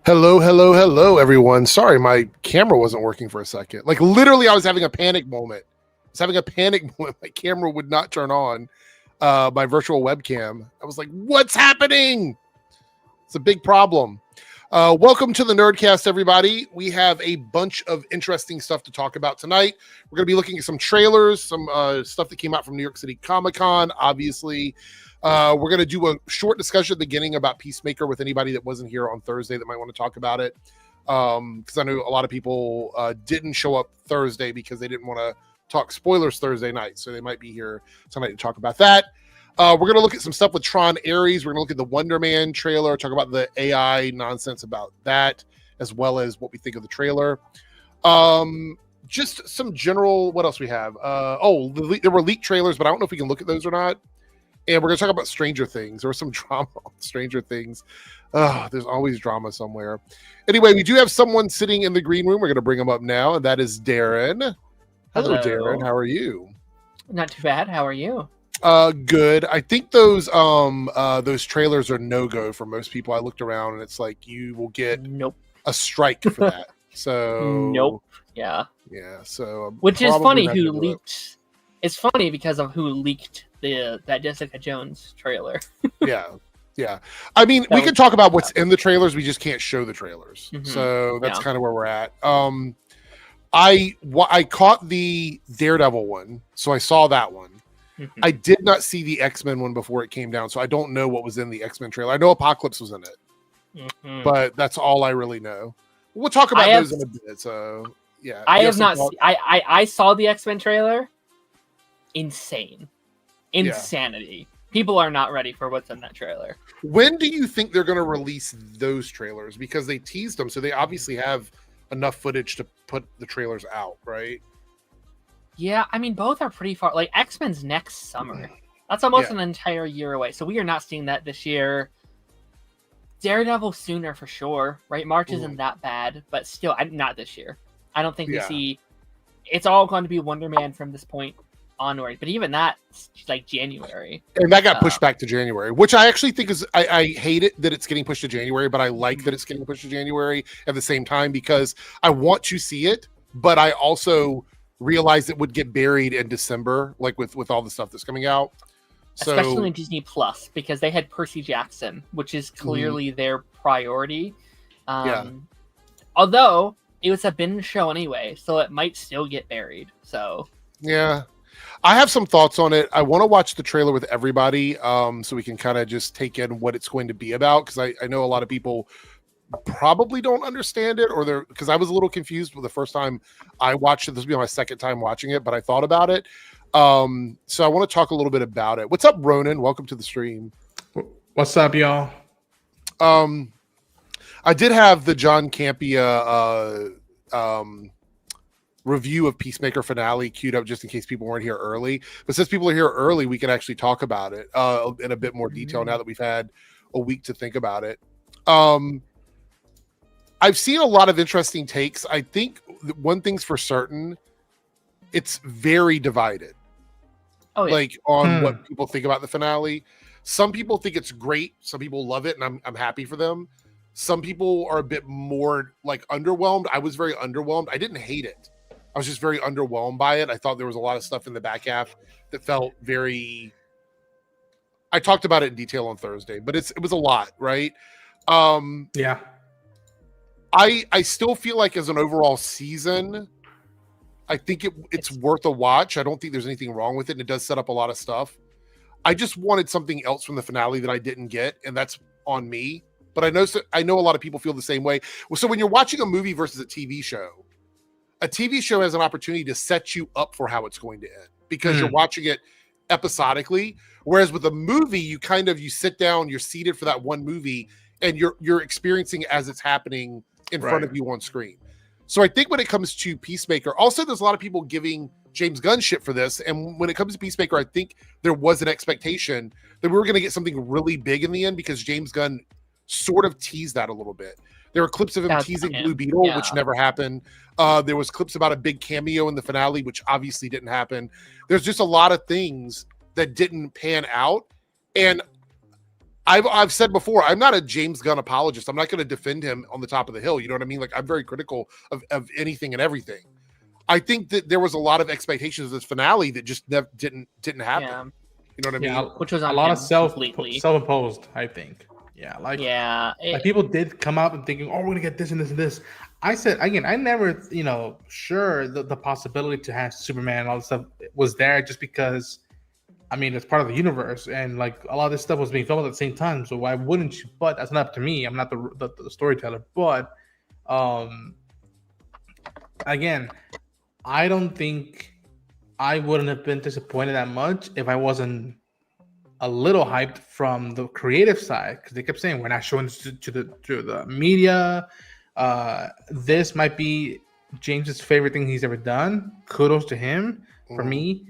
Hello, hello, hello, everyone. Sorry, my camera wasn't working for a second. Like, literally, I was having a panic moment. I was having a panic moment. My camera would not turn on, my virtual webcam. I was like, what's happening? It's a big problem. Welcome to the Nerdcast, everybody. We have a bunch of interesting stuff to talk about tonight. We're going to be looking at some trailers, some stuff that came out from New York City Comic-Con, obviously. We're going to do a short discussion at the beginning about Peacemaker with anybody that wasn't here on Thursday that might want to talk about it. Because I know a lot of people didn't show up Thursday because they didn't want to talk spoilers Thursday night. So they might be here tonight to talk about that. We're going to look at some stuff with Tron Ares. We're going to look at the Wonder Man trailer, talk about the AI nonsense about that, as well as what we think of the trailer. Just some general, what else we have? There were leaked trailers, but I don't know if we can look at those or not. And we're going to talk about Stranger Things. There was some drama on Stranger Things. There's always drama somewhere. Anyway, we do have someone sitting in the green room. We're going to bring him up now, and that is Darren. Hello, Darren. How are you? Not too bad. How are you? Good. I think those trailers are no-go for most people. I looked around, and it's like you will get a strike for that. So nope. Yeah. So which is funny. Who leaked? It's funny because of who leaked that Jessica Jones trailer. Yeah. I mean, we can talk about what's in the trailers. We just can't show the trailers. Mm-hmm. So that's kind of where we're at. I caught the Daredevil one, so I saw that one. Mm-hmm. I did not see the X-Men one before it came down, so I don't know what was in the X-Men trailer. I know Apocalypse was in it, but that's all I really know. We'll talk about those in a bit. So yeah, I have not. I saw the X-Men trailer. Insanity. People are not ready for what's in that trailer. When do you think they're going to release those trailers? Because they teased them, so they obviously have enough footage to put the trailers out, right? Yeah, I mean, both are pretty far. Like, X-Men's next summer. That's almost an entire year away. So we are not seeing that this year. Daredevil sooner for sure, right? March isn't that bad, but still, not this year. I don't think we see... It's all going to be Wonder Man from this point onward, but even that's like January, and that got pushed back to January, which I actually think is I hate it that it's getting pushed to January, but I like that it's getting pushed to January at the same time because I want to see it, but I also realized it would get buried in December, like with all the stuff that's coming out. So, especially in Disney Plus, because they had Percy Jackson, which is clearly their priority. Although it was a binge show anyway, so it might still get buried. So yeah. I have some thoughts on it. I want to watch the trailer with everybody so we can kind of just take in what it's going to be about, because I know a lot of people probably don't understand it, or because I was a little confused with the first time I watched it. This will be my second time watching it, but I thought about it. So I want to talk a little bit about it. What's up, Ronan? Welcome to the stream. What's up, y'all? I did have the John Campea review of Peacemaker finale queued up just in case people weren't here early. But since people are here early, we can actually talk about it in a bit more detail now that we've had a week to think about it. I've seen a lot of interesting takes. I think one thing's for certain, it's very divided. Like on what people think about the finale. Some people think it's great. Some people love it, and I'm happy for them. Some people are a bit more like underwhelmed. I was very underwhelmed. I didn't hate it. I was just very underwhelmed by it. I thought there was a lot of stuff in the back half that felt very... I talked about it in detail on Thursday, but it was a lot, right? Yeah. I still feel like as an overall season, I think it's worth a watch. I don't think there's anything wrong with it, and it does set up a lot of stuff. I just wanted something else from the finale that I didn't get, and that's on me. But I know a lot of people feel the same way. Well, so when you're watching a movie versus a TV show has an opportunity to set you up for how it's going to end because you're watching it episodically. Whereas with a movie, you sit down, you're seated for that one movie, and you're experiencing it as it's happening in front of you on screen. So I think when it comes to Peacemaker, also there's a lot of people giving James Gunn shit for this. And when it comes to Peacemaker, I think there was an expectation that we were going to get something really big in the end because James Gunn sort of teased that a little bit. There were clips of him teasing Blue Beetle, which never happened. There was clips about a big cameo in the finale, which obviously didn't happen. There's just a lot of things that didn't pan out. And I've said before, I'm not a James Gunn apologist. I'm not going to defend him on the top of the hill. You know what I mean? Like, I'm very critical of anything and everything. I think that there was a lot of expectations of this finale that just didn't happen. Yeah. You know what I mean? Yeah, Which was a on lot him of completely. self-imposed, I think. Yeah, like people did come out and thinking, "Oh, we're gonna get this and this and this." I said again, I never, sure the possibility to have Superman and all this stuff was there just because, I mean, it's part of the universe and like a lot of this stuff was being filmed at the same time. So why wouldn't you? But that's not up to me. I'm not the storyteller. But again, I don't think I wouldn't have been disappointed that much if I wasn't a little hyped from the creative side, because they kept saying we're not showing this to the media. This might be James's favorite thing he's ever done. Kudos to him. For me,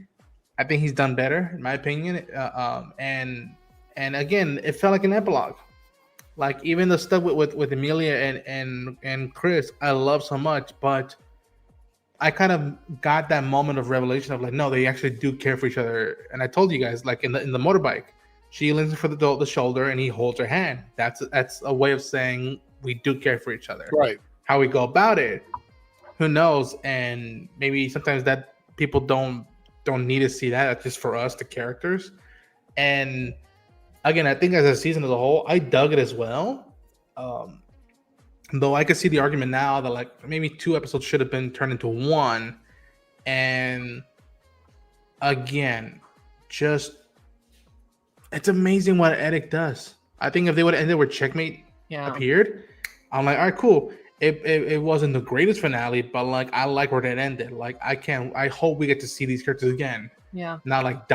I think he's done better in my opinion. And again, it felt like an epilogue. Like even the stuff with Emilia and Chris, I love so much, but I kind of got that moment of revelation of like, no, they actually do care for each other. And I told you guys, like in the motorbike, she leans for the shoulder and he holds her hand. That's a way of saying we do care for each other. Right. How we go about it, who knows? And maybe sometimes that people don't need to see that. That's just for us, the characters. And again, I think as a season as a whole, I dug it as well. Though I could see the argument now that like maybe 2 episodes should have been turned into 1. And again, just it's amazing what Eric does. I think if they would have ended where Checkmate appeared, I'm like, all right, cool. It wasn't the greatest finale, but like I like where that ended. Like I hope we get to see these characters again. Yeah. Not like ...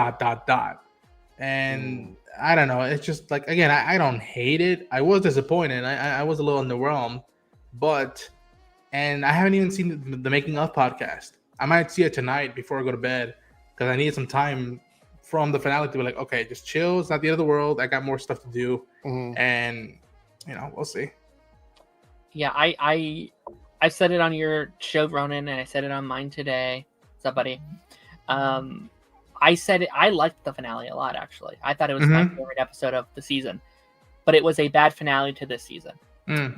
And I don't know. It's just like, again, I don't hate it. I was disappointed. I was a little underwhelmed, and I haven't even seen the making of podcast. I might see it tonight before I go to bed because I need some time from the finale to be like, okay, just chill. It's not the end of the world. I got more stuff to do, and we'll see. Yeah, I said it on your show, Ronan, and I said it on mine today. What's up, buddy? I said it. I liked the finale a lot, actually. I thought it was my favorite episode of the season, but it was a bad finale to this season.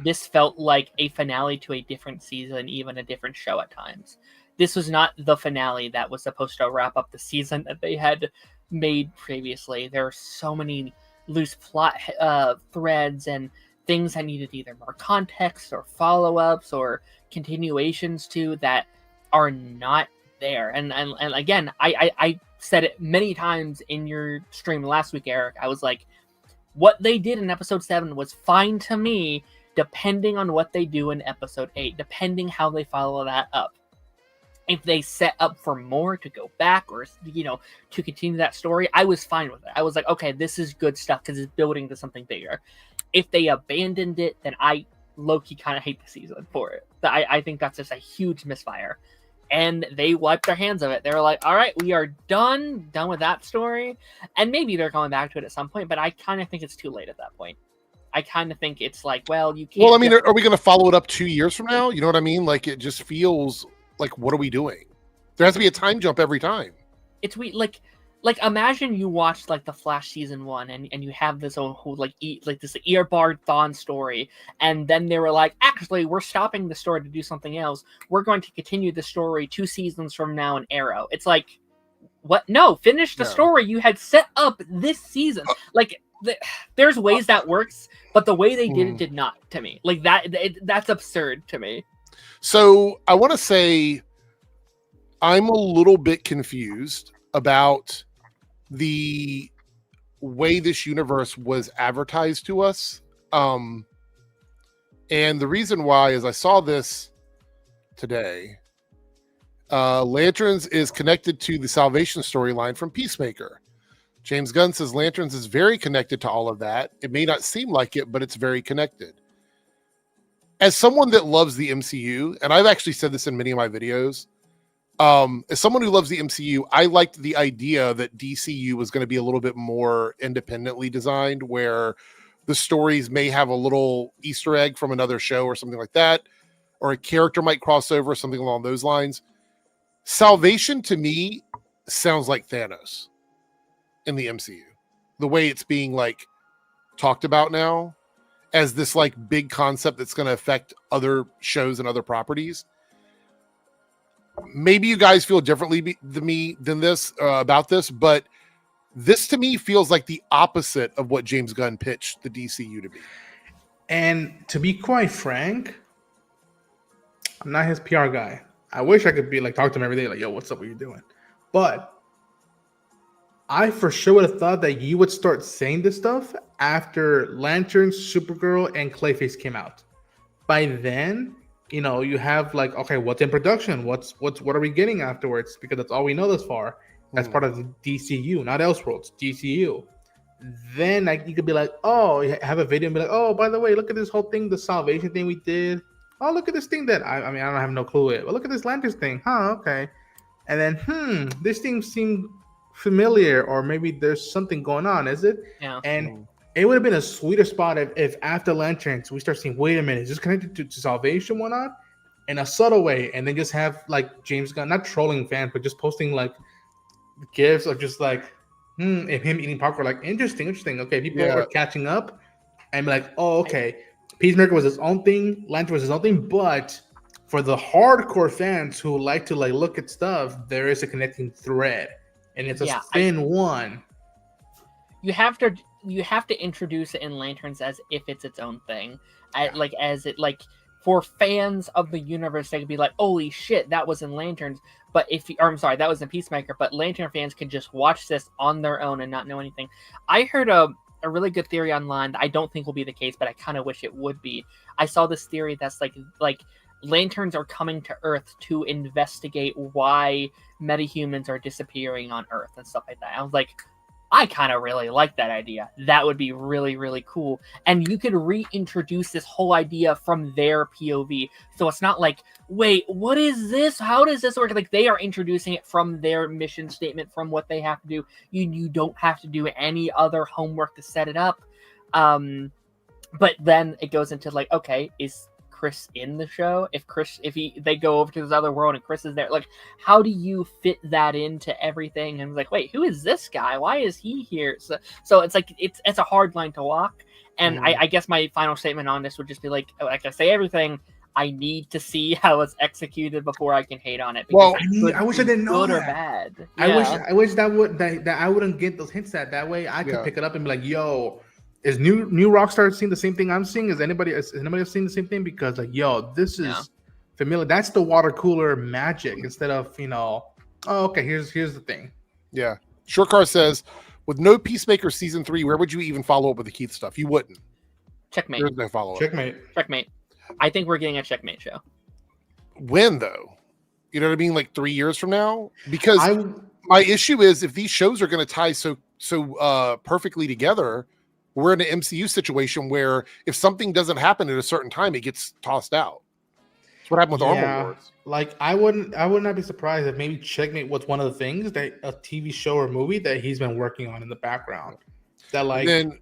This felt like a finale to a different season, even a different show at times. This was not the finale that was supposed to wrap up the season that they had made previously. There are so many loose plot threads and things that needed either more context or follow-ups or continuations to that are not there. And again, I said it many times in your stream last week, Eric. I was like, what they did in episode 7 was fine to me, depending on what they do in episode 8, depending how they follow that up. If they set up for more to go back or, to continue that story, I was fine with it. I was like, okay, this is good stuff because it's building to something bigger. If they abandoned it, then I low-key kind of hate the season for it. I think that's just a huge misfire. And they wiped their hands of it. They were like, all right, we are done with that story. And maybe they're going back to it at some point, but I kind of think it's too late at that point. I kind of think it's like, well, you can't. Well, I mean, are we going to follow it up 2 years from now? You know what I mean? Like, it just feels like, what are we doing? There has to be a time jump every time. It's weird. Like imagine you watched like the Flash season 1 and you have this whole this Eobard Thawne story, and then they were like, actually, we're stopping the story to do something else. We're going to continue the story 2 seasons from now in Arrow. It's like, what? No, finish the story you had set up this season. There's ways that works, but the way they did it did not, to me. Like that's absurd to me. So I want to say I'm a little bit confused about the way this universe was advertised to us. And the reason why is I saw this today. Lanterns is connected to the Salvation storyline from Peacemaker. James Gunn says Lanterns is very connected to all of that. It may not seem like it, but it's very connected. As someone that loves the MCU, and I've actually said this in many of my videos, as someone who loves the MCU, I liked the idea that DCU was going to be a little bit more independently designed, where the stories may have a little Easter egg from another show or something like that, or a character might cross over, something along those lines. Salvation to me sounds like Thanos in the MCU. The way it's being like talked about now as this like big concept that's going to affect other shows and other properties. Maybe you guys feel differently than this about this, but this to me feels like the opposite of what James Gunn pitched the DCU to be. And to be quite frank, I'm not his PR guy. I wish I could be like talk to him every day, like, yo, what's up? What are you doing? But I for sure would have thought that you would start saying this stuff after Lanterns, Supergirl, and Clayface came out. By then, you know, you have like, okay, what's in production? What are we getting afterwards? Because that's all we know thus far. That's part of the DCU, not Elseworlds, DCU. Then like you could be like, oh, you have a video and be like, oh, by the way, look at this whole thing, the salvation thing we did. Oh, look at this thing that I mean, I don't have no clue it. But look at this Lanterns thing, huh? Okay. And then, this thing seemed familiar, or maybe there's something going on, is it? Yeah. And it would have been a sweeter spot if after Lanterns we start seeing, wait a minute, is this connected to salvation, whatnot, in a subtle way, and then just have like James Gunn not trolling fans, but just posting like gifs of just like and him eating popcorn, like interesting. Okay, people are catching up and be like, oh, okay, Peacemaker was his own thing, Lantern was his own thing, but for the hardcore fans who like to like look at stuff, there is a connecting thread, and it's a thin one. You have to introduce it in Lanterns as if it's its own thing, for fans of the universe, they could be like, holy shit, that was in Lanterns. But that was in Peacemaker. But Lantern fans can just watch this on their own and not know anything. I heard a really good theory online that I don't think will be the case, but I kind of wish it would be. I saw this theory that's like Lanterns are coming to Earth to investigate why metahumans are disappearing on Earth and stuff like that. I was like, I kind of really like that idea. That would be really, really cool. And you could reintroduce this whole idea from their POV. So it's not like, wait, what is this? How does this work? Like, they are introducing it from their mission statement, from what they have to do. You don't have to do any other homework to set it up. But then it goes into like, okay, is Chris in the show? If they go over to this other world and Chris is there, like, how do you fit that into everything? And like, wait, who is this guy? Why is he here? So it's like it's a hard line to walk. And I guess my final statement on this would just be like I say everything, I need to see how it's executed before I can hate on it. Well, I wish I didn't know good that. Or bad. I wish that I wouldn't get those hints that way. I could pick it up and be like, yo, is new Rockstar seeing the same thing I'm seeing? Has anybody else seen the same thing? Because like, yo, this is familiar. That's the water cooler magic instead of, oh, okay, here's the thing. Yeah. Shortcar says, with no Peacemaker season 3, where would you even follow up with the Keith stuff? You wouldn't. Checkmate. There's no follow up. Checkmate. I think we're getting a Checkmate show. When though? You know what I mean? Like 3 years from now? Because my issue is if these shows are going to tie so perfectly together, we're in an MCU situation where if something doesn't happen at a certain time, it gets tossed out. That's what happened with Armor Wars. Like I would not be surprised if maybe Checkmate was one of the things that a TV show or movie that he's been working on in the background. That like then,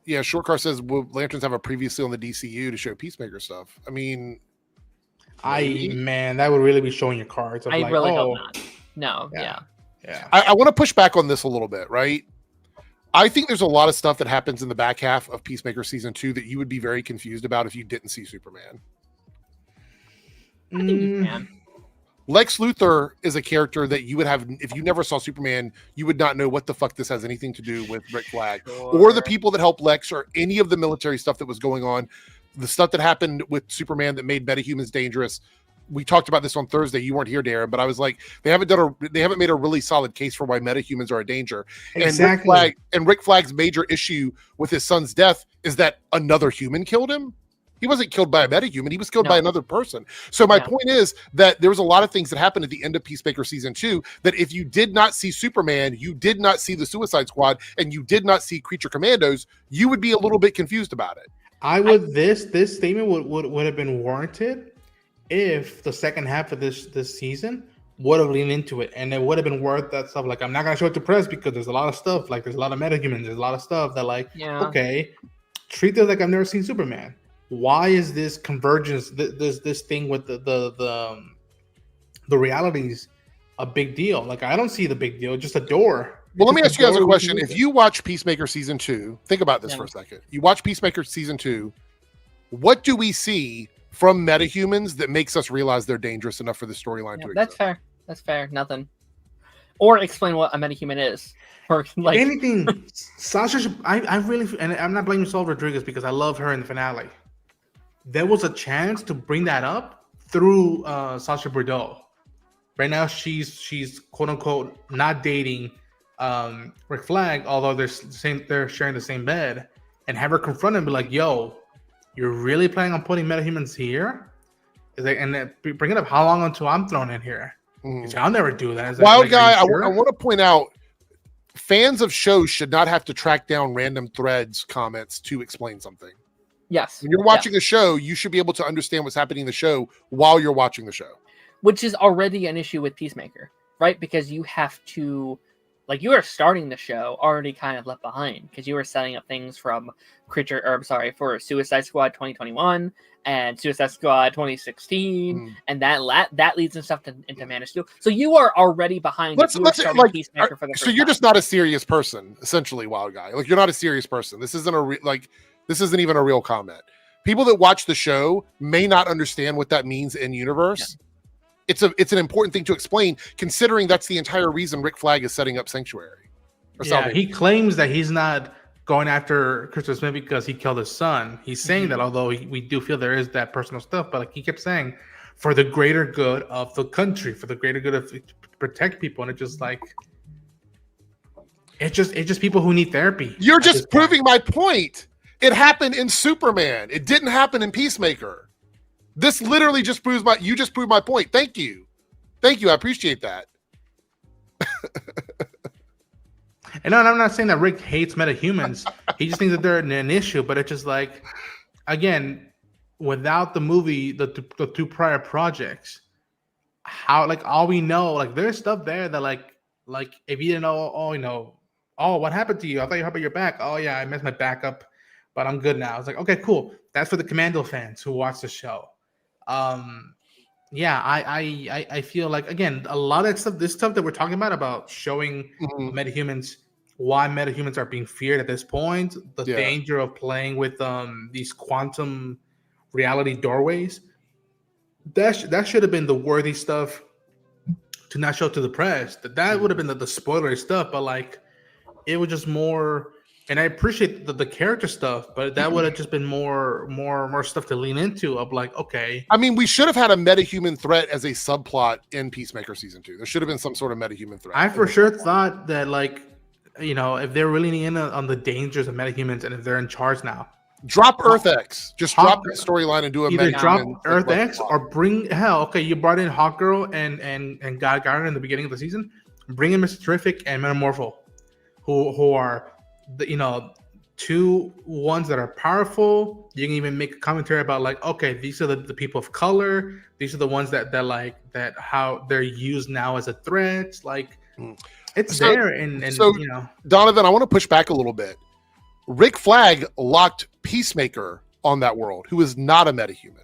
Shortcar says, will Lanterns have a previously on the DCU to show Peacemaker stuff? I mean, that would really be showing your cards. I really hope not. No, yeah. I want to push back on this a little bit, right? I think there's a lot of stuff that happens in the back half of Peacemaker season 2 that you would be very confused about if you didn't see Superman. I think you can. Lex Luthor is a character that you would have, if you never saw Superman, you would not know what the fuck this has anything to do with Rick Flag or the people that helped Lex or any of the military stuff that was going on, the stuff that happened with Superman that made metahumans dangerous. We talked about this on Thursday. You weren't here, Darren, but I was like, they haven't made a really solid case for why metahumans are a danger. Exactly. And Rick Flag's major issue with his son's death is that another human killed him. He wasn't killed by a metahuman. He was killed by another person. So my point is that there was a lot of things that happened at the end of Peacemaker season 2 that if you did not see Superman, you did not see the Suicide Squad, and you did not see Creature Commandos, you would be a little bit confused about it. This statement would have been warranted if the second half of this season would have leaned into it, and it would have been worth that stuff. Like, I'm not gonna show it to press because there's a lot of stuff. Like, there's a lot of metahumans. There's a lot of stuff that, like, okay, treat this like I've never seen Superman. Why is this convergence, this thing with the realities, a big deal? Like, I don't see the big deal. Just a door. Well, let me ask you guys a question. If you watch Peacemaker season 2, think about this for a second. You watch Peacemaker season 2. What do we see from metahumans that makes us realize they're dangerous enough for the storyline to exist? That's fair. That's fair. Nothing. Or explain what a metahuman is. Or like anything. Sasha, I really, and I'm not blaming Sol Rodriguez because I love her in the finale. There was a chance to bring that up through Sasha Bordeaux. Right now, she's quote unquote not dating Rick Flag, although they're sharing the same bed, and have her confront him and be like, "Yo, you're really planning on putting metahumans here?" And then bring it up. How long until I'm thrown in here? Like, I'll never do that. Wild guy, sure? I want to point out, fans of shows should not have to track down random threads comments to explain something. Yes. When you're watching a show, you should be able to understand what's happening in the show while you're watching the show. Which is already an issue with Peacemaker, right? Because you have to, like, you are starting the show already kind of left behind because you were setting up things from for Suicide Squad 2021 and Suicide Squad 2016, and that leads into stuff into Man of Steel. So you are already behind. Peacemaker for the so you're just not a serious person, essentially, Wild Guy. Like, you're not a serious person. This isn't this isn't even a real comment. People that watch the show may not understand what that means in universe. Yeah. It's an important thing to explain, considering that's the entire reason Rick Flag is setting up Sanctuary. He claims that he's not going after Christopher Smith because he killed his son. He's saying that, although we do feel there is that personal stuff, but like he kept saying, for the greater good of the country, for the greater good of to protect people, and it's just people who need therapy. You're just proving my point. It happened in Superman. It didn't happen in Peacemaker. This literally just proves you just proved my point. Thank you. I appreciate that. And I'm not saying that Rick hates metahumans. He just thinks that they're an issue, but it's just like, again, without the movie, the two prior projects, how, like, all we know, like, there's stuff there that like if you didn't know, what happened to you? I thought you had your back. Oh yeah, I messed my back up, but I'm good now. It's like, okay, cool. That's for the Commando fans who watch the show. Yeah, I feel like, again, a lot of this stuff that we're talking about showing metahumans, why metahumans are being feared at this point, the danger of playing with these quantum reality doorways. That should have been the worthy stuff to not show to the press. That would have been the spoiler stuff, but like it was just more. And I appreciate the character stuff, but that would have just been more stuff to lean into of like, okay. I mean, we should have had a metahuman threat as a subplot in Peacemaker season 2. There should have been some sort of metahuman threat. I for sure thought that, like, if they're really leaning in on the dangers of metahumans and if they're in charge now. Drop Earth X. Just drop that storyline and do a either drop Earth X or bring, okay, you brought in Hawkgirl and God Garden in the beginning of the season. Bring in Mr. Terrific and Metamorpho, who are two ones that are powerful. You can even make a commentary about, like, okay, these are the people of color. These are the ones that how they're used now as a threat. Like, it's there. And Donovan, I want to push back a little bit. Rick Flag locked Peacemaker on that world, who is not a metahuman.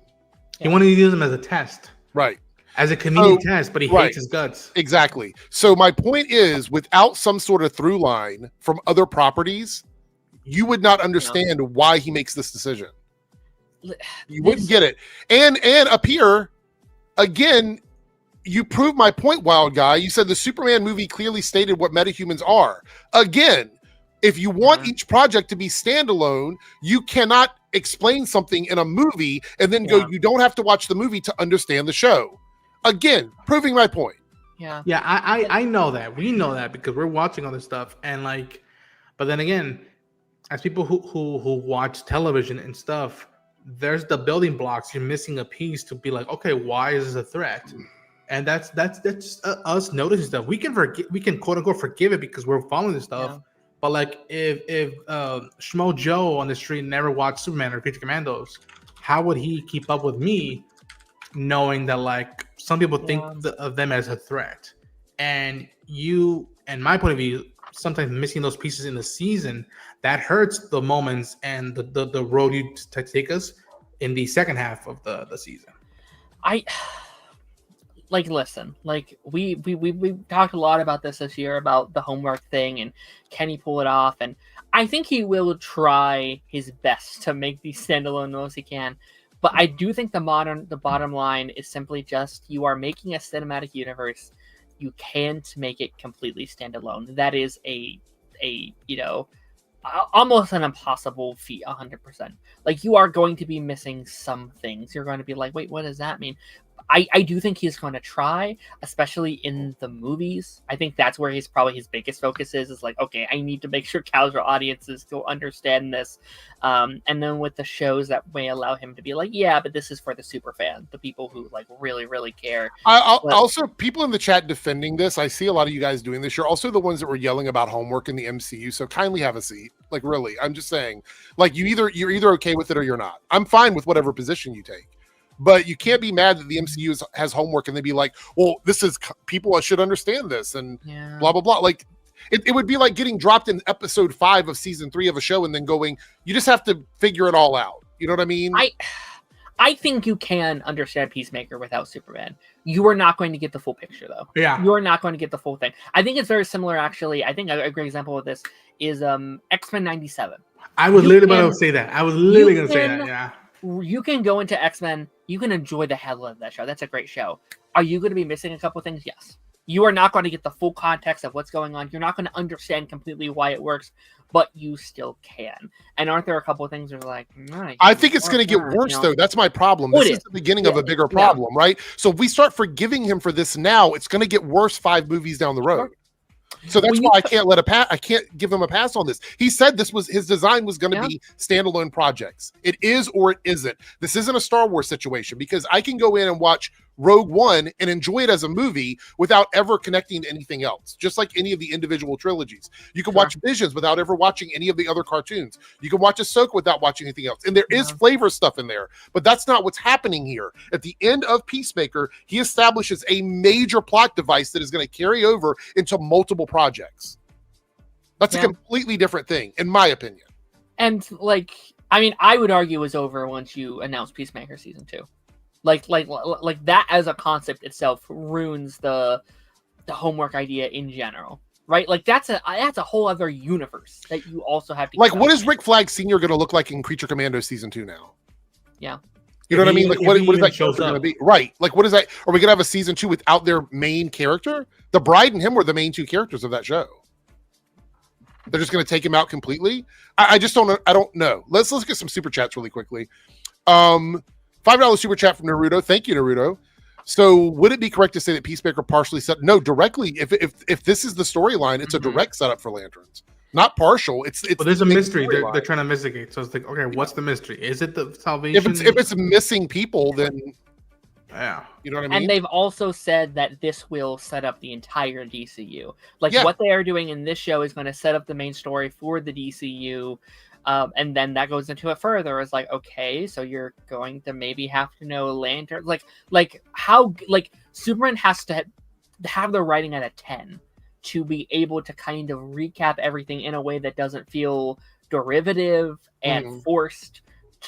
He wanted to use him as a test. Right. As a convenient test, but he hates his guts. Exactly. So my point is, without some sort of through line from other properties, you would not understand why he makes this decision. You wouldn't get it. And up here, again, you proved my point, Wild Guy. You said the Superman movie clearly stated what metahumans are. Again, if you want each project to be standalone, you cannot explain something in a movie and then go, you don't have to watch the movie to understand the show. Again, proving my point. Yeah. Yeah, I know that. We know that because we're watching all this stuff. And like, but then again, as people who watch television and stuff, there's the building blocks. You're missing a piece to be like, okay, why is this a threat? And that's us noticing stuff. We can quote unquote forgive it because we're following this stuff. Yeah. But like, if Schmo Joe on the street never watched Superman or Creature Commandos, how would he keep up with me, knowing that like some people think of them as a threat? And you, and my point of view, sometimes missing those pieces in the season, that hurts the moments and the road you take us in the second half of the season. like, listen, like we talked a lot about this year about the homework thing and can he pull it off, and I think he will try his best to make these standalone most he can. But I do think the bottom line is simply just you are making a cinematic universe. You can't make it completely standalone. That is a almost an impossible feat. 100%. Like, you are going to be missing some things. You're going to be like, wait, what does that mean? I do think he's going to try, especially in the movies. I think that's where his biggest focus is like, okay, I need to make sure casual audiences still understand this. And then with the shows, that may allow him to be like, yeah, but this is for the super fan, the people who like really, really care. Also, people in the chat defending this, I see a lot of you guys doing this. You're also the ones that were yelling about homework in the MCU, so kindly have a seat. Like, really, I'm just saying, like, you're either okay with it or you're not. I'm fine with whatever position you take. But you can't be mad that the MCU has homework and they'd be like, well, this is, people should understand this and blah, blah, blah. Like, it would be like getting dropped in episode 5 of season 3 of a show and then going, you just have to figure it all out. You know what I mean? I think you can understand Peacemaker without Superman. You are not going to get the full picture, though. Yeah. You are not going to get the full thing. I think it's very similar, actually. I think a great example of this is X-Men 97. I was literally going to say that. I was literally going to say that, yeah. You can go into X-Men. You can enjoy the hell out of that show. That's a great show. Are you going to be missing a couple things? Yes. You are not going to get the full context of what's going on. You're not going to understand completely why it works, but you still can. And aren't there a couple of things that are like, I think it's going to get worse, though. That's my problem. This is the beginning of a bigger problem, right? So if we start forgiving him for this now, it's going to get worse 5 movies down the road. So that's why I can't I can't give him a pass on this. He said his design was going to be standalone projects. It is or it isn't. This isn't a Star Wars situation, because I can go in and watch Rogue One and enjoy it as a movie without ever connecting to anything else, just like any of the individual trilogies. You can watch Visions without ever watching any of the other cartoons. You can watch Ahsoka without watching anything else. And there is flavor stuff in there, but that's not what's happening here. At the end of Peacemaker, he establishes a major plot device that is going to carry over into multiple projects. That's a completely different thing, in my opinion. And like, I mean, I would argue it was over once you announce Peacemaker season 2. Like that as a concept itself ruins the homework idea in general, right? Like that's a whole other universe that you also have to. Like, what is Rick Flag Sr. going to look like in Creature Commando season 2 now? Yeah, you know what I mean. Like, what is that character going to be? Right? Like, what is that? Are we going to have a season 2 without their main character? The Bride and him were the main 2 characters of that show. They're just going to take him out completely. I just don't know. I don't know. Let's get some super chats really quickly. $5 super chat from Naruto. Thank you, Naruto. So would it be correct to say that Peacemaker partially directly, if this is the storyline, it's a direct setup for Lanterns, not partial. It's well, there's a mystery they're trying to investigate. So it's like, okay, what's the mystery? Is it the salvation? If it's missing people, then you know what I mean? And they've also said that this will set up the entire DCU. Like what they are doing in this show is going to set up the main story for the DCU. And then that goes into it further. It's like, okay, so you're going to maybe have to know Lantern, like how, like Superman has to have the writing at a 10 to be able to kind of recap everything in a way that doesn't feel derivative and forced.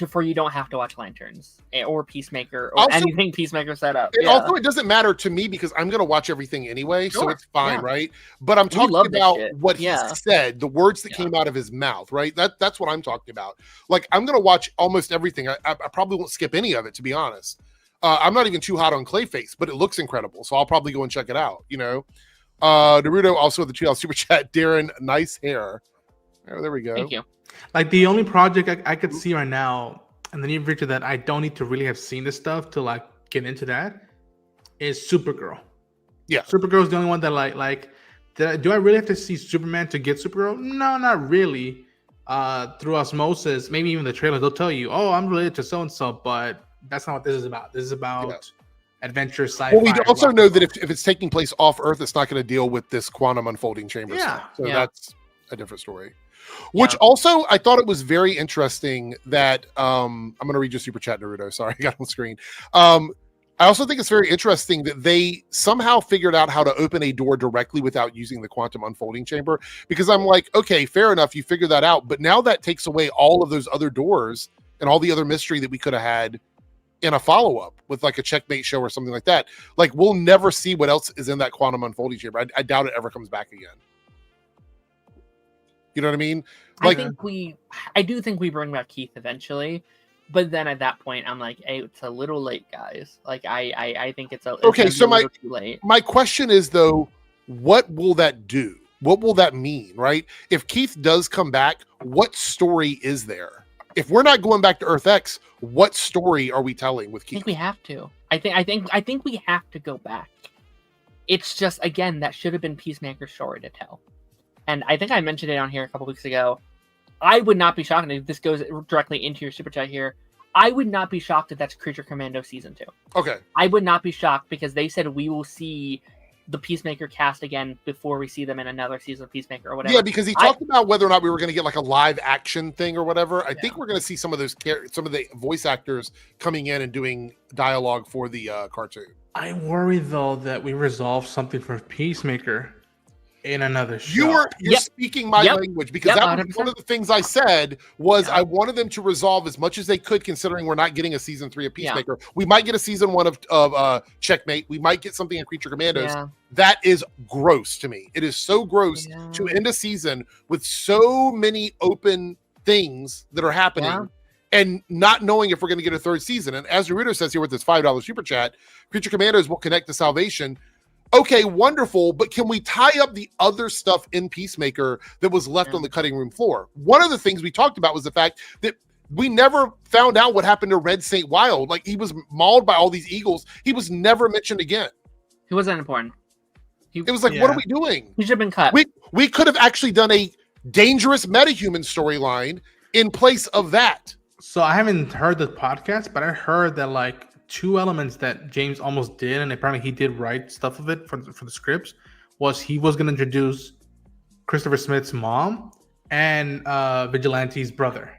For you don't have to watch Lanterns or Peacemaker or anything Peacemaker set up. Also, it doesn't matter to me because I'm going to watch everything anyway, so it's fine, right? But I'm talking about what he said, the words that came out of his mouth, right? That's what I'm talking about. Like, I'm going to watch almost everything. I probably won't skip any of it, to be honest. I'm not even too hot on Clayface, but it looks incredible, so I'll probably go and check it out, you know? Naruto, also the $2 super chat. Darren, nice hair. Oh, there we go. Thank you. Like, the only project I could see right now, and the near future that I don't need to really have seen this stuff to like get into that, is Supergirl. Yeah, Supergirl is the only one that like. Do I really have to see Superman to get Supergirl? No, not really. Through osmosis, maybe even the trailer, they'll tell you, "Oh, I'm related to so and so," but that's not what this is about. This is about adventure sci-fi. Well, we also know that if it's taking place off Earth, it's not going to deal with this quantum unfolding chamber stuff. So that's a different story. Which also, I thought it was very interesting that I'm going to read your super chat, Naruto. Sorry, I got on screen. I also think it's very interesting that they somehow figured out how to open a door directly without using the quantum unfolding chamber. Because I'm like, okay, fair enough, you figured that out. But now that takes away all of those other doors and all the other mystery that we could have had in a follow-up with like a checkmate show or something like that. Like we'll never see what else is in that quantum unfolding chamber. I doubt it ever comes back again. You know what I mean? Like, I do think we bring back Keith eventually, but then at that point I'm like, hey, it's a little late, guys. Like I think it's okay. So too late. My question is though, what will that do? What will that mean, right? If Keith does come back, what story is there? If we're not going back to Earth X, what story are we telling with Keith? I think we have to. I think we have to go back. It's just, again, that should have been Peacemaker's story to tell. And I think I mentioned it on here a couple weeks ago. I would not be shocked if this goes directly into your super chat here. I would not be shocked if that's Creature Commando season 2. Okay. I would not be shocked because they said we will see the Peacemaker cast again before we see them in another season of Peacemaker or whatever. Yeah, because he talked about whether or not we were going to get like a live action thing or whatever. I think we're going to see some of the voice actors coming in and doing dialogue for the cartoon. I worry though that we resolve something for Peacemaker in another show. You're speaking my language, because that was 100%. One of the things I said was I wanted them to resolve as much as they could, considering we're not getting a season 3 of Peacemaker. We might get a season 1 of Checkmate. We might get something in Creature Commandos. That is gross to me. It is so gross to end a season with so many open things that are happening and not knowing if we're going to get a third season. And as Naruto says here with this $5 super chat, Creature Commandos will connect to Salvation. Okay, wonderful, but can we tie up the other stuff in Peacemaker that was left on the cutting room floor? One of the things we talked about was the fact that we never found out what happened to Red St. Wild. Like, he was mauled by all these eagles. He was never mentioned again. He wasn't important. It was like, what are we doing? He should have been cut. We could have actually done a dangerous metahuman storyline in place of that. So I haven't heard the podcast, but I heard that like 2 elements that James almost did, and apparently he did write stuff of it for the scripts, was he was going to introduce Christopher Smith's mom and Vigilante's brother.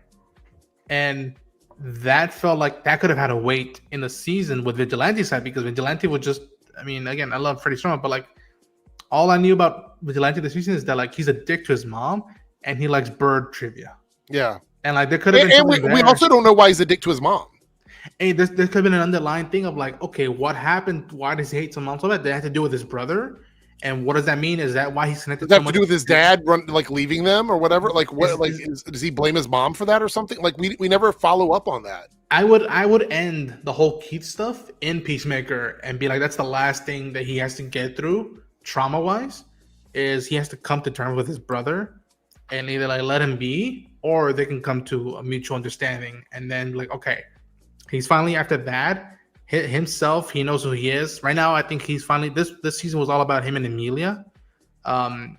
And that felt like that could have had a weight in the season with Vigilante's side, because Vigilante was just, I mean, again, I love Freddie Strong, but like all I knew about Vigilante this season is that like he's a dick to his mom and he likes bird trivia. Yeah. And like there could have been we also don't know why he's a dick to his mom. Hey, there could have been an underlying thing of like, okay, what happened? Why does he hate some mom so bad? Did it have to do with his brother? And what does that mean? Is that why he's connected? Does that have to do with his dad leaving them or whatever? Like what? Does he blame his mom for that or something? Like we never follow up on that. I would end the whole Keith stuff in Peacemaker and be like, that's the last thing that he has to get through trauma wise, is he has to come to terms with his brother and either like let him be, or they can come to a mutual understanding. And then like, okay, he's finally, after that, himself, he knows who he is. Right now, I think he's finally, this season was all about him and Emilia. And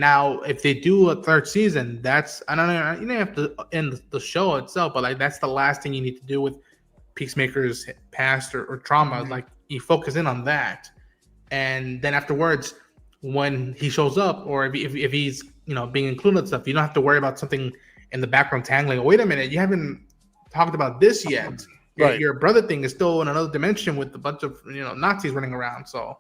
now if they do a third season, that's, I don't know, you don't have to end the show itself, but like that's the last thing you need to do with Peacemaker's past or trauma. Mm-hmm. Like you focus in on that. And then afterwards, when he shows up, or if he's, being included in stuff, you don't have to worry about something in the background tangling. Wait a minute, you haven't talked about this yet. Right. Your brother thing is still in another dimension with a bunch of Nazis running around. So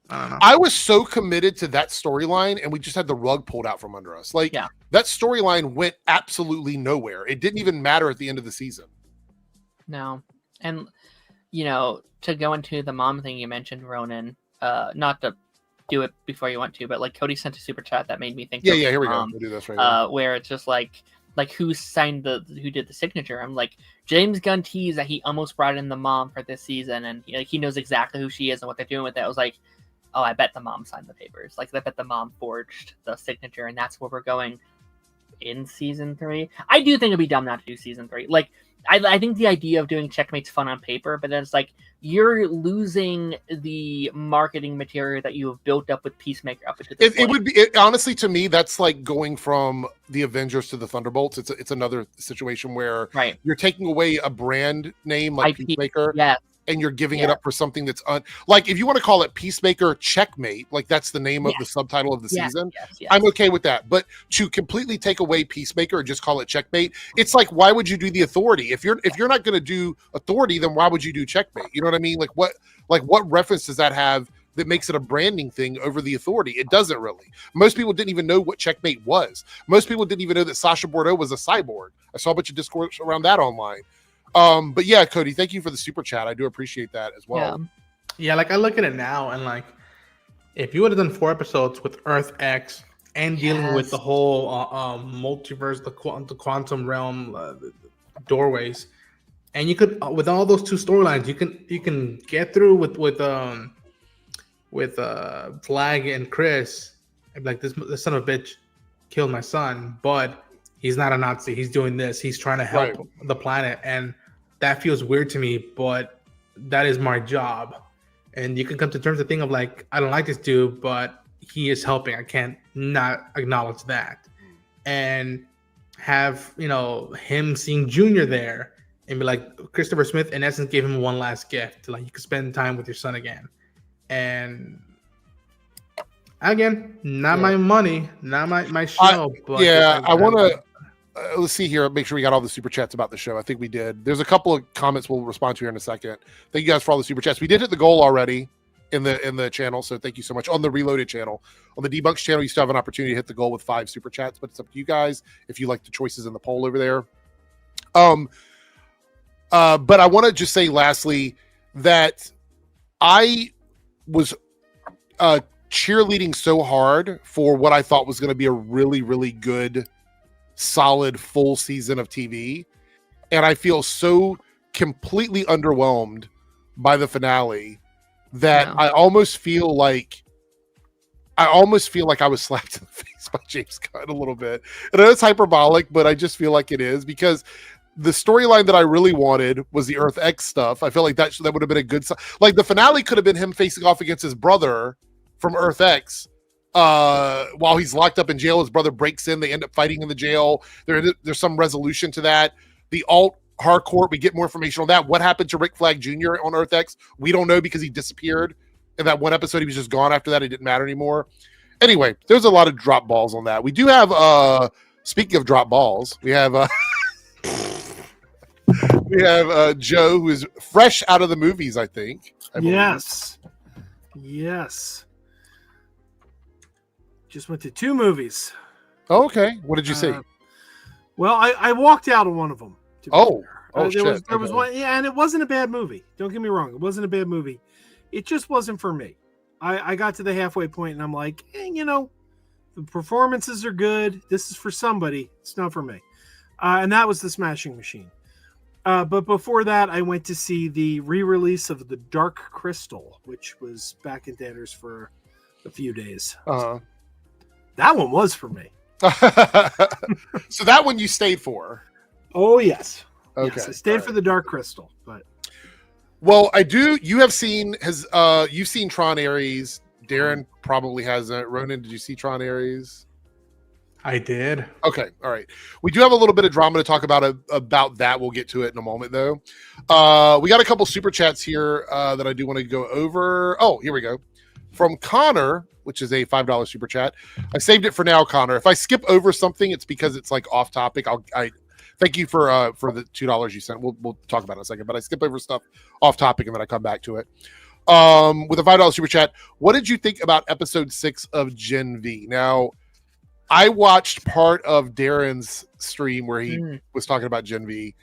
I don't know. I was so committed to that storyline, and we just had the rug pulled out from under us. Like that storyline went absolutely nowhere. It didn't even matter at the end of the season. No, and to go into the mom thing you mentioned, Ronan. Not to do it before you want to, but like Cody sent a super chat that made me think. Yeah, here we go. We'll do this right now. Where it's just like who did the signature. I'm like, James Gunn teased that he almost brought in the mom for this season, and he knows exactly who she is and what they're doing with it. I was like, oh, I bet the mom signed the papers. Like, I bet the mom forged the signature, and that's where we're going in season 3. I do think it'd be dumb not to do season 3. Like, I think the idea of doing Checkmate's fun on paper, but then it's like you're losing the marketing material that you have built up with Peacemaker up to this point. It would be honestly, to me, that's like going from the Avengers to the Thunderbolts. It's another situation where you're taking away a brand name like Peacemaker, and you're giving it up for something that's like, if you want to call it Peacemaker Checkmate, like that's the name of the subtitle of the season. I'm okay with that. But to completely take away Peacemaker and just call it Checkmate, it's like, why would you do the Authority? If you're not going to do Authority, then why would you do Checkmate? You know what I mean? Like what reference does that have that makes it a branding thing over the Authority? It doesn't really. Most people didn't even know what Checkmate was. Most people didn't even know that Sasha Bordeaux was a cyborg. I saw a bunch of discourse around that online. But yeah, Cody, thank you for the super chat. I do appreciate that as well. Yeah, like I look at it now, and like if you would have done 4 episodes with Earth X and dealing with the whole multiverse, the quantum realm, doorways, and you could with all those 2 storylines, you can get through with Flag and Chris, like this son of a bitch killed my son, but he's not a Nazi. He's doing this. He's trying to help the planet, and that feels weird to me. But that is my job, and you can come to terms with the thing of like, I don't like this dude, but he is helping. I can't not acknowledge that, and have him seeing Junior there and be like, Christopher Smith in essence gave him one last gift, like you could spend time with your son again. And again, not my money, not my show. But I want to let's see here. Make sure we got all the super chats about the show. I think we did. There's a couple of comments we'll respond to here in a second. Thank you guys for all the super chats. We did hit the goal already in the channel, so thank you so much. On the Reloaded channel, on the Debunks channel, you still have an opportunity to hit the goal with 5 super chats, but it's up to you guys if you like the choices in the poll over there. But I want to just say lastly that I was cheerleading so hard for what I thought was going to be a really, really good, solid full season of TV. And I feel so completely underwhelmed by the finale that I almost feel like I was slapped in the face by James Gunn a little bit. And it's hyperbolic, but I just feel like it is, because the storyline that I really wanted was the Earth X stuff. I feel like that would have been a good, like the finale could have been him facing off against his brother from Earth X while he's locked up in jail. His brother breaks in, they end up fighting in the jail. There's some resolution to that. The alt Harcourt, we get more information on that. What happened to Rick Flag Jr. on Earth X? We don't know, because he disappeared in that one episode. He was just gone after that. It didn't matter anymore. Anyway, there's a lot of drop balls on that. We do have speaking of drop balls, we have Joe, who is fresh out of the movies, I think. Yes. Just went to 2 movies. Oh, okay. What did you see? Well, I walked out of one of them. There was one, and it wasn't a bad movie. Don't get me wrong. It wasn't a bad movie. It just wasn't for me. I got to the halfway point and I'm like, the performances are good. This is for somebody. It's not for me. And that was The Smashing Machine. But before that, I went to see the re-release of The Dark Crystal, which was back in theaters for a few days. That one was for me. So that one you stayed for? Oh, yes. Okay. Yes, I stayed for The Dark Crystal. But well, I do. You have seen you've seen Tron Ares. Darren probably hasn't. Ronan, did you see Tron Ares? I did. Okay, all right. We do have a little bit of drama to talk about that. We'll get to it in a moment, though. We got a couple super chats here that I do want to go over. Oh, here we go. From Connor, which is a $5 super chat. I saved it for now, Connor. If I skip over something, it's because it's like off topic. I thank you for the $2 you sent. We'll talk about it in a second. But I skip over stuff off topic and then I come back to it. With a $5 super chat, what did you think about episode 6 of Gen V? Now, I watched part of Darren's stream where he was talking about Gen V.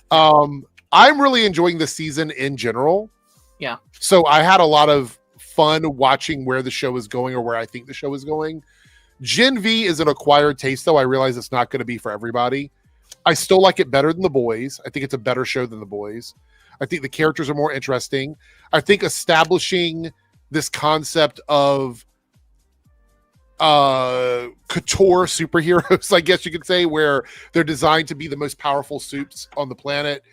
I'm really enjoying this season in general. Yeah. So I had a lot of fun watching where the show is going, or where I think the show is going. Gen V is an acquired taste, though. I realize it's not going to be for everybody. I still like it better than The Boys. I think it's a better show than The Boys. I think the characters are more interesting. I think establishing this concept of couture superheroes, I guess you could say, where they're designed to be the most powerful suits on the planet,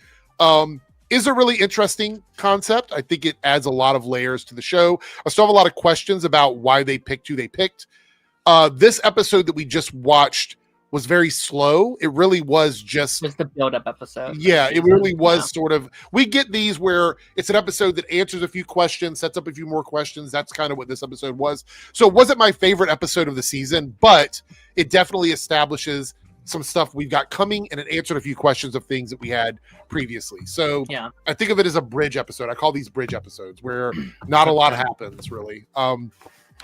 is a really interesting concept. I think it adds a lot of layers to the show. I still have a lot of questions about why they picked who they picked. This episode that we just watched was very slow. It really was just the build-up episode. Yeah, it really was sort of. We get these where it's an episode that answers a few questions, sets up a few more questions. That's kind of what this episode was. So it wasn't my favorite episode of the season, but it definitely establishes some stuff we've got coming, and it answered a few questions of things that we had previously. So yeah, I think of it as a bridge episode. I call these bridge episodes where not a lot happens really.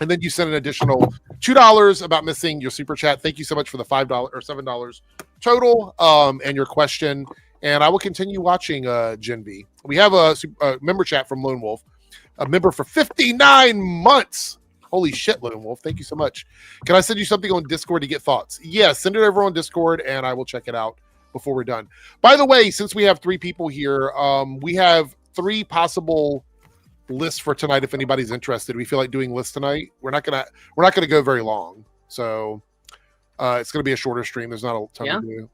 And then you sent an additional $2 about missing your super chat. Thank you so much for the $5 or $7 total and your question. and I will continue watching Gen V. We have a member chat from Lone Wolf, a member for 59 months. Holy shit, Lone Wolf. Thank you so much. Can I send you something on Discord to get thoughts? Yeah, send it over on Discord, and I will check it out before we're done. By the way, since we have 3 people here, we have 3 possible lists for tonight if anybody's interested. We feel like doing lists tonight. We're not gonna go very long. So it's gonna be a shorter stream. There's not a ton to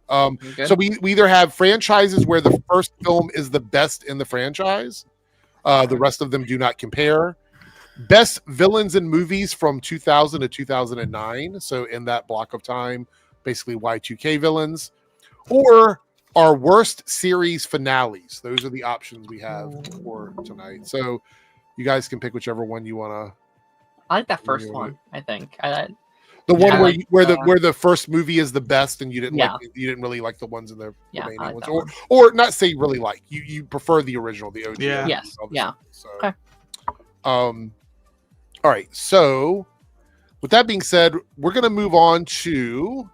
do. So we either have franchises where the first film is the best in the franchise. The rest of them do not compare. Best villains in movies from 2000 to 2009. So in that block of time, basically Y2K villains, or our worst series finales. Those are the options we have for tonight. So you guys can pick whichever one you want to. I like that first one. I think the one where the first movie is the best, and you didn't really like the ones in the remaining ones, or not say really like you prefer the original, the OG. Yeah. Yes. Yeah. So, okay. All right. So, with that being said, we're gonna move on to,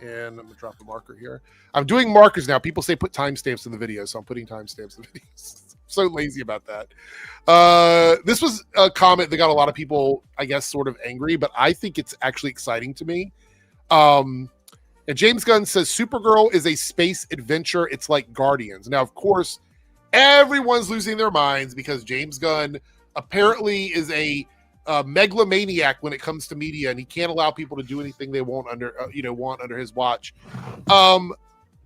and I'm gonna drop the marker here. I'm doing markers now. People say put timestamps in the video, so I'm putting timestamps in the videos. So lazy about that. This was a comment that got a lot of people, I guess, sort of angry, but I think it's actually exciting to me. And James Gunn says Supergirl is a space adventure. It's like Guardians. Now, of course, everyone's losing their minds because James Gunn apparently is a megalomaniac when it comes to media, and he can't allow people to do anything they want under his watch.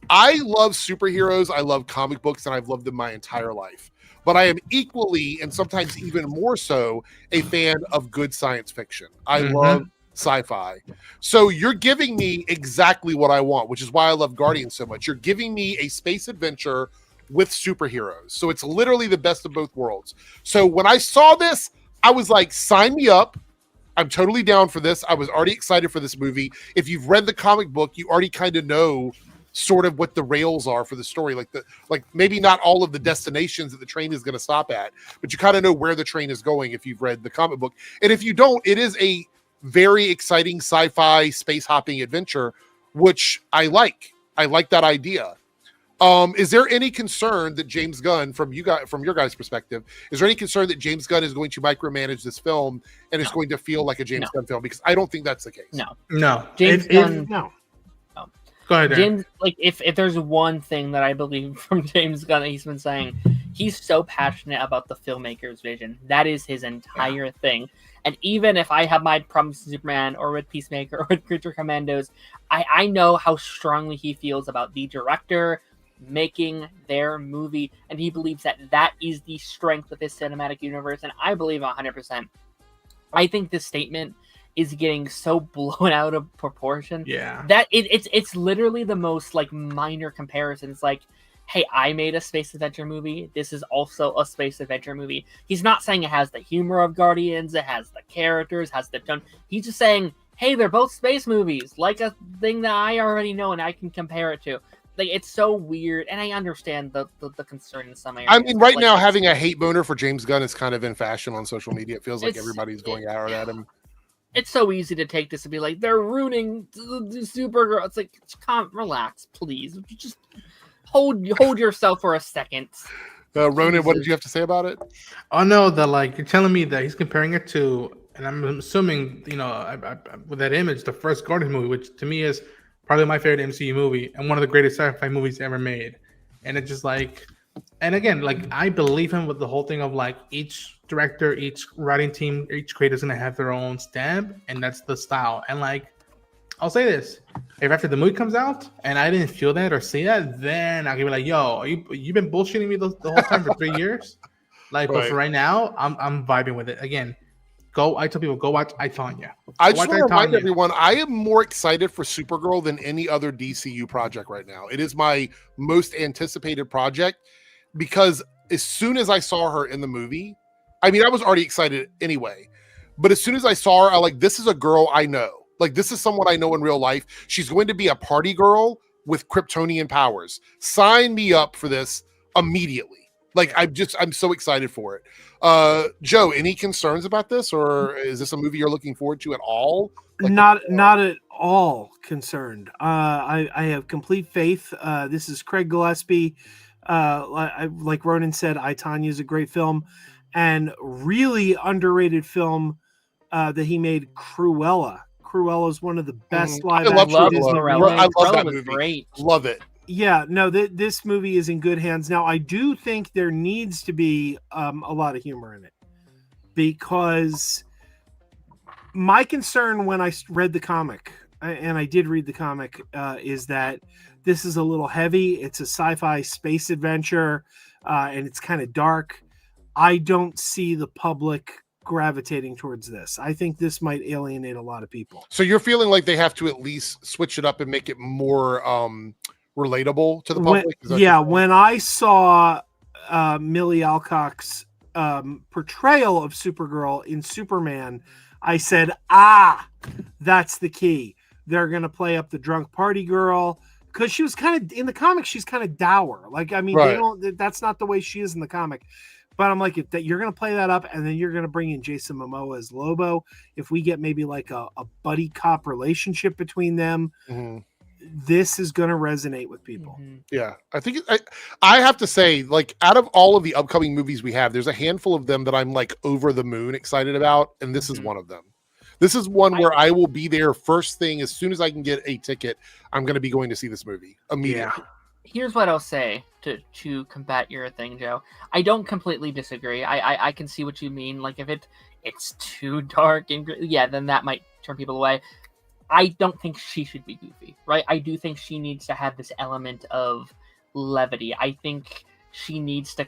I love superheroes. I love comic books, and I've loved them my entire life. But I am equally, and sometimes even more so, a fan of good science fiction. I love sci-fi. So you're giving me exactly what I want, which is why I love Guardians so much. You're giving me a space adventure with superheroes. So it's literally the best of both worlds. So when I saw this, I was like, sign me up. I'm totally down for this. I was already excited for this movie. If you've read the comic book, you already kind of know sort of what the rails are for the story, like maybe not all of the destinations that the train is going to stop at, but you kind of know where the train is going if you've read the comic book. And if you don't, it is a very exciting sci-fi space hopping adventure, which I like that idea. Is there any concern that James Gunn, from your guys' perspective, is there any concern that James Gunn is going to micromanage this film and it's going to feel like a James Gunn film? Because I don't think that's the case. No. James Gunn. No. Go ahead, James, like if there's one thing that I believe from James Gunn that he's been saying, he's so passionate about the filmmaker's vision. That is his entire thing. And even if I have my problems with Superman or with Peacemaker or with Creature Commandos, I know how strongly he feels about the director making their movie, and he believes that is the strength of his cinematic universe, and I believe 100%. I think this statement is getting so blown out of proportion that it's literally the most like minor comparison. It's like, hey, I made a space adventure movie. This is also a space adventure movie. He's not saying it has the humor of Guardians, it has the characters, has the tone. He's just saying, hey, they're both space movies, like a thing that I already know and I can compare it to. Like, it's so weird, and I understand the concern in some areas. I mean, right now, having a hate boner for James Gunn is kind of in fashion on social media. It feels like everybody's going out at him. It's so easy to take this and be like, they're ruining the Supergirl. It's like, relax, please. Just hold yourself for a second. Ronan, what did you have to say about it? Oh no, you're telling me that he's comparing it to, and I'm assuming, with that image, the first Guardian movie, which to me is probably my favorite MCU movie and one of the greatest sci-fi movies ever made. And it's just like, and again, I believe him with the whole thing of each director, each writing team, each creator's gonna have their own stamp, and that's the style. And I'll say this: if after the movie comes out and I didn't feel that or see that, then I'll be like, "Yo, you've been bullshitting me the whole time for 3 years." But for right now, I'm vibing with it. Again, I tell people, go watch I, Tonya. I just want to remind everyone, I am more excited for Supergirl than any other DCU project right now. It is my most anticipated project because as soon as I saw her in the movie, I mean, I was already excited anyway, but as soon as I saw her, this is a girl I know. This is someone I know in real life. She's going to be a party girl with Kryptonian powers. Sign me up for this immediately. I'm so excited for it. Joe, any concerns about this, or is this a movie you're looking forward to at all? Not at all concerned. I have complete faith. This is Craig Gillespie. Like Ronan said, I, Tonya is a great film, and really underrated film that he made, Cruella. Cruella is one of the best live action Disney movies. I love that movie. Great. Love it. Yeah, no, this movie is in good hands. Now, I do think there needs to be a lot of humor in it, because my concern when I read the comic, and I did read the comic, is that this is a little heavy. It's a sci-fi space adventure, and it's kind of dark. I don't see the public gravitating towards this. I think this might alienate a lot of people. So you're feeling like they have to at least switch it up and make it more relatable to the public? When I saw Millie Alcock's portrayal of Supergirl in Superman, I said, that's the key. They're going to play up the drunk party girl, because she was kind of, in the comic, she's kind of dour. Like, I mean, that's not the way she is in the comic. But I'm like, if that you're going to play that up, and then you're going to bring in Jason Momoa as Lobo, if we get maybe like a buddy cop relationship between them, this is going to resonate with people. Yeah, I think I have to say, like, out of all of the upcoming movies we have, there's a handful of them that I'm like over the moon excited about, and this is one of them. This is one where I will be there first thing as soon as I can get a ticket. I'm going to be going to see this movie immediately. Yeah. Here's what I'll say to combat your thing, Joe. I don't completely disagree. I can see what you mean. Like, if it's too dark and then that might turn people away. I don't think she should be goofy, right? I do think she needs to have this element of levity. I think she needs to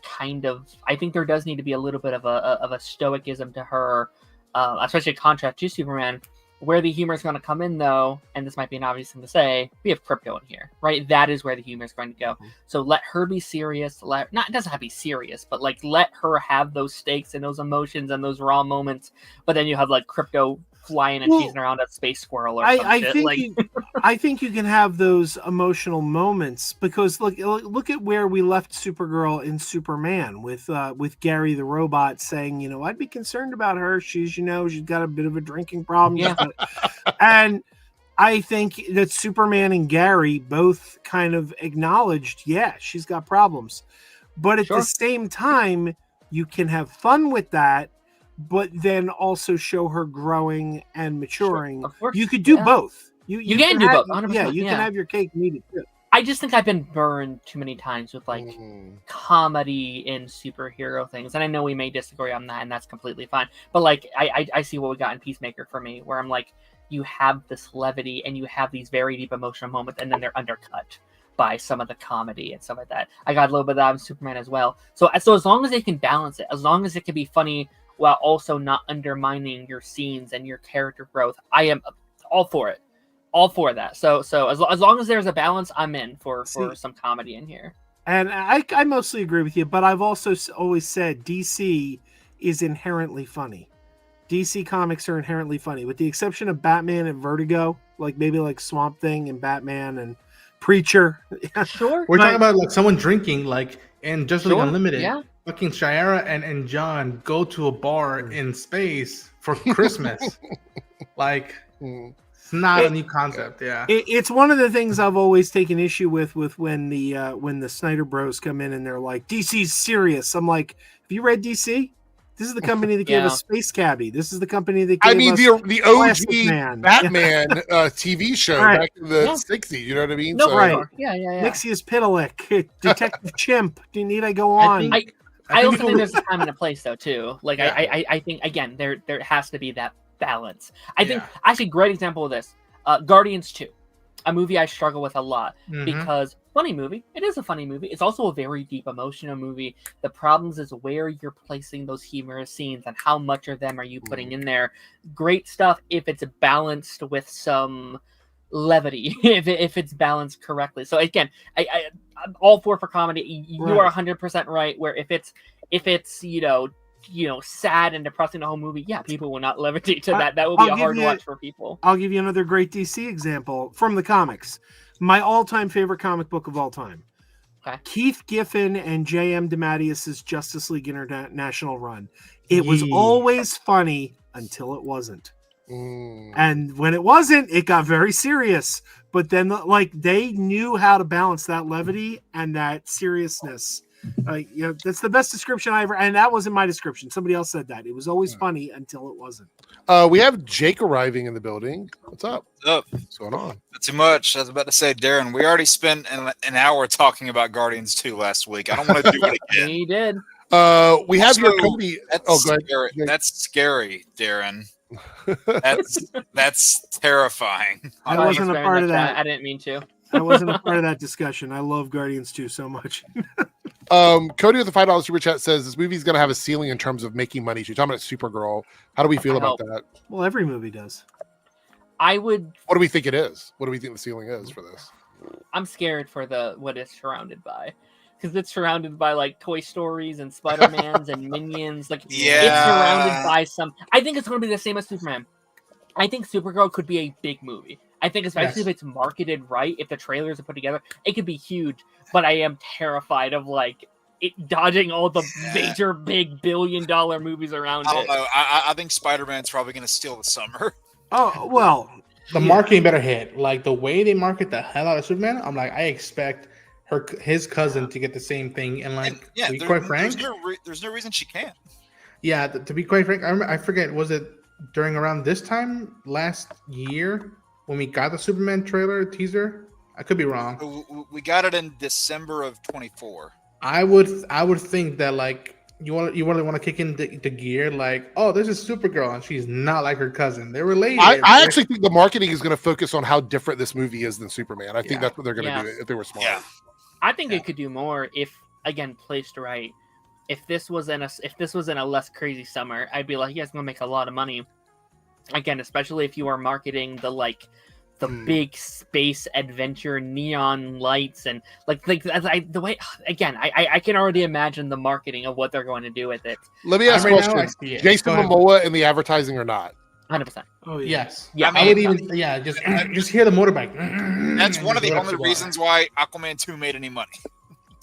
I think there does need to be a little bit of a stoicism to her, especially a contrast to Superman. Where the humor is going to come in, though, and this might be an obvious thing to say, we have crypto in here, right? That is where the humor is going to go. So let her be serious. It doesn't have to be serious, but like let her have those stakes and those emotions and those raw moments. But then you have like crypto flying and chasing around a space squirrel or something. I think you can have those emotional moments, because look at where we left Supergirl in Superman with Gary the robot saying, I'd be concerned about her. She's got a bit of a drinking problem. Yeah. And I think that Superman and Gary both kind of acknowledged, she's got problems. But at the same time, you can have fun with that, but then also show her growing and maturing. Of course, you could do both. You can do both. 100%, can have your cake and eat it too. I just think I've been burned too many times with like comedy in superhero things, and I know we may disagree on that, and that's completely fine. But like, I see what we got in Peacemaker for me, where I'm like, you have this levity and you have these very deep emotional moments, and then they're undercut by some of the comedy and stuff like that. I got a little bit of that in Superman as well. So as long as they can balance it, as long as it can be funny while also not undermining your scenes and your character growth, I am all for it. All for that. So as long as there's a balance, I'm in for some comedy in here. And I mostly agree with you, but I've also always said DC is inherently funny. DC comics are inherently funny, with the exception of Batman and Vertigo, like maybe like Swamp Thing and Batman and Preacher. Sure. We're talking about like someone drinking, like in Justice League Unlimited. Yeah. Fucking Shira and John go to a bar in space for Christmas. Like, it's not a new concept. Yeah, it's one of the things I've always taken issue with when the Snyder Bros come in and they're like, DC's serious. I'm like, have you read DC? This is the company that gave us Space Cabbie. This is the company that gave us the OG Batman TV show back in the 60s. You know what I mean? Yeah. Nixius Pitalik, Detective Chimp. I go on? I also think there's a time and a place, though, too. Like, I think, again, there has to be that balance. I think, actually, great example of this, Guardians 2, a movie I struggle with a lot, because funny movie. It is a funny movie. It's also a very deep emotional movie. The problems is where you're placing those humorous scenes and how much of them are you putting in there. Great stuff if it's balanced with some levity, if it's balanced correctly. So again, I'm all for comedy. You are 100% right. Where if it's sad and depressing the whole movie, people will not levitate to that. That will be a hard watch for people. I'll give you another great DC example from the comics. My all-time favorite comic book of all time. Okay. Keith Giffen and J.M. DeMatteis's Justice League International run. It was always funny until it wasn't. And when it wasn't, it got very serious. But then, like, they knew how to balance that levity and that seriousness. That's the best description I ever. And that wasn't my description. Somebody else said that. It was always funny until it wasn't. We have Jake arriving in the building. What's up? What's going on? Not too much. I was about to say, Darren, we already spent an hour talking about Guardians 2 last week. I don't want to do it again. We did. We have your company. That's scary. That's scary, Darren. That's terrifying. I wasn't a part of that. I didn't mean to. I wasn't a part of that discussion. I love Guardians 2 so much. Cody with the $5 super chat says this movie's going to have a ceiling in terms of making money. She's talking about Supergirl. How do we feel about that? Well, every movie does. What do we think it is? What do we think the ceiling is for this? I'm scared for what it's surrounded by. Because it's surrounded by like Toy Stories and Spider-Mans and Minions. Like, it's surrounded by some. I think it's going to be the same as Superman. I think Supergirl could be a big movie. I think especially if it's marketed right, if the trailers are put together, it could be huge. But I am terrified of like it dodging all the major big billion-dollar movies around it. I don't know. I think Spider-Man's probably going to steal the summer. Oh well, the marketing better hit. Like the way they market the hell out of Superman, I'm like, I expect his cousin to get the same thing. And like, to be quite frank, there's no reason she can't. Yeah, to be quite frank, I forget, was it during around this time last year when we got the Superman trailer teaser? I could be wrong. We got it in December of 24. I would think that like you really want to kick in the gear, like, oh, this is Supergirl and she's not like her cousin. They're related. I actually think the marketing is going to focus on how different this movie is than Superman. I think that's what they're going to do if they were smart. Yeah. I think it could do more if, again, placed right. If this was in a less crazy summer, I'd be like, you guys gonna make a lot of money. Again, especially if you are marketing the big space adventure neon lights and the way. Again, I can already imagine the marketing of what they're going to do with it. Let me ask a question: Jason Momoa in the advertising or not? 100%. Oh yes. Yeah, I would even just hear the motorbike. That's one of the only reasons why Aquaman 2 made any money.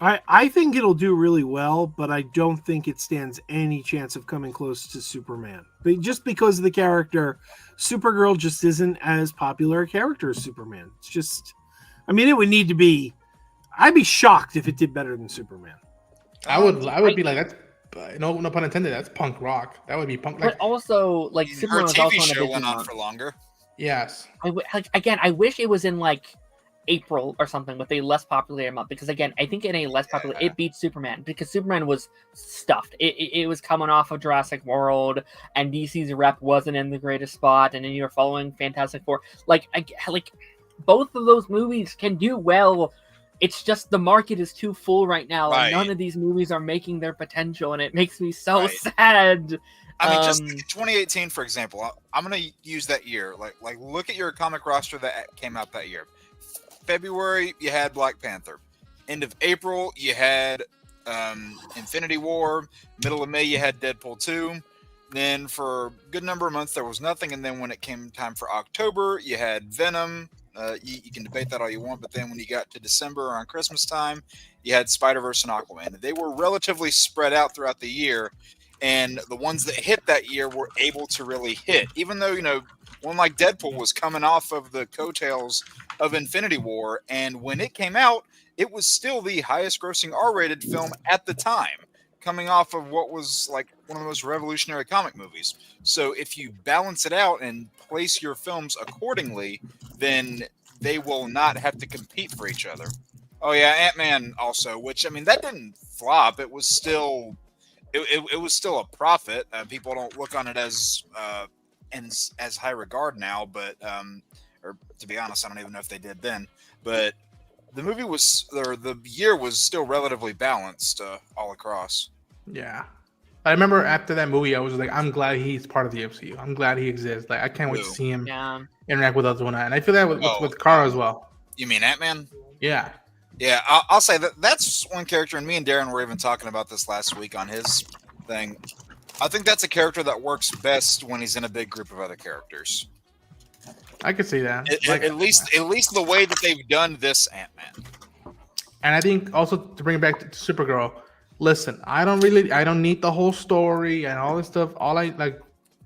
I think it'll do really well, but I don't think it stands any chance of coming close to Superman. But just because of the character, Supergirl just isn't as popular a character as Superman. It's just, I mean, it would need to be. I'd be shocked if it did better than Superman. I would be like, that's no pun intended. That's punk rock. That would be punk. But also, like, Superman her was TV also on a show busy went on month. for longer. Yes. I wish it was in like April or something with a less popular month, because again, I think in a less popular, it beats Superman because Superman was stuffed. It was coming off of Jurassic World, and DC's rep wasn't in the greatest spot, and then you're following Fantastic Four. Like both of those movies can do well. It's just the market is too full right now, and none of these movies are making their potential, and it makes me so sad. I mean, just 2018, for example. I'm going to use that year. Like, look at your comic roster that came out that year. February, you had Black Panther. End of April, you had Infinity War. Middle of May, you had Deadpool 2. Then for a good number of months, there was nothing. And then when it came time for October, you had Venom. You can debate that all you want, but then when you got to December around Christmas time, you had Spider-Verse and Aquaman. They were relatively spread out throughout the year, and the ones that hit that year were able to really hit. Even though, one like Deadpool was coming off of the coattails of Infinity War, and when it came out, it was still the highest grossing R-rated film at the time, coming off of what was like one of the most revolutionary comic movies. So if you balance it out and place your films accordingly, then they will not have to compete for each other. Oh yeah, Ant-Man also, which, I mean, that didn't flop. It was still, it was still a profit. People don't look on it as high regard now, but or to be honest, I don't even know if they did then. But the movie was, or the year was still relatively balanced all across. Yeah. I remember after that movie, I was like, I'm glad he's part of the MCU. I'm glad he exists. Like, I can't wait to see him interact with others one night. And I feel that with Kara as well. You mean Ant-Man? Yeah. Yeah, I'll say that's one character, and me and Darren were even talking about this last week on his thing. I think that's a character that works best when he's in a big group of other characters. I could see that. At least the way that they've done this Ant-Man. And I think also to bring it back to Supergirl, listen, I don't need the whole story and all this stuff. All I like,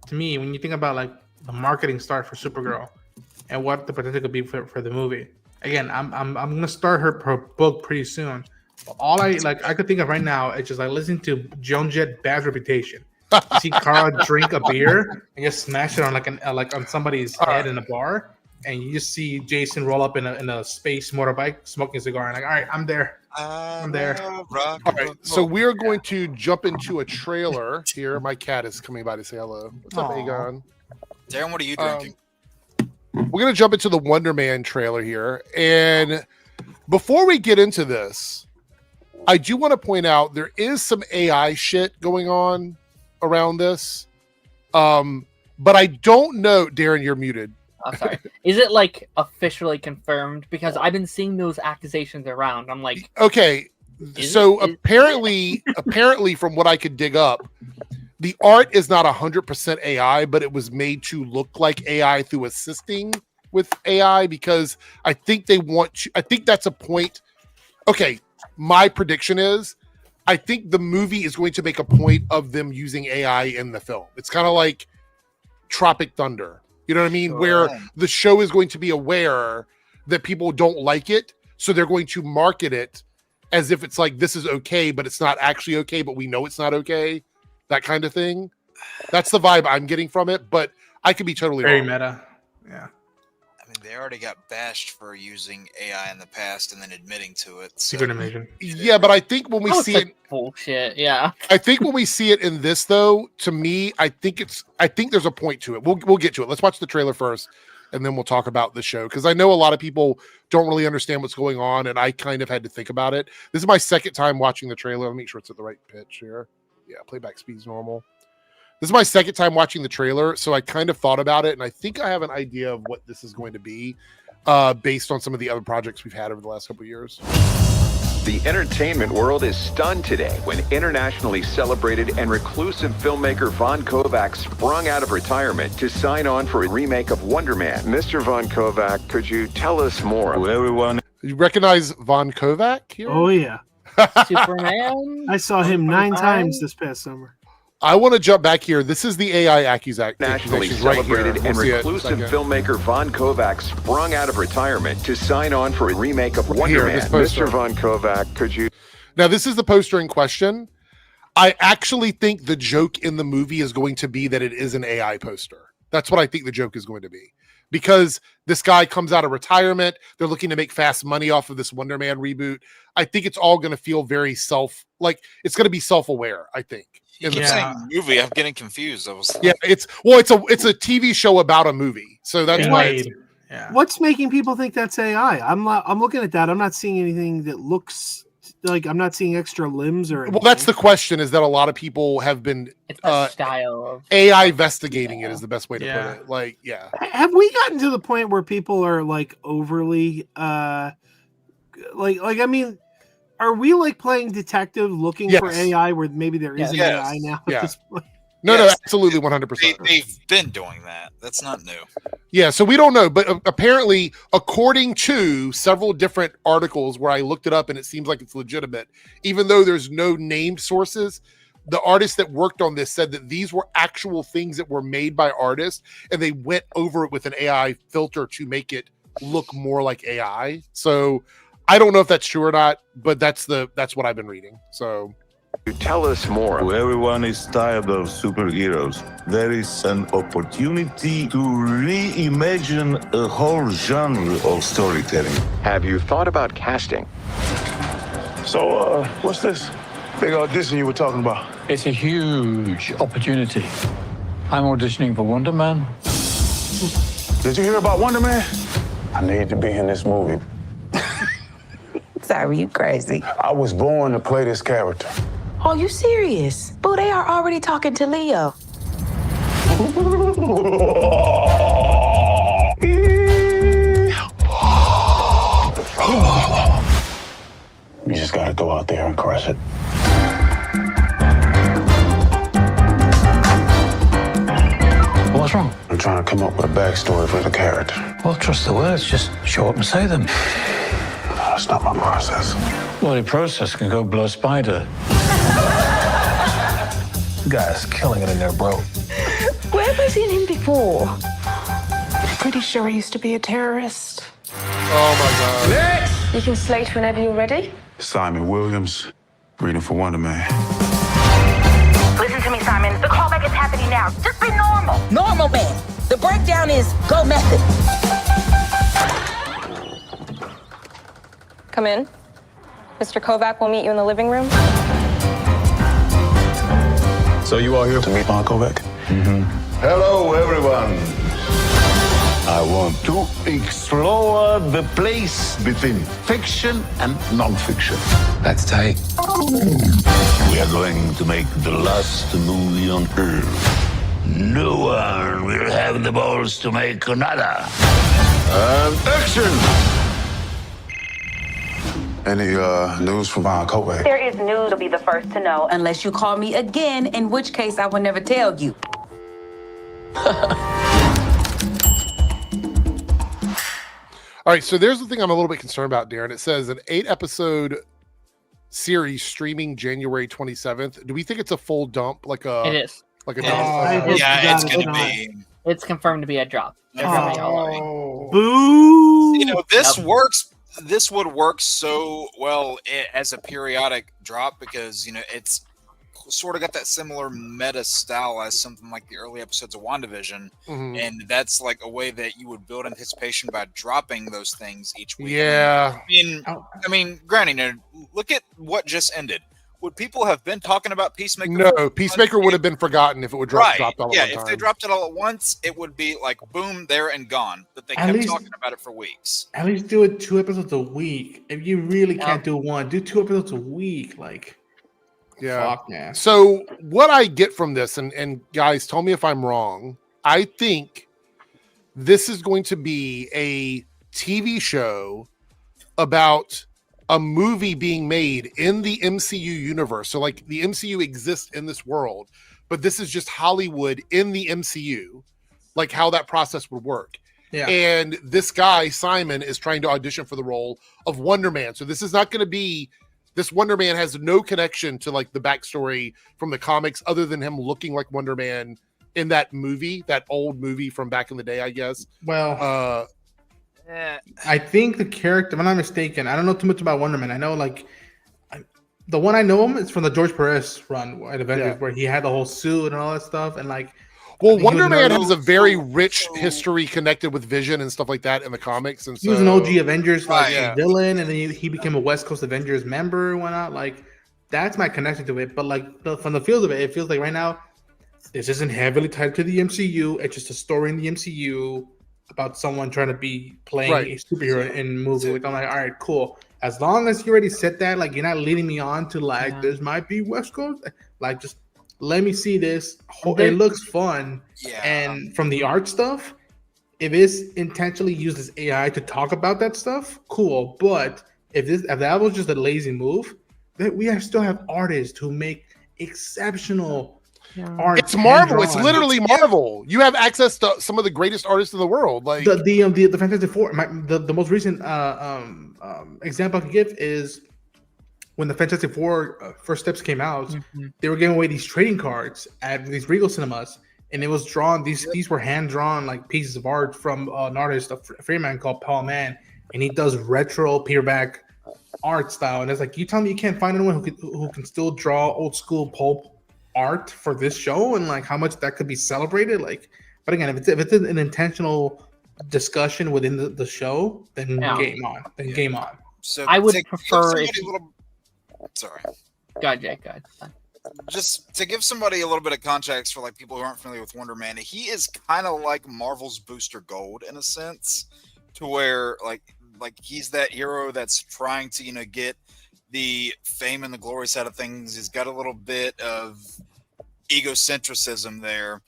to me, when you think about like marketing start for Supergirl and what the potential could be for the movie. Again, I'm gonna start her book pretty soon. All I could think of right now is just like listening to Joan Jett Bad Reputation. You see Kara drink a beer and just smash it on like on somebody's head in a bar, and you just see Jason roll up in a space motorbike smoking a cigar, and like, all right, I'm there. I'm there. All right, so we are going to jump into a trailer here. My cat is coming by to say hello. What's up, Aegon? Darren, what are you drinking? We're going to jump into the Wonder Man trailer here. And before we get into this, I do want to point out there is some AI shit going on around this. But I don't know. Darren, you're muted. I'm sorry. Is it like officially confirmed? Because I've been seeing those accusations around. I'm like, okay. So apparently from what I could dig up, the art is not 100% AI, but it was made to look like AI through assisting with AI because I think they want to, I think that's a point. Okay, my prediction is I think the movie is going to make a point of them using AI in the film. It's kind of like Tropic Thunder. You know what I mean? Sure. Where the show is going to be aware that people don't like it, so they're going to market it as if it's like, this is okay, but it's not actually okay, but we know it's not okay. That kind of thing. That's the vibe I'm getting from it, but I could be totally very wrong. meta. Yeah. I mean, they already got bashed for using AI in the past and then admitting to it. So. Secret Invasion. Yeah, but I think when we see it, bullshit. Yeah. I think when we see it in this, though, to me, I think there's a point to it. We'll get to it. Let's watch the trailer first, and then we'll talk about the show because I know a lot of people don't really understand what's going on, and I kind of had to think about it. This is my second time watching the trailer. Let me make sure it's at the right pitch here. Yeah, playback speed's normal. This is my second time watching the trailer, so I kind of thought about it, and I think I have an idea of what this is going to be based on some of the other projects we've had over the last couple of years. The entertainment world is stunned today when internationally celebrated and reclusive filmmaker Von Kovac sprung out of retirement to sign on for a remake of Wonder Man. Mr. Von Kovac, could you tell us more? To everyone. You recognize Von Kovac here? Oh, yeah. Superman. I saw him 9 times this past summer. I want to jump back here. This is the AI accusation. Nationally celebrated and reclusive filmmaker Von Kovac sprung out of retirement to sign on for a remake of Wonder Man. Mr. Von Kovac, could you... Now, this is the poster in question. I actually think the joke in the movie is going to be that it is an AI poster. That's what I think the joke is going to be. Because this guy comes out of retirement. They're looking to make fast money off of this Wonder Man reboot. I think it's all going to feel very it's going to be self-aware, I think. In the same movie, I'm getting confused. It's a TV show about a movie. So that's why What's making people think that's AI? I'm looking at that. I'm not seeing anything that looks like, I'm not seeing extra limbs or anything. Well, that's the question, is that a lot of people have been style of AI investigating it is the best way to put it. Have we gotten to the point where people are like overly I mean, are we like playing detective looking for AI where maybe there is an AI now at this point? No, absolutely 100%. They've been doing that. That's not new. Yeah, so we don't know, but apparently, according to several different articles where I looked it up and it seems like it's legitimate, even though there's no named sources, the artists that worked on this said that these were actual things that were made by artists, and they went over it with an AI filter to make it look more like AI. So I don't know if that's true or not, but that's what I've been reading. So tell us more. Everyone is tired of superheroes. There is an opportunity to reimagine a whole genre of storytelling. Have you thought about casting? So, what's this big audition you were talking about? It's a huge opportunity. I'm auditioning for Wonder Man. Did you hear about Wonder Man? I need to be in this movie. Sorry, you crazy. I was born to play this character. Are you serious? Boo, they are already talking to Leo. You just gotta go out there and crush it. What's wrong? I'm trying to come up with a backstory for the character. Well, trust the words. Just show up and say them. That's not my process. Well, your process can go blow a spider. The guy's killing it in there, bro. Where have I seen him before? Pretty sure he used to be a terrorist. Oh my God. Next! You can slate whenever you're ready. Simon Williams, reading for Wonder Man. Listen to me, Simon. The callback is happening now. Just be normal. Normal man. The breakdown is go method. Come in. Mr. Kovac will meet you in the living room. So you are here to meet Von Kovac? Mm-hmm. Hello, everyone. I want to explore the place between fiction and non-fiction. That's tight. We are going to make the last movie on Earth. No one will have the balls to make another. And action! Any news from Von Kovac? There is news. You'll be the first to know. Unless you call me again, in which case I will never tell you. All right, so there's the thing I'm a little bit concerned about, Darren. It says an 8-episode series streaming January 27th. Do we think it's a full dump? Like a It is. Like a Yeah, it's going to be. It's confirmed to be a drop. Boo! You know, this works. This would work so well as a periodic drop because, you know, it's sort of got that similar meta style as something like the early episodes of WandaVision. Mm-hmm. And that's like a way that you would build anticipation by dropping those things each week. Yeah. I mean, granted, look at what just ended. Would people have been talking about Peacemaker? No, Peacemaker would have been forgotten if it would dropped all at one time. If they dropped it all at once, it would be like boom, there and gone. But they At kept least- talking about it for weeks. At least do it 2 episodes a week. If you really can't do one, do 2 episodes a week. Like, Yeah. fuck, man. So what I get from this, and guys, tell me if I'm wrong. I think this is going to be a TV show about a movie being made in the MCU universe. So like the MCU exists in this world, but this is just Hollywood in the MCU, like how that process would work. Yeah. And this guy, Simon, is trying to audition for the role of Wonder Man. So this is not going to be, this Wonder Man has no connection to like the backstory from the comics other than him looking like Wonder Man in that movie, that old movie from back in the day, I guess. Well, I think the character, if I'm not mistaken, I don't know too much about Wonder Man. I know the one I know him is from the George Perez run at Avengers, where he had the whole suit and all that stuff. And like, well, Wonder Man has a very rich history connected with Vision and stuff like that in the comics. And so he was an OG Avengers villain, and then he became a West Coast Avengers member and whatnot. Like, that's my connection to it. But like from the feels of it, it feels like right now this isn't heavily tied to the MCU. It's just a story in the MCU about someone trying to be playing a superhero in a movie. Like, I'm like, all right, cool. As long as you already said that, like, you're not leading me on to like this might be West Coast. Like, just let me see this. It looks fun. Yeah. And from the art stuff, if it's intentionally used as AI to talk about that stuff, cool. But if that was just a lazy move, then we still have artists who make exceptional art. It's Marvel. It's literally Marvel. You have access to some of the greatest artists in the world. Like the Fantastic Four. The most recent example I can give is when the Fantastic Four First Steps came out. They were giving away these trading cards at these Regal cinemas, and it was drawn. These were hand drawn like pieces of art from an artist, a Freeman called Paul Mann, and he does retro paperback art style. And it's like, you tell me you can't find anyone who can still draw old school pulp art for this show, and like how much that could be celebrated. Like, but again, if it's an intentional discussion within the show, then game on. Then game on. So I would prefer Sorry. Go ahead, Jake. Go ahead. Just to give somebody a little bit of context for like people who aren't familiar with Wonder Man, he is kind of like Marvel's Booster Gold in a sense, to where like he's that hero that's trying to get the fame and the glory side of things. He's got a little bit of egocentricism there,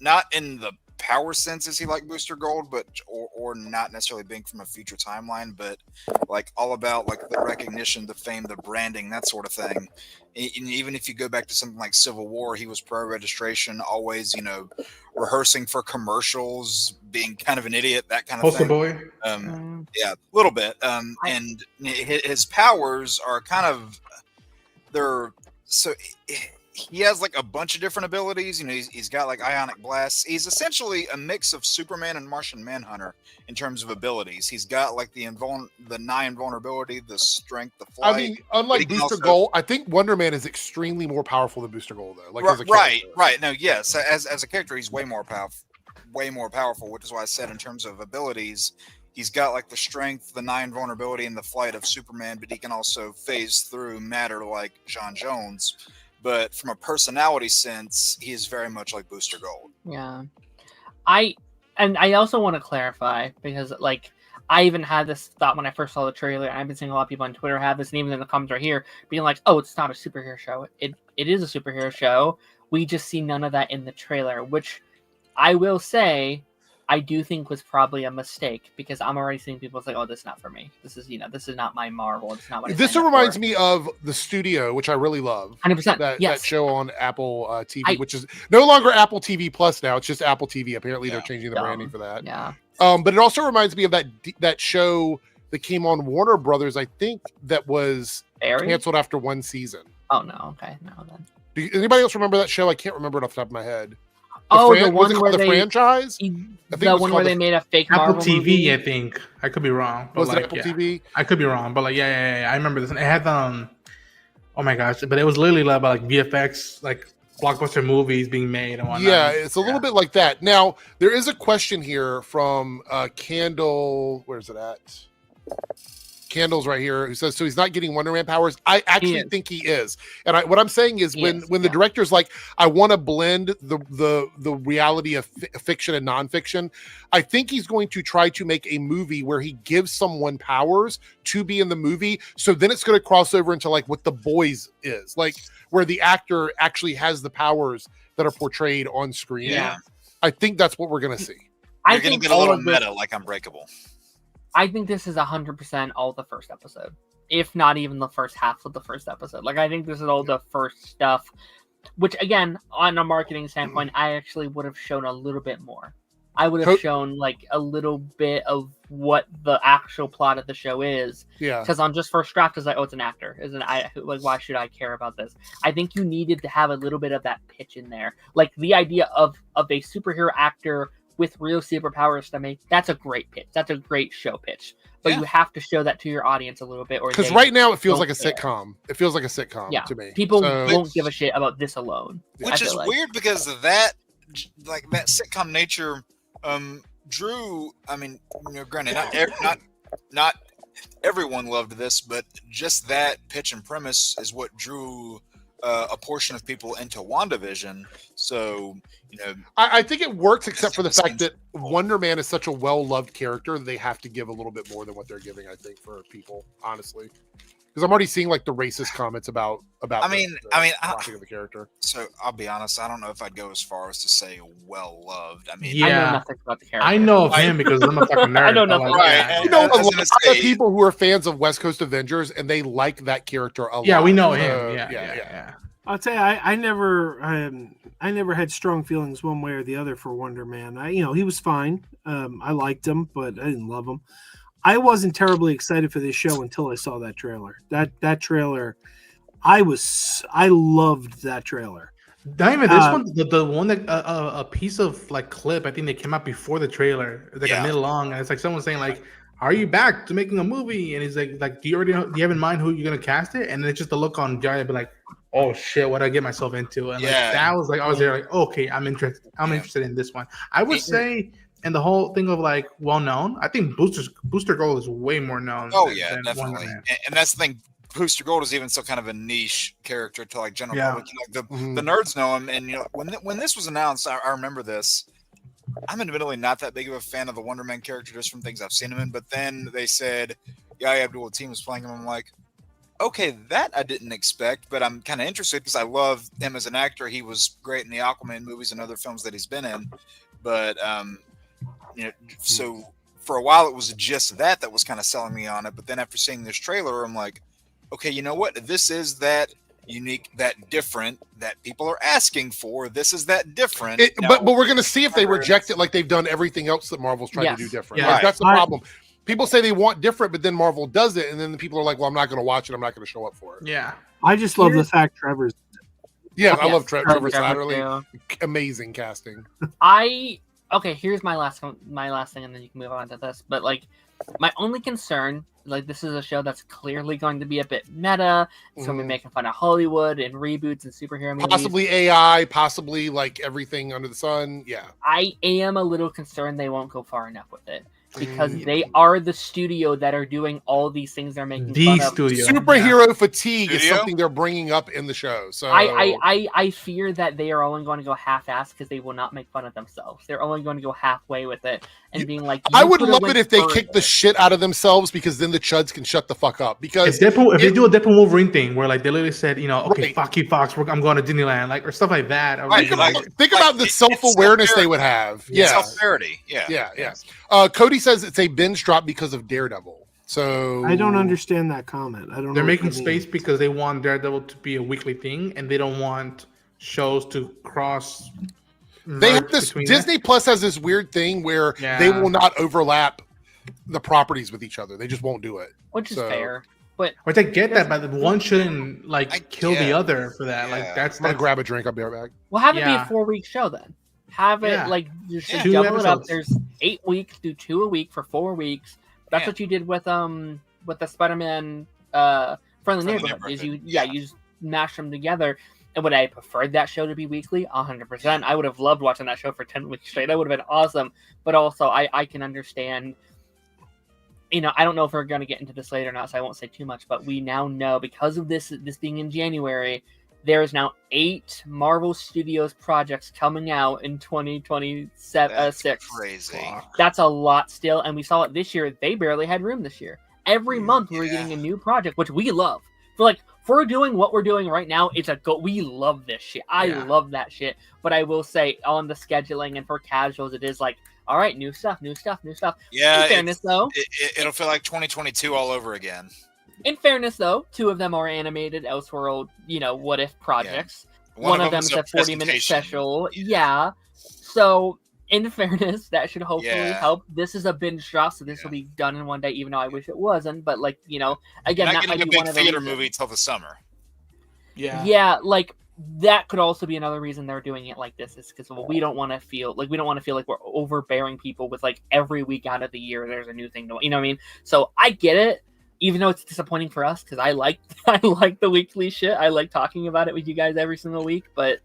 not in the power sense is he like Booster Gold, but or not necessarily being from a future timeline, but like all about like the recognition, the fame, the branding, that sort of thing. And even if you go back to something like Civil War, he was pro registration, always rehearsing for commercials, being kind of an idiot, that kind of Poster thing. boy. Yeah, a little bit. And his powers are kind of he has like a bunch of different abilities. You know, he's got like ionic blasts. He's essentially a mix of Superman and Martian Manhunter in terms of abilities. He's got like the nigh invulnerability, the strength, the flight. I mean, unlike Booster Gold, I think Wonder Man is extremely more powerful than Booster Gold, though. Like as a character. Right. No, yes, as a character, he's way more powerful. Which is why I said in terms of abilities, he's got like the strength, the nigh invulnerability, and the flight of Superman, but he can also phase through matter like John Jones. But from a personality sense, he is very much like Booster Gold. Yeah. I also want to clarify, because like I even had this thought when I first saw the trailer. I've been seeing a lot of people on Twitter have this, and even in the comments right here, being like, "Oh, it's not a superhero show. It is a superhero show. We just see none of that in the trailer," which I will say I do think was probably a mistake, because I'm already seeing people say, "Oh, this is not for me. This is not my Marvel. It's not what." This reminds me of The Studio, which I really love. 100%. That show on Apple TV, which is no longer Apple TV Plus now. It's just Apple TV. Apparently, they're changing the branding for that. Yeah. But it also reminds me of that show that came on Warner Brothers. I think that was canceled after one season. Oh no. Okay. No then. Does anybody else remember that show? I can't remember it off the top of my head. The one where the franchise? The one where they made a fake Apple Marvel TV, movie? I think. I could be wrong. But was it Apple TV? I could be wrong, but like yeah. I remember this. And it had oh my gosh, but it was literally about like VFX, like blockbuster movies being made and whatnot. Yeah, it's a little bit like that. Now, there is a question here from Candle. Where's it at? Candle's right here, who says, so he's not getting Wonder Man powers. I actually think he is. And what I'm saying is when the director's like, I want to blend the reality of fiction and nonfiction, I think he's going to try to make a movie where he gives someone powers to be in the movie. So then it's going to cross over into like what The Boys is, like where the actor actually has the powers that are portrayed on screen. Yeah. I think that's what we're going to see. You're going to get a little meta like Unbreakable. I think this is 100% all the first episode, if not even the first half of the first episode. Like, I think this is all the first stuff, which, again, on a marketing standpoint, I actually would have shown a little bit more. I would have shown, like, a little bit of what the actual plot of the show is. Yeah. Because on just first draft, it's like, oh, it's an actor. Like, why should I care about this? I think you needed to have a little bit of that pitch in there. Like, the idea of a superhero actor with real superpowers to make, that's a great pitch. That's a great show pitch. But you have to show that to your audience a little bit, or because right now it feels like a sitcom. It feels like a sitcom to me. People won't give a shit about this alone, which is weird because of that, like that sitcom nature. Drew, I mean, you know, granted, not everyone loved this, but just that pitch and premise is what drew a portion of people into WandaVision. So, you know, I think it works, except for the fact that Wonder Man is such a well-loved character. They have to give a little bit more than what they're giving, I think, for people, honestly. Because I'm already seeing like the racist comments about. I mean, the character. So I'll be honest. I don't know if I'd go as far as to say well-loved. I mean, I know nothing about the character. I know of him because I'm a fucking nerd. I know nothing. Right. You know, a lot of people who are fans of West Coast Avengers and they like that character a lot. Yeah, we know him. Yeah. I'll tell you, I never had strong feelings one way or the other for Wonder Man. He was fine. I liked him, but I didn't love him. I wasn't terribly excited for this show until I saw that trailer. That trailer, I loved that trailer. Not even this one, the one that a piece of like clip. I think they came out before the trailer, like a minute long, and it's like someone saying like, "Are you back to making a movie?" And he's like, "Do you already know? Do you have in mind who you're gonna cast it?" And then it's just the look on Johnny, be like, "Oh shit, what did I get myself into?" And like that was like I was there like, okay, I'm interested. I'm interested in this one. I would say. And the whole thing of like well known, I think Booster Gold is way more known. Oh yeah, definitely. And that's the thing. Booster Gold is even still kind of a niche character to like general public. Like the nerds know him, and when this was announced, I remember this. I'm admittedly not that big of a fan of the Wonder Man character just from things I've seen him in. But then they said Yahya Abdul-Mateen was playing him. I'm like, okay, that I didn't expect, but I'm kind of interested because I love him as an actor. He was great in the Aquaman movies and other films that he's been in. But so for a while it was just that was kind of selling me on it. But then after seeing this trailer, I'm like, okay, you know what? This is that unique, that different, that people are asking for. This is that different. But we're going to see if they reject it like they've done everything else that Marvel's trying to do different. Yeah. Like, that's the problem. People say they want different, but then Marvel does it, and then the people are like, well, I'm not going to watch it. I'm not going to show up for it. Yeah. I just love the fact Trevor's. Yeah, I Yes, love Trevor Trevor Slattery. too. Amazing casting. Okay, here's my last thing, and then you can move on to this. But like, my only concern, like, this is a show that's clearly going to be a bit meta. It's going to be making fun of Hollywood and reboots and superhero movies. Possibly AI, possibly like everything under the sun. Yeah, I am a little concerned they won't go far enough with it. Because they are the studio that are doing all these things they're making fun of. Superhero fatigue is something they're bringing up in the show. So I fear that they are only going to go half-assed because they will not make fun of themselves. They're only going to go halfway with it and being like, I would love it if they kick the shit out of themselves, because then the chuds can shut the fuck up. Because if they do a Deadpool Wolverine thing where like they literally said, okay, fuck you, Fox, I'm going to Disneyland, like, or stuff like that. Think about the self-awareness they would have. Yeah, self-parody. Yeah. Cody says it's a binge drop because of Daredevil. So I don't understand that comment. I don't. They're making space because they want Daredevil to be a weekly thing, and they don't want shows to cross. They have this. Disney Plus has this weird thing where they will not overlap the properties with each other. They just won't do it, which is fair. But which I get that, but one shouldn't kill the other for that. Like that's. I'm gonna grab a drink. I'll be right back. Well, have it be a 4-week show then. Have it just double it up. There's 8 weeks. Do 2 a week for 4 weeks. That's what you did with the Spider-Man Friendly Neighborhood. Is you just mash them together. And would I have preferred that show to be weekly? 100%. I would have loved watching that show for 10 weeks straight. That would have been awesome. But also, I can understand. I don't know if we're going to get into this later or not, so I won't say too much. But we now know, because of this being in January, there is now 8 Marvel Studios projects coming out in 2026. That's crazy. That's a lot still, and we saw it this year. They barely had room this year. Every month we were getting a new project, which we love. For we're doing what we're doing right now, it's a go. We love this shit. I love that shit. But I will say, on the scheduling and for casuals, it is like, all right, new stuff. Yeah. In fairness, though, it'll feel like 2022 all over again. In fairness, though, 2 of them are animated Elseworld, what if projects. Yeah. One of them is a 40-minute special. Yeah. So, in fairness, that should hopefully help. This is a binge drop, so this will be done in one day, even though I wish it wasn't. But, again, that might be one of the theater movie till the summer. Yeah. Yeah, that could also be another reason they're doing it like this, is because we don't want to feel like we're overbearing people with every week out of the year there's a new thing to, you know what I mean? So I get it. Even though it's disappointing for us, because I like the weekly shit. I like talking about it with you guys every single week, but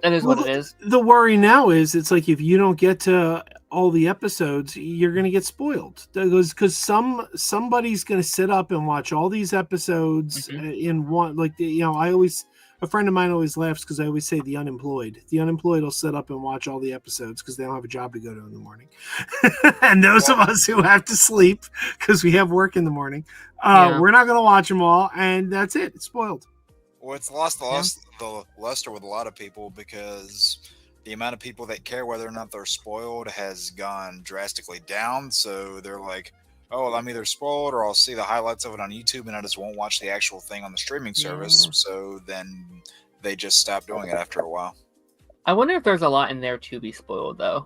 that is what it is. The worry now is it's like if you don't get to all the episodes, you're going to get spoiled. Because somebody's going to sit up and watch all these episodes in one. A friend of mine always laughs because I always say the unemployed. The unemployed will sit up and watch all the episodes because they don't have a job to go to in the morning. And those of us who have to sleep because we have work in the morning, we're not going to watch them all. And that's it. It's spoiled. Well, it's lost the luster with a lot of people because the amount of people that care whether or not they're spoiled has gone drastically down. So they're like, oh, well, I'm either spoiled or I'll see the highlights of it on YouTube and I just won't watch the actual thing on the streaming service. So then they just stop doing it after a while. I wonder if there's a lot in there to be spoiled, though.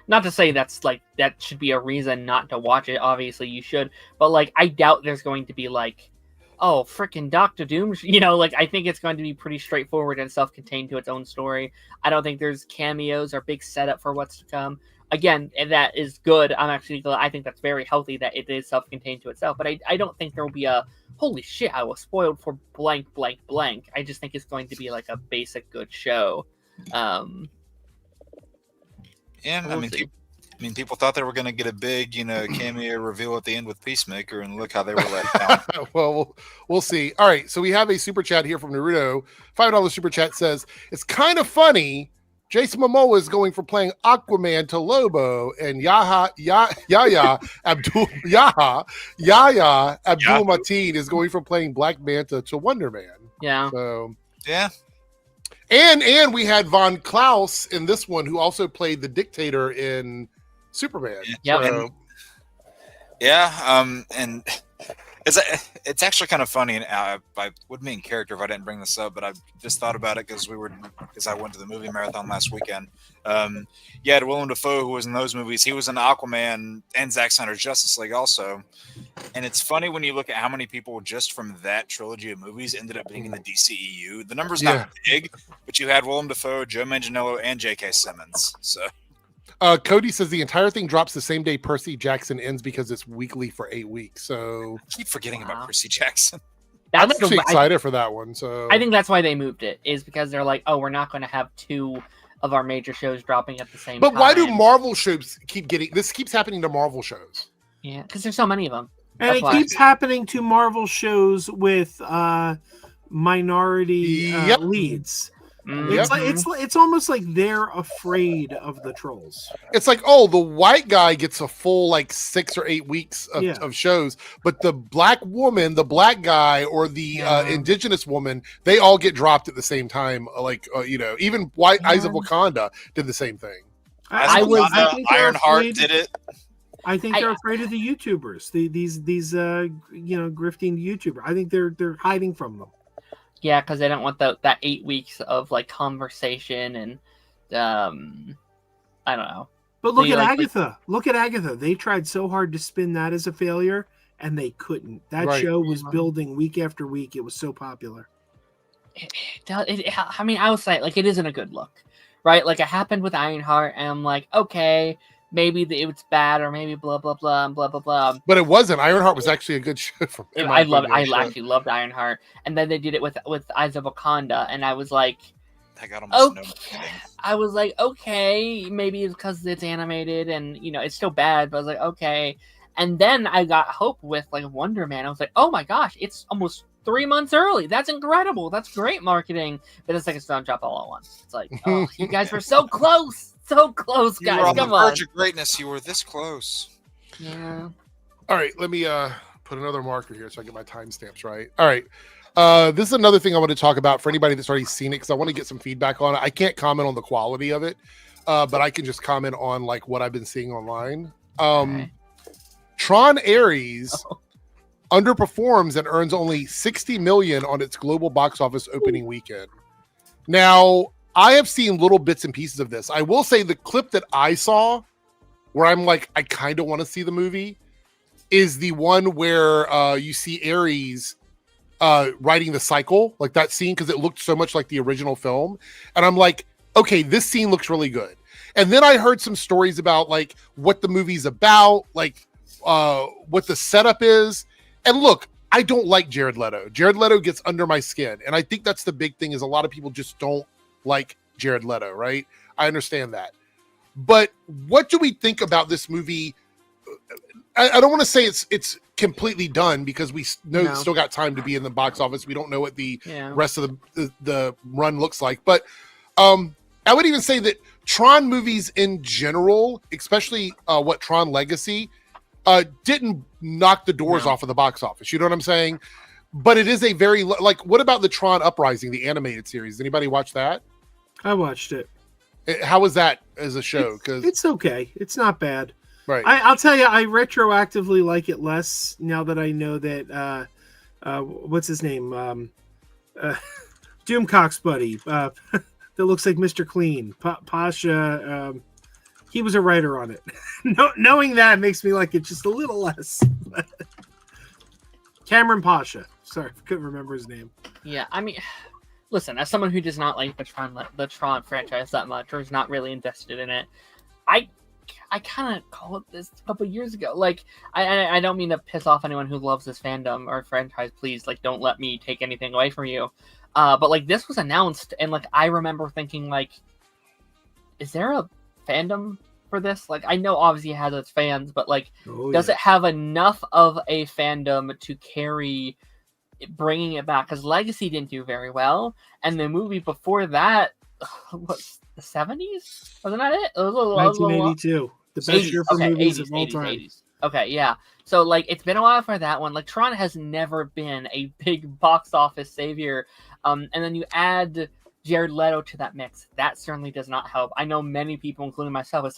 Not to say that should be a reason not to watch it. Obviously, you should. But, I doubt there's going to be, oh, freaking Doctor Doom. I think it's going to be pretty straightforward and self-contained to its own story. I don't think there's cameos or big setup for what's to come. Again, and that is good. I think that's very healthy that it is self-contained to itself. But I don't think there will be a, holy shit, I was spoiled for blank, blank, blank. I just think it's going to be a basic good show. People thought they were going to get a big, cameo reveal at the end with Peacemaker, and look how they were let down. Well, we'll see. All right, so we have a super chat here from Naruto. $5 super chat says, it's kind of funny Jason Momoa is going from playing Aquaman to Lobo, and Yahya Abdul Mateen is going from playing Black Manta to Wonder Man. Yeah. So yeah. And we had Von Klaus in this one, who also played the dictator in Superman. Yeah. So. And It's actually kind of funny, and I wouldn't be in character if I didn't bring this up, but I just thought about it because I went to the movie marathon last weekend. You had Willem Dafoe, who was in those movies. He was in Aquaman and Zack Snyder's Justice League also. And it's funny when you look at how many people just from that trilogy of movies ended up being in the DCEU. The number's not big, but you had Willem Dafoe, Joe Manganiello, and J.K. Simmons. So. Cody says the entire thing drops the same day Percy Jackson ends because it's weekly for 8 weeks. So I keep forgetting about Percy Jackson. I'm actually excited for that one. So I think that's why they moved it, is because they're like, oh, we're not going to have 2 of our major shows dropping at the same time. But why do Marvel shows keeps happening to Marvel shows? Yeah, because there's so many of them. And it keeps happening to Marvel shows with minority leads. It's almost like they're afraid of the trolls. It's like, oh, the white guy gets a full 6 or 8 weeks of shows, but the black woman, the black guy, or the indigenous woman, they all get dropped at the same time. Even White Eyes of Wakanda did the same thing. Ironheart did it. I think they're afraid of the YouTubers. These grifting YouTubers. I think they're hiding from them. Yeah, because they don't want that 8 weeks of conversation and I don't know. But look at Agatha. Look at Agatha. They tried so hard to spin that as a failure, and they couldn't. That show was building week after week. It was so popular. I would say it isn't a good look, right? It happened with Ironheart, and I'm like, okay, maybe it's bad, or maybe blah blah blah and blah blah blah. But it wasn't. Ironheart was actually a good show. I actually loved Ironheart, and then they did it with Eyes of Wakanda, and I was like, I was like, okay, maybe it's because it's animated, and it's still bad, but I was like, okay. And then I got hope with Wonder Man. I was like, oh my gosh, it's almost 3 months early. That's incredible. That's great marketing. But it's it's don't drop all at once. It's like, oh, you guys were so close. So close, guys. You were on Come the on. verge of greatness. You were this close. Yeah. All right, let me put another marker here so I get my timestamps right. All right. This is another thing I want to talk about for anybody that's already seen it, because I want to get some feedback on it. I can't comment on the quality of it, but I can just comment on what I've been seeing online. Tron Ares underperforms and earns only $60 million on its global box office opening weekend. Now, I have seen little bits and pieces of this. I will say the clip that I saw where I'm like, I kind of want to see the movie is the one where you see Ares riding the cycle, that scene, because it looked so much like the original film. And I'm like, okay, this scene looks really good. And then I heard some stories about what the movie's about, what the setup is. And look, I don't like Jared Leto. Jared Leto gets under my skin. And I think that's the big thing, is a lot of people just don't like Jared Leto, right? I understand that. But what do we think about this movie? I don't want to say it's completely done, because we know it's still got time to be in the box office. We don't know what the rest of the run looks like. But I would even say that Tron movies in general, especially Tron Legacy, didn't knock the doors off of the box office. You know what I'm saying? But it is a very what about the Tron Uprising, the animated series? Did anybody watch that? I watched it. How was that as a show? Because it's okay. It's not bad. Right. I'll tell you, I retroactively like it less now that I know that what's his name? Doomcock's buddy that looks like Mr. Clean. Pasha. He was a writer on it. Knowing that makes me like it just a little less. Cameron Pasha. Sorry, I couldn't remember his name. Yeah, I mean, listen, as someone who does not like the Tron franchise that much, or is not really invested in it, I kind of called this a couple years ago. I don't mean to piss off anyone who loves this fandom or franchise. Please, don't let me take anything away from you. But this was announced, and I remember thinking, is there a fandom for this? I know obviously it has its fans, but does it have enough of a fandom to carry bringing it back? Because Legacy didn't do very well, and the movie before that was the 70s, wasn't that it? 1982, the best year for movies of all time. 80s. Okay, yeah. So it's been a while for that one. Tron has never been a big box office savior, and then you add Jared Leto to that mix. That certainly does not help. I know many people, including myself, it's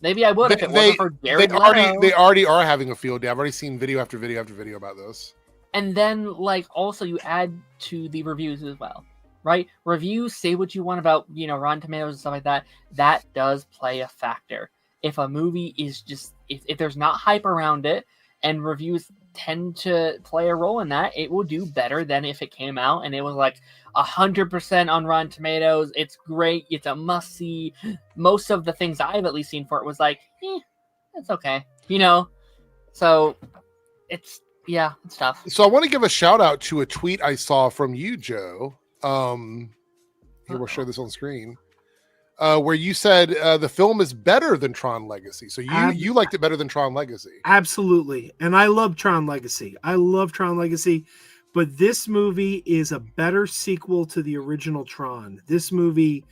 Maybe I would if it wasn't for Jared Leto. They already are having a field day. I've already seen video after video after video about this. And then, like, also you add to the reviews as well, right? Reviews, say what you want about, Rotten Tomatoes and stuff like that. That does play a factor. If a movie is just, if there's not hype around it, and reviews tend to play a role in that, it will do better than if it came out and it was like 100% on Rotten Tomatoes. It's great. It's a must see. Most of the things I've at least seen for it was like, it's okay. So it's tough. So I want to give a shout out to a tweet I saw from you, Joe. Here, we'll share this on screen. Where you said the film is better than Tron Legacy. So you liked it better than Tron Legacy. Absolutely. And I love Tron Legacy. But this movie is a better sequel to the original Tron. This movie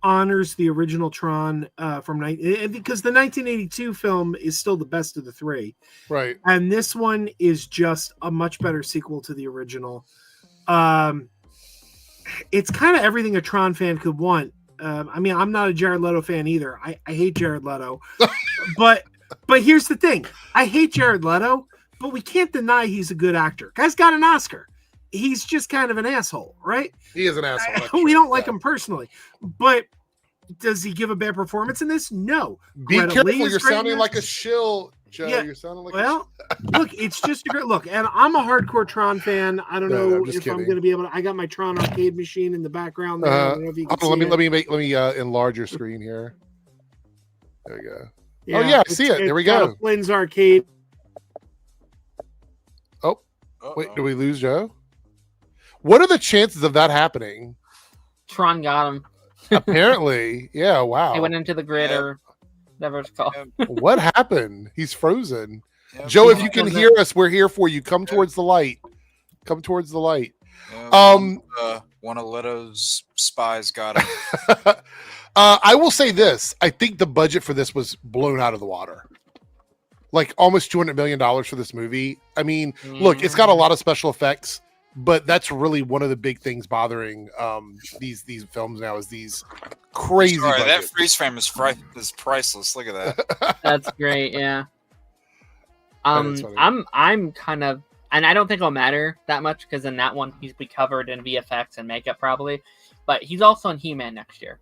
honors the original Tron because the 1982 film is still the best of the three. Right. And this one is just a much better sequel to the original. It's kind of everything a Tron fan could want. I'm not a Jared Leto fan either. I hate Jared Leto. but here's the thing. I hate Jared Leto, but we can't deny he's a good actor. Guy's got an Oscar. He's just kind of an asshole, right? He is an asshole. We don't like him personally. But does he give a bad performance in this? No. Be careful. You're sounding like a shill, Joe. Yeah. You're sounding like look, it's just a great look. And I'm a hardcore Tron fan. I don't know if I'm going to be able to. I got my Tron arcade machine in the background. There. I don't know if you can see let me enlarge your screen here. There we go. Yeah, I see it. There we go. Flynn's arcade. Oh, wait, do we lose Joe? What are the chances of that happening? Tron got him. Apparently, yeah. Wow. He went into the grid or whatever it's called. What happened? He's frozen. Joe, if you can hear us, we're here for you. Come towards the light. Come towards the light. One of Leto's spies got it. I will say this. I think the budget for this was blown out of the water. Like almost $200 million for this movie. I mean, look, it's got a lot of special effects, but that's really one of the big things bothering these films now is these crazy budgets. That freeze frame is priceless. Look at that. That's great, yeah. I'm kind of, and I don't think it'll matter that much because in that one he's be covered in VFX and makeup probably, but he's also in He-Man next year.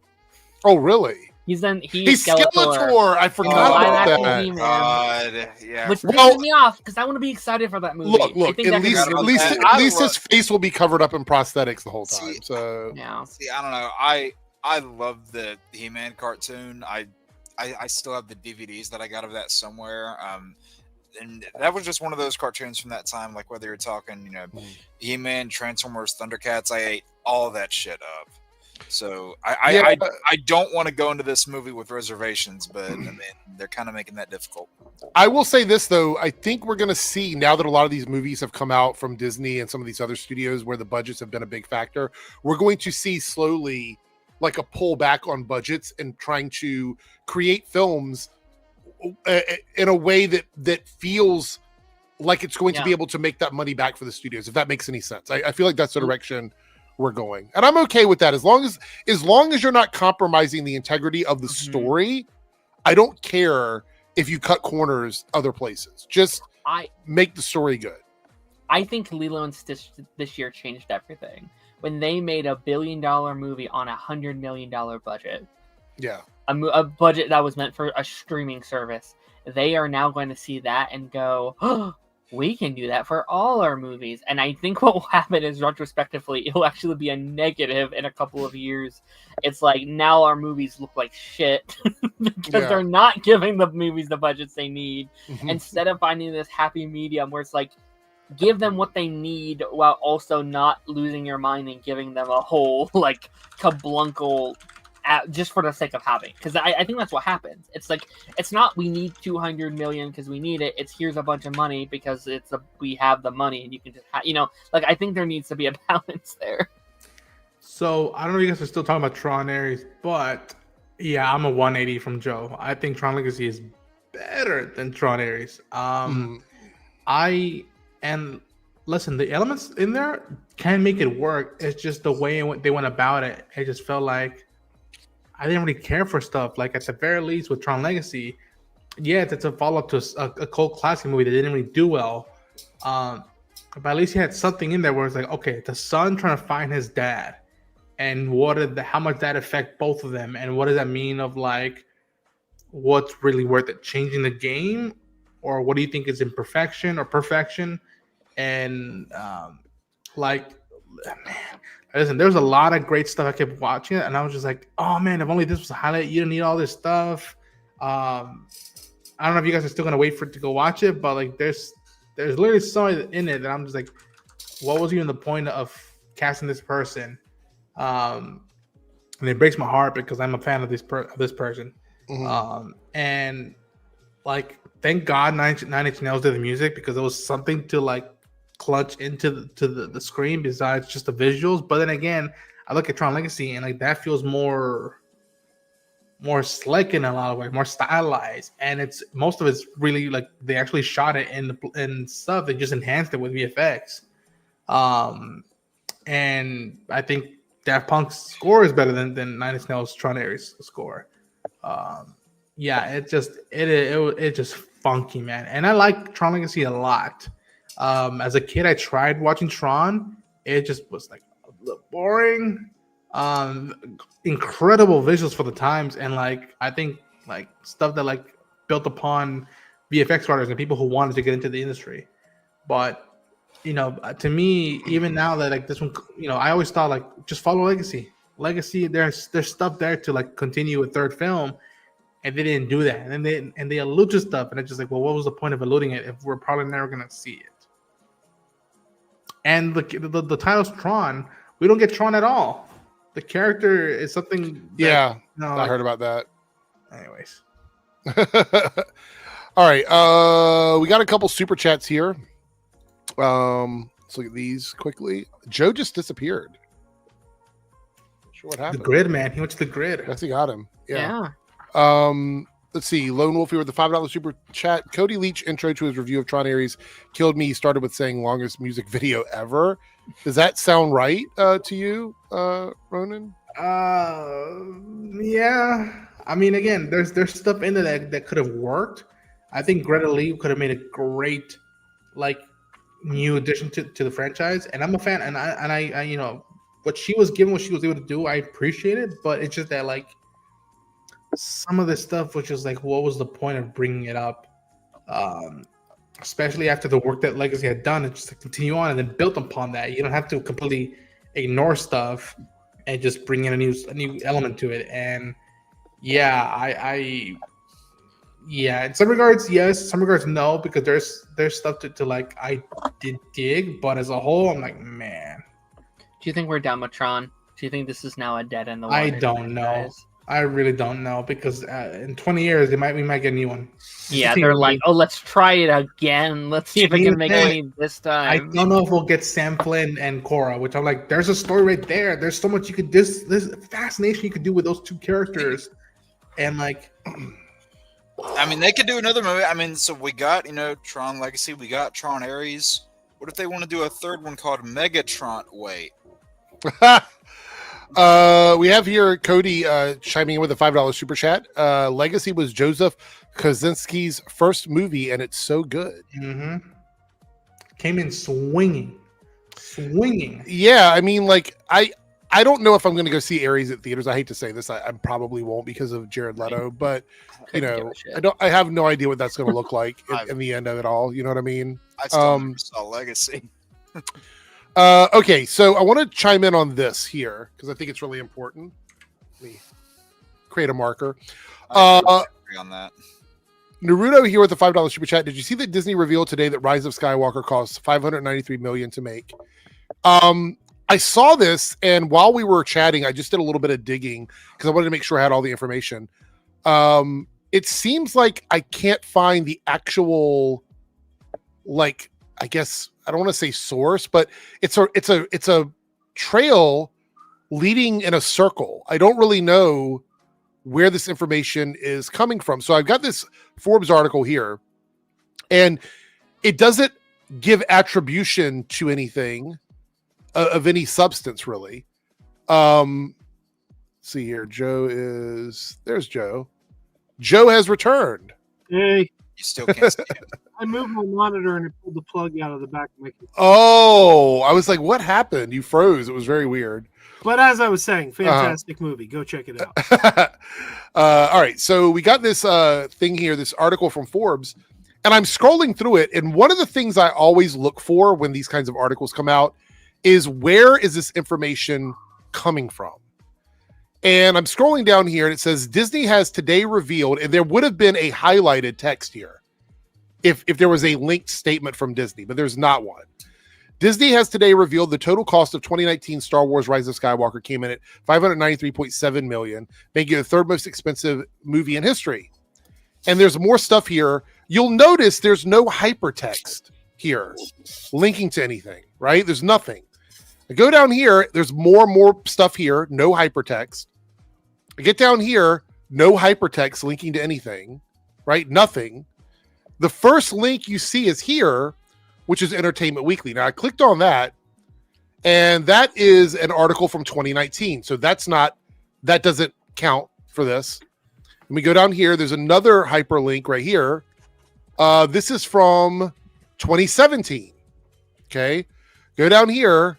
Oh really? He's Skeletor. I forgot about that. God, yeah. Which pisses me off because I want to be excited for that movie. Look. At least his face will be covered up in prosthetics the whole time. See, I don't know. I love the He-Man cartoon. I still have the DVDs that I got of that somewhere. And that was just one of those cartoons from that time. Like whether you're talking, He-Man, Transformers, Thundercats, I ate all that shit up. So I don't want to go into this movie with reservations, but I mean they're kind of making that difficult. I will say this though, I think we're going to see now that a lot of these movies have come out from Disney and some of these other studios where the budgets have been a big factor, we're going to see slowly like a pull back on budgets and trying to create films in a way that feels like it's going to be able to make that money back for the studios, if that makes any sense. I feel like that's the direction we're going, and I'm okay with that as long as you're not compromising the integrity of the story. I don't care if you cut corners other places. Just make the story good. I think Lilo and Stitch this year changed everything when they made $1 billion movie on $100 million budget. Yeah, a budget that was meant for a streaming service. They are now going to see that and go, oh, we can do that for all our movies. And I think what will happen is retrospectively, it'll actually be a negative in a couple of years. It's like now our movies look like shit because they're not giving the movies the budgets they need. Instead of finding this happy medium where it's like, give them what they need while also not losing your mind and giving them a whole like kablunkel just for the sake of having, because I think that's what happens. It's like it's not we need 200 million because we need it. It's here's a bunch of money because we have the money and you can just like I think there needs to be a balance there. So I don't know if you guys are still talking about Tron Ares, but yeah, I'm a 180 from Joe. I think Tron Legacy is better than Tron Ares. And listen, the elements in there can make it work. It's just the way they went about it. It just felt like I didn't really care for stuff. Like at the very least with Tron Legacy, yeah, that's a follow up to a cult classic movie that didn't really do well. But at least he had something in there where it's like, okay, the son trying to find his dad, and how much that affect both of them, and what does that mean of like what's really worth it, changing the game, or what do you think is imperfection or perfection? And like, man, listen, there's a lot of great stuff. I kept watching it, and I was just like, oh man, if only this was a highlight. You don't need all this stuff. I don't know if you guys are still gonna wait for it to go watch it, but like, there's literally something in it that I'm just like, what was even the point of casting this person? And it breaks my heart because I'm a fan of this person. Mm-hmm. And like, thank God Nine Inch Nails did the music, because it was something to like clutch into the screen besides just the visuals. But then again, I look at Tron Legacy and like that feels more slick in a lot of ways, more stylized, and it's most of it's really like they actually shot it in stuff. They just enhanced it with VFX. And I think Daft Punk's score is better than Nine Inch Nails' Tron Ares score. Yeah, it just funky, man. And I like Tron Legacy a lot. As a kid, I tried watching Tron. It just was like a little boring. Incredible visuals for the times, and like I think like stuff that like built upon VFX writers and people who wanted to get into the industry. But you know, to me, even now that like this one, you know, I always thought like just follow Legacy. There's stuff there to like continue a third film, and they didn't do that. And then they allude to stuff, and it's just like, well, what was the point of alluding it if we're probably never gonna see it? And the title's Tron. We don't get Tron at all. The character is something. I heard about that. Anyways. All right. We got a couple super chats here. Let's look at these quickly. Joe just disappeared. Not sure what happened. The grid, man. He went to the grid. Guess he got him. Yeah. Let's see. Lone Wolf here with the $5 super chat. Cody Leach intro to his review of Tron Ares killed me. He started with saying longest music video ever. Does that sound right to you, Ronan? Yeah. I mean, again, there's stuff in there that could have worked. I think Greta Lee could have made a great like new addition to the franchise, and I'm a fan. And I you know, what she was given, what she was able to do, I appreciate it. But it's just that like some of this stuff was just like, what was the point of bringing it up? Especially after the work that Legacy had done, it's just to continue on and then build upon that. You don't have to completely ignore stuff and just bring in a new element to it. And yeah, in some regards, yes, some regards, no, because there's stuff to like I did dig, but as a whole, I'm like, man. Do you think we're done with Tron? Do you think this is now a dead end? I don't know. I really don't know, because in 20 years we might get a new one. Yeah, they're like, oh, let's try it again. Let's see if we can make money this time. I don't know if we'll get Sam Flynn and Cora, which I'm like, there's a story right there. There's so much you could this fascination you could do with those two characters, and like, I mean, they could do another movie. I mean, so we got Tron Legacy, we got Tron Ares. What if they want to do a third one called Megatron? Wait. We have here Cody chiming in with a $5 super chat. Legacy was Joseph Kosinski's first movie, and it's so good. Mm-hmm. Came in swinging. Yeah, I mean, like I don't know if I'm going to go see Ares at theaters. I hate to say this, I probably won't because of Jared Leto, but you know, I have no idea what that's going to look like in the end of it all. You know what I mean? I still never saw Legacy. Okay, so I want to chime in on this here because I think it's really important. Let me create a marker. I agree on that. Naruto here with the $5 super chat. Did you see that Disney revealed today that Rise of Skywalker costs $593 million to make? I saw this, and while we were chatting, I just did a little bit of digging because I wanted to make sure I had all the information. It seems like I can't find the actual, like, I guess I don't want to say source, but it's a trail leading in a circle. I don't really know where this information is coming from. So I've got this Forbes article here, and it doesn't give attribution to anything of any substance, really. See here, there's Joe. Joe has returned. Hey. You still can't see it. I moved my monitor and it pulled the plug out of the back of my computer. Oh, I was like, what happened? You froze. It was very weird. But as I was saying, fantastic movie. Go check it out. All right. So we got this thing here, this article from Forbes, and I'm scrolling through it. And one of the things I always look for when these kinds of articles come out is where is this information coming from? And I'm scrolling down here and it says Disney has today revealed, and there would have been a highlighted text here if there was a linked statement from Disney, but there's not one. Disney has today revealed the total cost of 2019 Star Wars Rise of Skywalker came in at $593.7 million, making it the third most expensive movie in history. And there's more stuff here. You'll notice there's no hypertext here linking to anything, right? There's nothing. I go down here, there's more stuff here, no hypertext. I get down here, no hypertext linking to anything, right? Nothing. The first link you see is here, which is Entertainment Weekly. Now I clicked on that, and that is an article from 2019. So that doesn't count for this. Let me go down here. There's another hyperlink right here. This is from 2017. Okay. Go down here.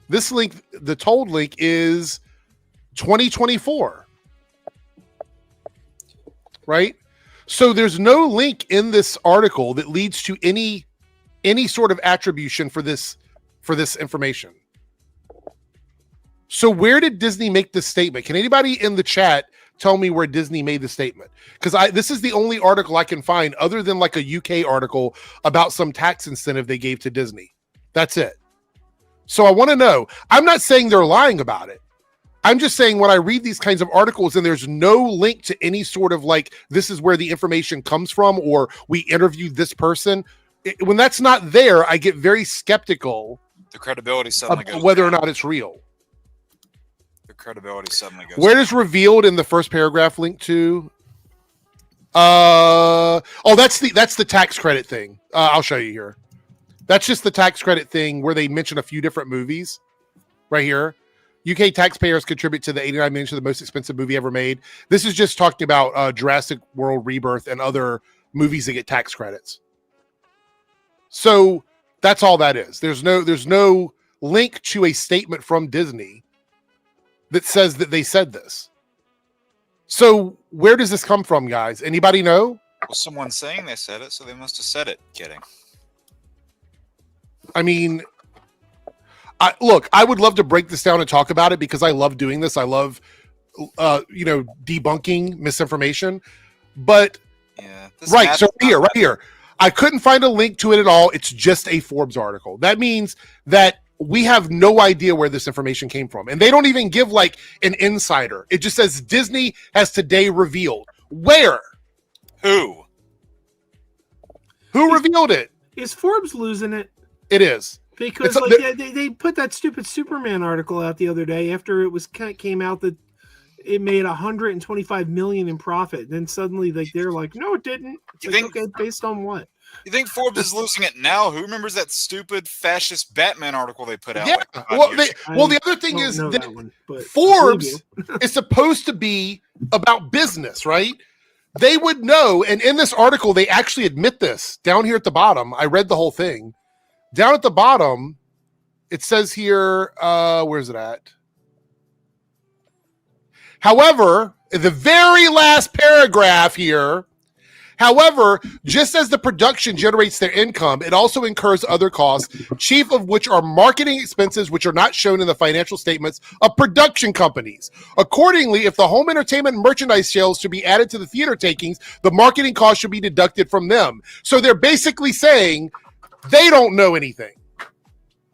This link, the told link, is 2024. Right? So there's no link in this article that leads to any sort of attribution for this information. So where did Disney make this statement? Can anybody in the chat tell me where Disney made the statement? Because this is the only article I can find other than like a UK article about some tax incentive they gave to Disney. That's it. So I want to know. I'm not saying they're lying about it. I'm just saying when I read these kinds of articles and there's no link to any sort of like, this is where the information comes from, or we interviewed this person. When that's not there, I get very skeptical. The credibility suddenly goes whether down. or not it's real. The credibility suddenly goes Where down. is revealed in the first paragraph link to? That's the tax credit thing. I'll show you here. That's just the tax credit thing where they mention a few different movies right here. UK taxpayers contribute to the 89 million to the most expensive movie ever made. This is just talking about Jurassic World Rebirth and other movies that get tax credits. So that's all that is. There's no link to a statement from Disney that says that they said this. So where does this come from, guys? Anybody know? Well, someone's saying they said it, so they must have said it. Kidding. I mean, I would love to break this down and talk about it because I love doing this. I love, debunking misinformation. But yeah, right, so right here, I couldn't find a link to it at all. It's just a Forbes article. That means that we have no idea where this information came from, and they don't even give like an insider. It just says Disney has today revealed. Where? Who revealed it? Is Forbes losing it? It is. Because they put that stupid Superman article out the other day after it came out that it made $125 million in profit. Then suddenly they're like, no, it didn't. Okay, based on what? You think Forbes is losing it now? Who remembers that stupid fascist Batman article they put out? Yeah. The other thing is that Forbes is supposed to be about business, right? They would know. And in this article, they actually admit this down here at the bottom. I read the whole thing. Down at the bottom, it says here, where's it at? However, the very last paragraph here, however, just as the production generates their income, it also incurs other costs, chief of which are marketing expenses, which are not shown in the financial statements of production companies. Accordingly, if the home entertainment and merchandise sales should be added to the theater takings, the marketing costs should be deducted from them. So they're basically saying they don't know anything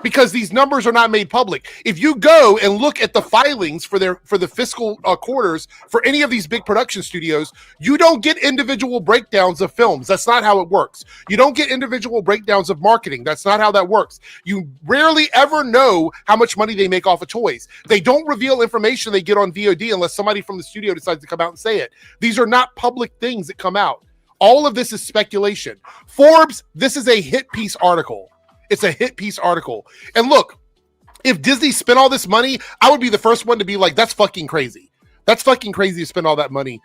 because these numbers are not made public. If you go and look at the filings for the fiscal quarters for any of these big production studios, you don't get individual breakdowns of films. That's not how it works. You don't get individual breakdowns of marketing. That's not how that works. You rarely ever know how much money they make off of toys. They don't reveal information they get on VOD unless somebody from the studio decides to come out and say it. These are not public things that come out. All of this is speculation. Forbes, this is a hit piece article. It's a hit piece article. And look, if Disney spent all this money, I would be the first one to be like, that's fucking crazy. That's fucking crazy to spend all that money.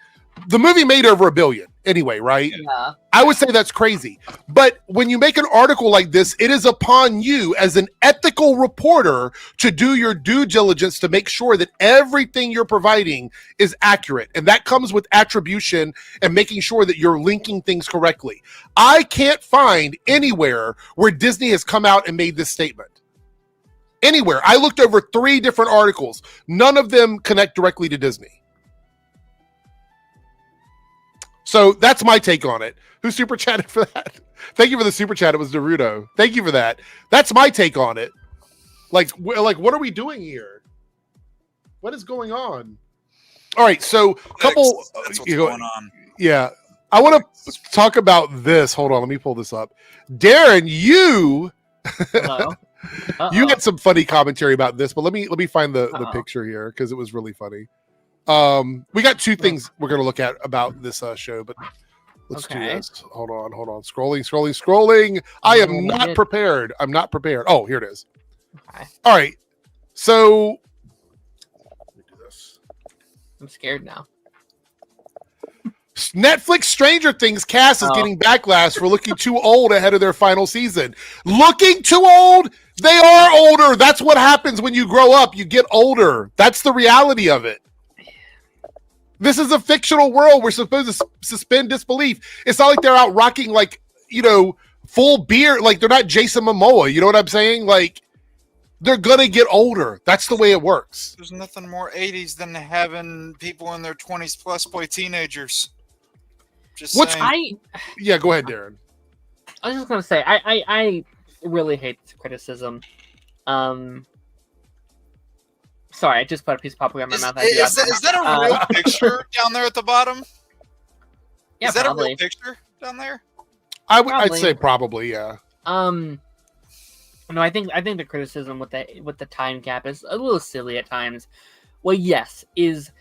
the movie made over $1 billion anyway, right? Yeah. I would say that's crazy. But when you make an article like this, it is upon you as an ethical reporter to do your due diligence to make sure that everything you're providing is accurate. And that comes with attribution and making sure that you're linking things correctly. I can't find anywhere where Disney has come out and made this statement. Anywhere. I looked over 3 different articles. None of them connect directly to Disney. So that's my take on it. Who super chatted for that? Thank you for the super chat. It was Naruto. Thank you for that. That's my take on it. Like, what are we doing here? What is going on? All right, so couple. That's what's going on. Yeah, I want to talk about this. Hold on, let me pull this up. Darren, you. Hello. You had some funny commentary about this, but let me find the picture here because it was really funny. We got 2 things we're going to look at about this show, but let's do this. Hold on. Scrolling. I am not prepared. I'm not prepared. Oh, here it is. Okay. All right. So let me do this. I'm scared now. Netflix Stranger Things cast is getting backlash for looking too old ahead of their final season. Looking too old? They are older. That's what happens when you grow up. You get older. That's the reality of it. This is a fictional world. We're supposed to suspend disbelief. It's not like they're out rocking full beard. Like they're not Jason Momoa. You know what I'm saying? Like they're gonna get older. That's the way it works. There's nothing more 80s than having people in their 20s plus play teenagers. Yeah, go ahead, Darren. I was just gonna say I really hate this criticism. Sorry, I just put a piece of popcorn in my mouth. Is that a real picture down there at the bottom? Yeah, is that probably a real picture down there? I'd say probably, yeah. No, I think the criticism with the time gap is a little silly at times. Well, yes, is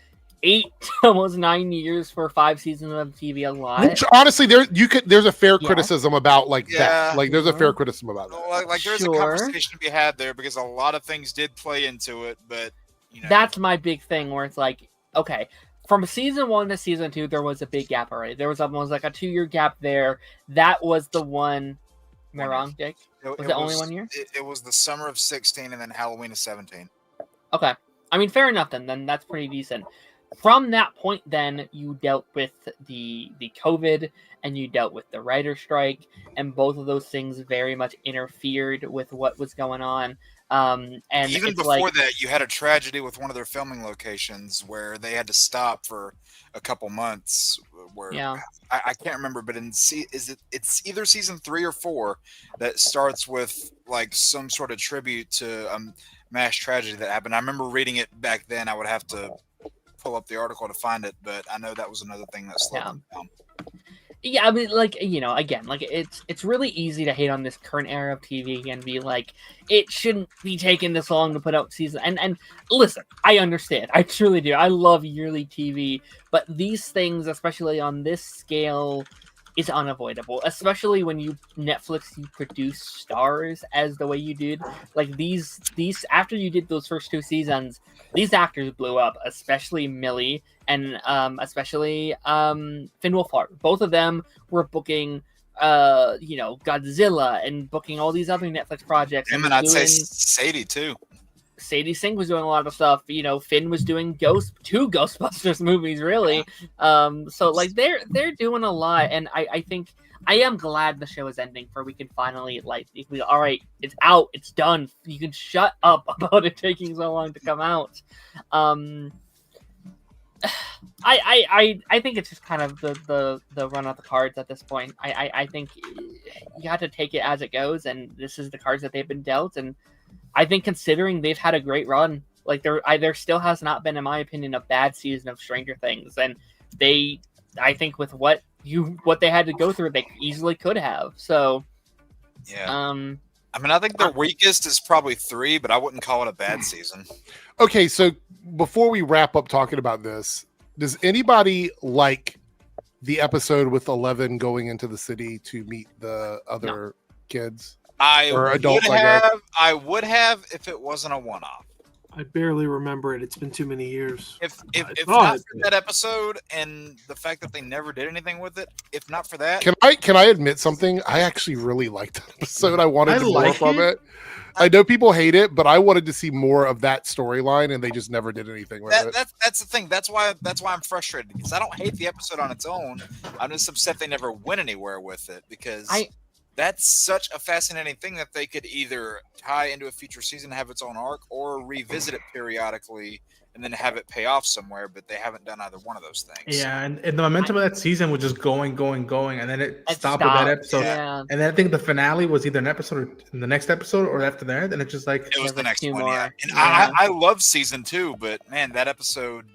8 almost 9 years for 5 seasons of TV a lot? Which honestly, there's a fair criticism about that. Like there's a fair criticism about that. Like there's a conversation to be had there because a lot of things did play into it, but that's my big thing where it's like, okay, from season 1 to season 2, there was a big gap already. There was almost like a 2-year gap there. That was the one. Am I wrong, Dick? Was it only 1 year? It was the summer of 16 and then Halloween of 17. Okay. I mean, fair enough then. Then that's pretty decent. From that point, then, you dealt with the COVID and you dealt with the writer strike, and both of those things very much interfered with what was going on. And even before that, you had a tragedy with one of their filming locations where they had to stop for a couple months. Where I can't remember, but it's either season 3 or 4 that starts with like some sort of tribute to mass tragedy that happened. I remember reading it back then. I would have to pull up the article to find it, but I know that was another thing that slowed them down. Yeah, I mean, like, again, like it's really easy to hate on this current era of TV and be like, it shouldn't be taking this long to put out season. And listen, I understand, I truly do. I love yearly TV, but these things, especially on this scale, is unavoidable. Especially when you produce stars as the way you did. Like these after you did those first 2 seasons, these actors blew up, especially Millie and especially Finn Wolfhard. Both of them were booking Godzilla and booking all these other Netflix projects. And I'd say Sadie too. Sadie Sink was doing a lot of stuff. Finn was doing 2 Ghostbusters movies, really. So like they're doing a lot, and I think I am glad the show is ending, for we can finally all right, it's out, it's done. You can shut up about it taking so long to come out. I think it's just kind of the run of the cards at this point. I think you have to take it as it goes, and this is the cards that they've been dealt. And I think considering they've had a great run, like there still has not been, in my opinion, a bad season of Stranger Things, and I think with what they had to go through, they easily could have. So yeah. I mean, I think the weakest is probably 3, but I wouldn't call it a bad season. Okay, so before we wrap up talking about this, does anybody like the episode with 11 going into the city to meet the other kids? I would have if it wasn't a one-off. I barely remember it. It's been too many years. If not for that episode and the fact that they never did anything with it, if not for that, can I admit something? I actually really liked that episode. I wanted more from it. I know people hate it, but I wanted to see more of that storyline, and they just never did anything with it. That's the thing. That's why I'm frustrated, because I don't hate the episode on its own. I'm just upset they never went anywhere with it, because that's such a fascinating thing that they could either tie into a future season, have its own arc, or revisit it periodically and then have it pay off somewhere, but they haven't done either one of those things. Yeah, and the momentum of that season was just going, and then it stopped with that episode. Yeah. And then I think the finale was either an episode or in the next episode or after that, and it's just like it was the next one. Yeah. And I love season 2, but man, that episode,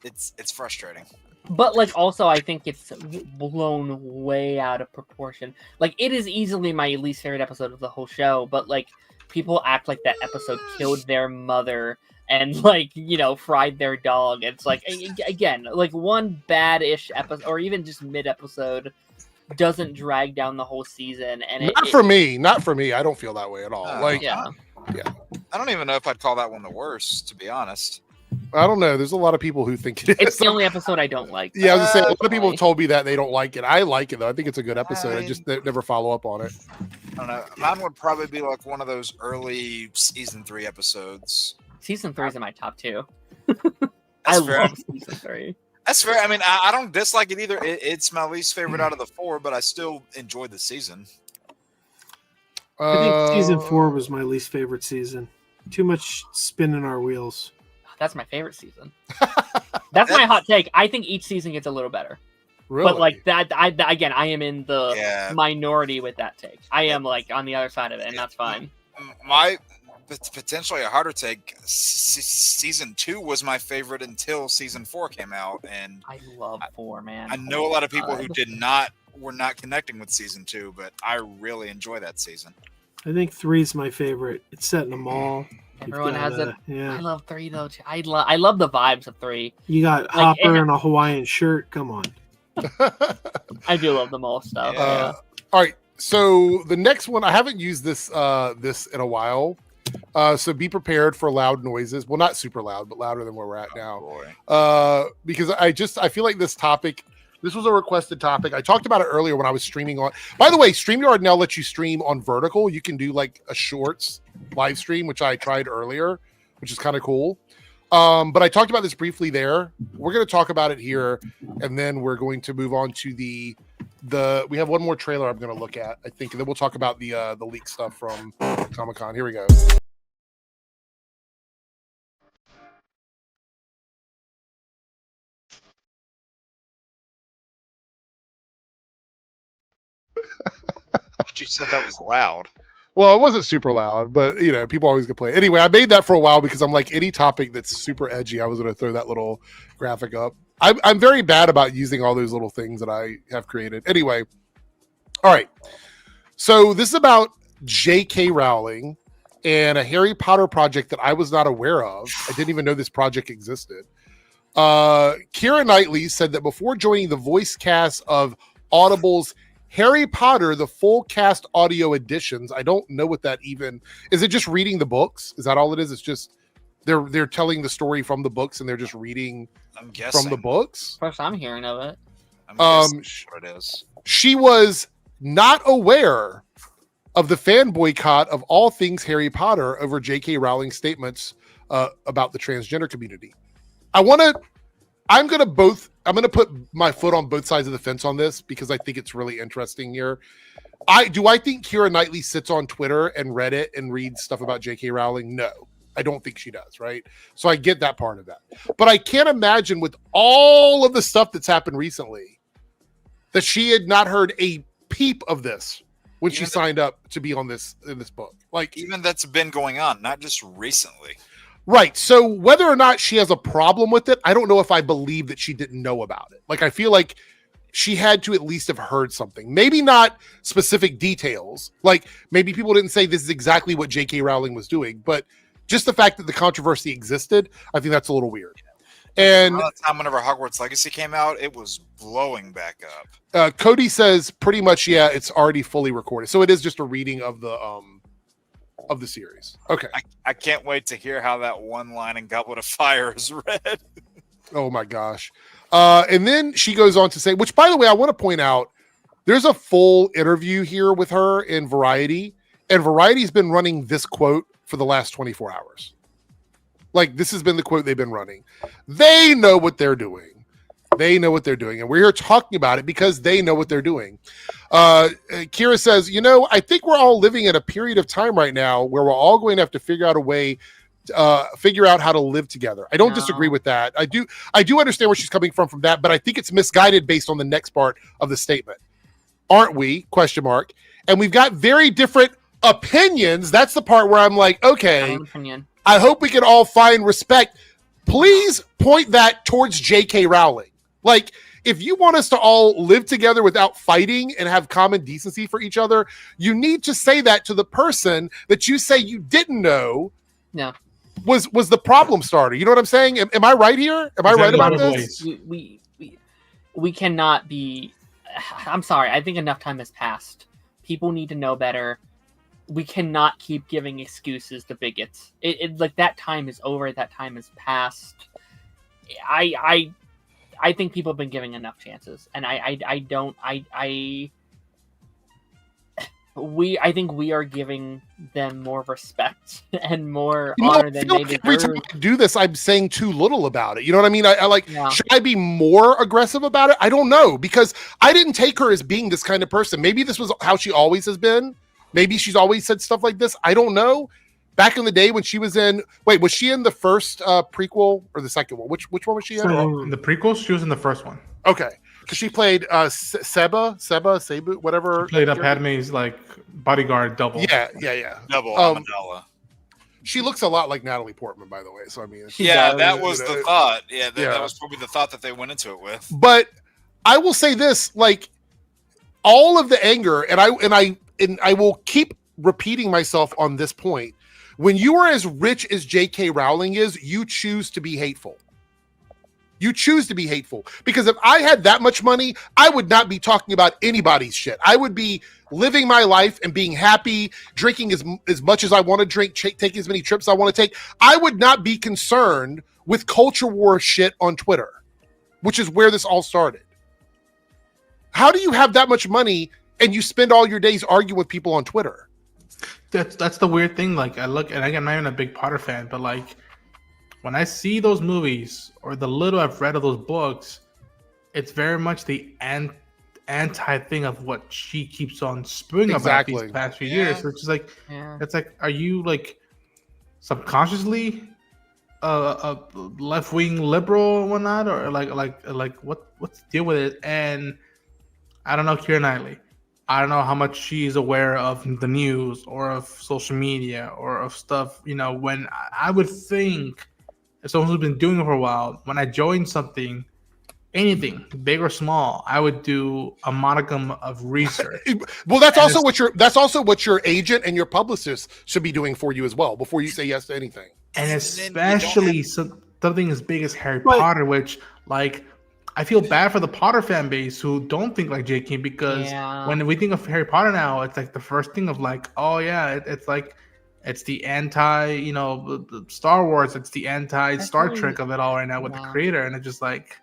it's frustrating. But like, also, I think it's blown way out of proportion. Like, it is easily my least favorite episode of the whole show. But like, people act like that episode killed their mother and like, you know, fried their dog. It's like, again, like one bad-ish episode or even just mid-episode doesn't drag down the whole season. And not for me. I don't feel that way at all. Yeah. I don't even know if I'd call that one the worst, to be honest. I don't know. There's a lot of people who think it is. It's the only episode I don't like. Yeah, I was gonna say, a lot of people have told me that they don't like it. I like it though. I think it's a good episode. I just never follow up on it. I don't know. Mine would probably be like one of those early season 3 episodes. Season 3 is in my top 2. I love season 3. That's fair. I mean, I don't dislike it either. It's my least favorite out of the 4, but I still enjoyed the season. I think season 4 was my least favorite season. Too much spinning our wheels. That's my favorite season. That's my hot take. I think each season gets a little better. Really? But like that, I am in the minority with that take. I am like on the other side of it, and that's fine. My potentially a harder take. Season 2 was my favorite until season 4 came out, and I love 4, man. I know a lot of people who were not connecting with season 2, but I really enjoy that season. I think 3 is my favorite. It's set in a mall. Everyone has it. Yeah. I love 3 though. I love the vibes of 3. You got Hopper in a Hawaiian shirt. Come on. I do love the mall stuff. All right. So the next one, I haven't used this in a while. So be prepared for loud noises. Well, not super loud, but louder than where we're at now. Because I feel like this topic. This was a requested topic. I talked about it earlier when I was streaming on. By the way, StreamYard now lets you stream on vertical. You can do like a shorts live stream, which I tried earlier, which is kind of cool. But I talked about this briefly there. We're going to talk about it here, and then we're going to move on to the. We have one more trailer I'm going to look at, I think, and then we'll talk about the leak stuff from Comic-Con. Here we go. You said that was loud. Well, it wasn't super loud, but you know, people always complain. Anyway, I made that for a while because I'm like, any topic that's super edgy, I was going to throw that little graphic up. I'm very bad about using all those little things that I have created. Anyway, all right. So this is about J.K. Rowling and a Harry Potter project that I was not aware of. I didn't even know this project existed. Keira Knightley said that before joining the voice cast of Audible's Harry Potter, the full cast audio editions. I don't know what that even is. It just reading the books? Is that all it is? It's just they're telling the story from the books and they're just reading from the books. First I'm hearing of it. I'm guessing what it is. She was not aware of the fan boycott of all things Harry Potter over J.K. Rowling's statements about the transgender community. I'm going to put my foot on both sides of the fence on this because I think it's really interesting here. I think Keira Knightley sits on Twitter and Reddit and reads stuff about J.K. Rowling? No, I don't think she does, right? So I get that part of that. But I can't imagine with all of the stuff that's happened recently that she had not heard a peep of this when she signed up to be on this in this book. Like, even that's been going on, not just recently. Right. So whether or not she has a problem with it, I don't know if I believe that she didn't know about it. Like, I feel like she had to at least have heard something. Maybe not specific details. Like, maybe people didn't say this is exactly what J.K. Rowling was doing, but just the fact that the controversy existed, I think that's a little weird. And around the time whenever Hogwarts Legacy came out, it was blowing back up. Cody says pretty much, yeah, it's already fully recorded. So it is just a reading of the of the series. Okay. I can't wait to hear how that one line in Goblet of Fire is read. Oh my gosh. And then she goes on to say, which by the way, I want to point out, there's a full interview here with her in Variety, and Variety's been running this quote for the last 24 hours. Like, this has been the quote they've been running. They know what they're doing. They know what they're doing. And we're here talking about it because they know what they're doing. Keira says, I think we're all living in a period of time right now where we're all going to have to figure out a way, figure out how to live together. I don't disagree with that. I do understand where she's coming from that, but I think it's misguided based on the next part of the statement. Aren't we? ? And we've got very different opinions. That's the part where I'm like, okay, I hope we can all find respect. Please point that towards J.K. Rowling. Like, if you want us to all live together without fighting and have common decency for each other, you need to say that to the person that you say you didn't know was the problem starter. You know what I'm saying? Am I right here? Am I right about this? We cannot be... I'm sorry. I think enough time has passed. People need to know better. We cannot keep giving excuses to bigots. Like, that time is over. That time has passed. I think people have been giving enough chances, and I think we are giving them more respect and more honor than they deserve. Every time I do this, I'm saying too little about it. You know what I mean? Should I be more aggressive about it? I don't know, because I didn't take her as being this kind of person. Maybe this was how she always has been. Maybe she's always said stuff like this. I don't know. Back in the day when she was in... Wait, was she in the first prequel or the second one? Which one was she in? In the prequels, she was in the first one. Okay. Because she played Cebu, whatever. She played Padme's bodyguard double. Yeah. Double Amidala. She looks a lot like Natalie Portman, by the way. So I mean, that was the thought. Yeah, that was probably the thought that they went into it with. But I will say this: like, all of the anger, and I will keep repeating myself on this point. When you are as rich as J.K. Rowling is, you choose to be hateful. You choose to be hateful. Because if I had that much money, I would not be talking about anybody's shit. I would be living my life and being happy, drinking as much as I want to drink, taking as many trips I want to take. I would not be concerned with culture war shit on Twitter, which is where this all started. How do you have that much money and you spend all your days arguing with people on Twitter? That's the weird thing. Like, I look, and I'm not even a big Potter fan, but like, when I see those movies or the little I've read of those books, it's very much the anti thing of what she keeps on spewing about these past few years. So it's just like, it's like, are you like subconsciously a left wing liberal and whatnot, or like what's the deal with it? And I don't know, Keira Knightley. I don't know how much she's aware of the news or of social media or of stuff. When I would think, as someone who's been doing it for a while, when I join something, anything big or small, I would do a modicum of research. Well, that's also what your agent and your publicist should be doing for you as well before you say yes to anything. And especially something as big as Harry Potter, which I feel bad for the Potter fan base who don't think like J.K. because when we think of Harry Potter now, it's like the first thing of like, oh yeah, it's like it's the anti, Star Wars, it's the anti Star Trek of it all right now with the creator, and it's just like.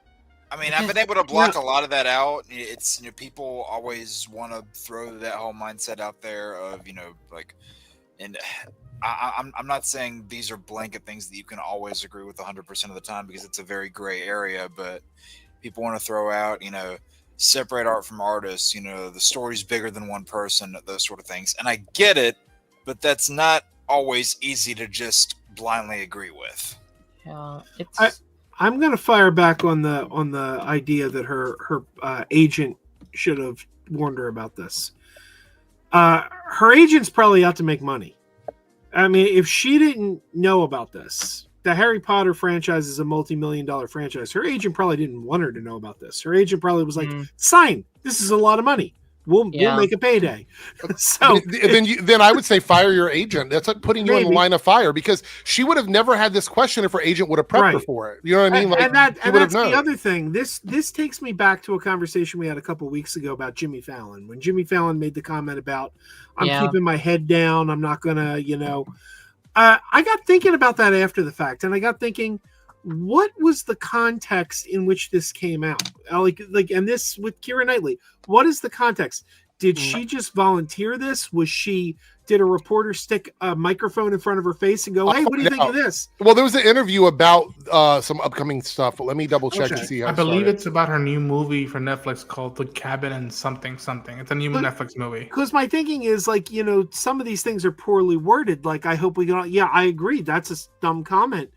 I mean, I've been able to block a lot of that out. It's people always want to throw that whole mindset out there of and I'm not saying these are blanket things that you can always agree with 100% of the time because it's a very gray area, but people want to throw out, separate art from artists, the story's bigger than one person, those sort of things. And I get it, but that's not always easy to just blindly agree with. Yeah, I'm going to fire back on the idea that her agent should have warned her about this. Her agent's probably out to make money. I mean, if she didn't know about this, the Harry Potter franchise is a multi-million-dollar franchise. Her agent probably didn't want her to know about this. Her agent probably was like, sign. This is a lot of money. We'll make a payday. So then I would say fire your agent. That's like putting you in the line of fire, because she would have never had this question if her agent would have prepped her for it. You know what I mean? And that's the other thing. This takes me back to a conversation we had a couple weeks ago about Jimmy Fallon. When Jimmy Fallon made the comment about, I'm keeping my head down, I'm not gonna, I got thinking about that after the fact, and I got thinking, what was the context in which this came out? And this with Keira Knightley, what is the context? Did she just volunteer this? Did a reporter stick a microphone in front of her face and go, "Hey, what do you think of this?" Well, there was an interview about some upcoming stuff, but let me double check to see how. I believe it's about her new movie for Netflix called The Cabin and something. It's a new Netflix movie. Because my thinking is some of these things are poorly worded. Like, I hope we can. Yeah, I agree. That's a dumb comment.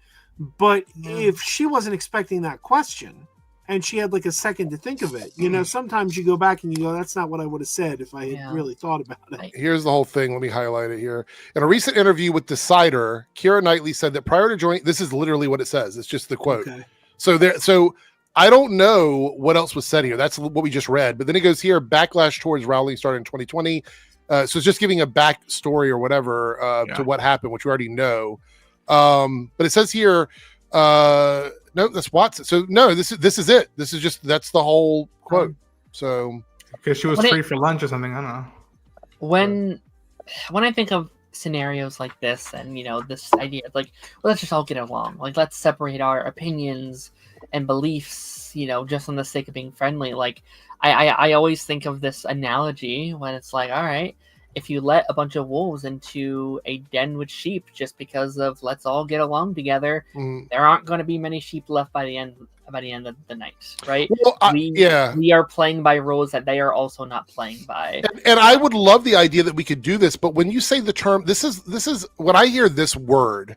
But if she wasn't expecting that question and she had like a second to think of it, sometimes you go back and you go, that's not what I would have said if I had really thought about it. Here's the whole thing. Let me highlight it here. In a recent interview with Decider, Keira Knightley said that prior to joining, this is literally what it says. It's just the quote. Okay. So I don't know what else was said here. That's what we just read. But then it goes here, backlash towards Rowling started in 2020. So it's just giving a backstory or whatever to what happened, which we already know. But it says here, no, that's Watson. So no, this is it. This is that's the whole quote. So because she was free for lunch or something. I don't know. When I think of scenarios like this, and this idea of let's just all get along. Let's separate our opinions and beliefs, just on the sake of being friendly. I always think of this analogy when it's all right, if you let a bunch of wolves into a den with sheep just because of let's all get along together, there aren't going to be many sheep left by the end of the night, right? Well, we are playing by rules that they are also not playing by. And I would love the idea that we could do this, but when you say the term, this is when I hear this word,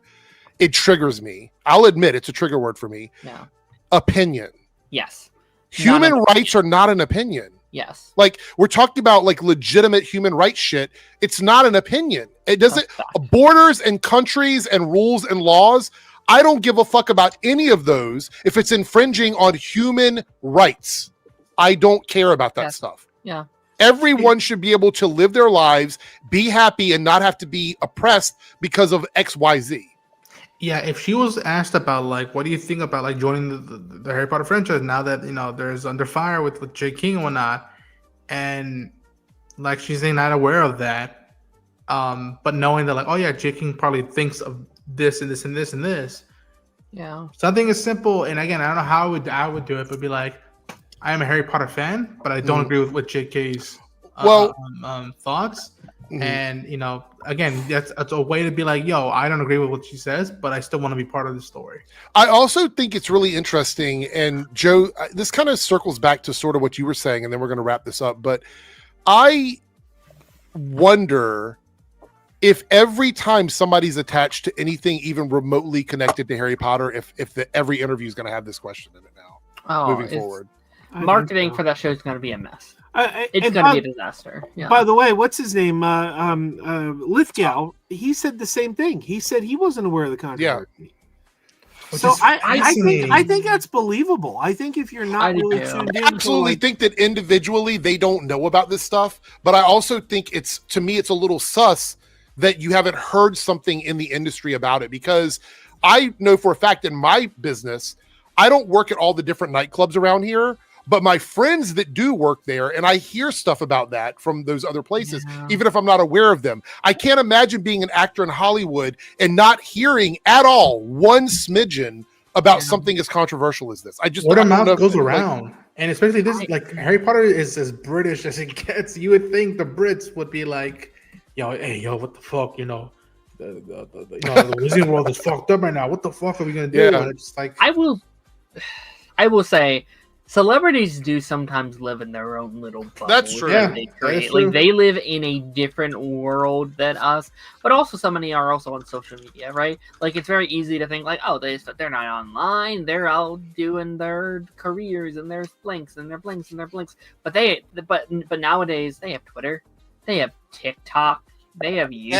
it triggers me. I'll admit it's a trigger word for me. Yeah. Opinion. Yes. Human rights are not an opinion. Yes. We're talking about legitimate human rights shit. It's not an opinion. It doesn't borders and countries and rules and laws. I don't give a fuck about any of those if it's infringing on human rights. I don't care about that stuff. Yeah. Everyone should be able to live their lives, be happy, and not have to be oppressed because of XYZ. Yeah, if she was asked about what do you think about joining the Harry Potter franchise now that there's Under Fire with J. King and whatnot, and she's not aware of that, but knowing that J. King probably thinks of this and this and this and this. Yeah, something as simple. And again, I don't know how I would do it, but be I am a Harry Potter fan, but I don't agree with J.K.'s thoughts. And again, that's a way to be yo, I don't agree with what she says, but I still want to be part of the story. I also think it's really interesting, and Joe, this kind of circles back to sort of what you were saying, and then we're going to wrap this up. But I wonder if every time somebody's attached to anything even remotely connected to Harry Potter, if every interview is going to have this question in it now, moving forward. Marketing for that show is going to be a mess. It's going to be a disaster. Yeah. By the way, what's his name? Lithgow. He said the same thing. He said he wasn't aware of the controversy. Yeah. So I think that's believable. I think if you're not really tuned in, I absolutely think that individually they don't know about this stuff. But I also think it's a little sus that you haven't heard something in the industry about it, because I know for a fact in my business, I don't work at all the different nightclubs around here. But my friends that do work there, and I hear stuff about that from those other places, even if I'm not aware of them. I can't imagine being an actor in Hollywood and not hearing at all one smidgen about something as controversial as this. I just word of mouth goes around, and especially this, Harry Potter is as British as it gets. You would think the Brits would be yo, what the fuck, the Wizarding World is fucked up right now. What the fuck are we gonna do? Yeah. It's I will say, celebrities do sometimes live in their own little bubble. That's true. Yeah, they live in a different world than us. But also, so many are also on social media, right? It's very easy to think they're not online. They're out doing their careers and their blinks and their blinks and their blinks. But but nowadays they have Twitter, they have TikTok, they have YouTube.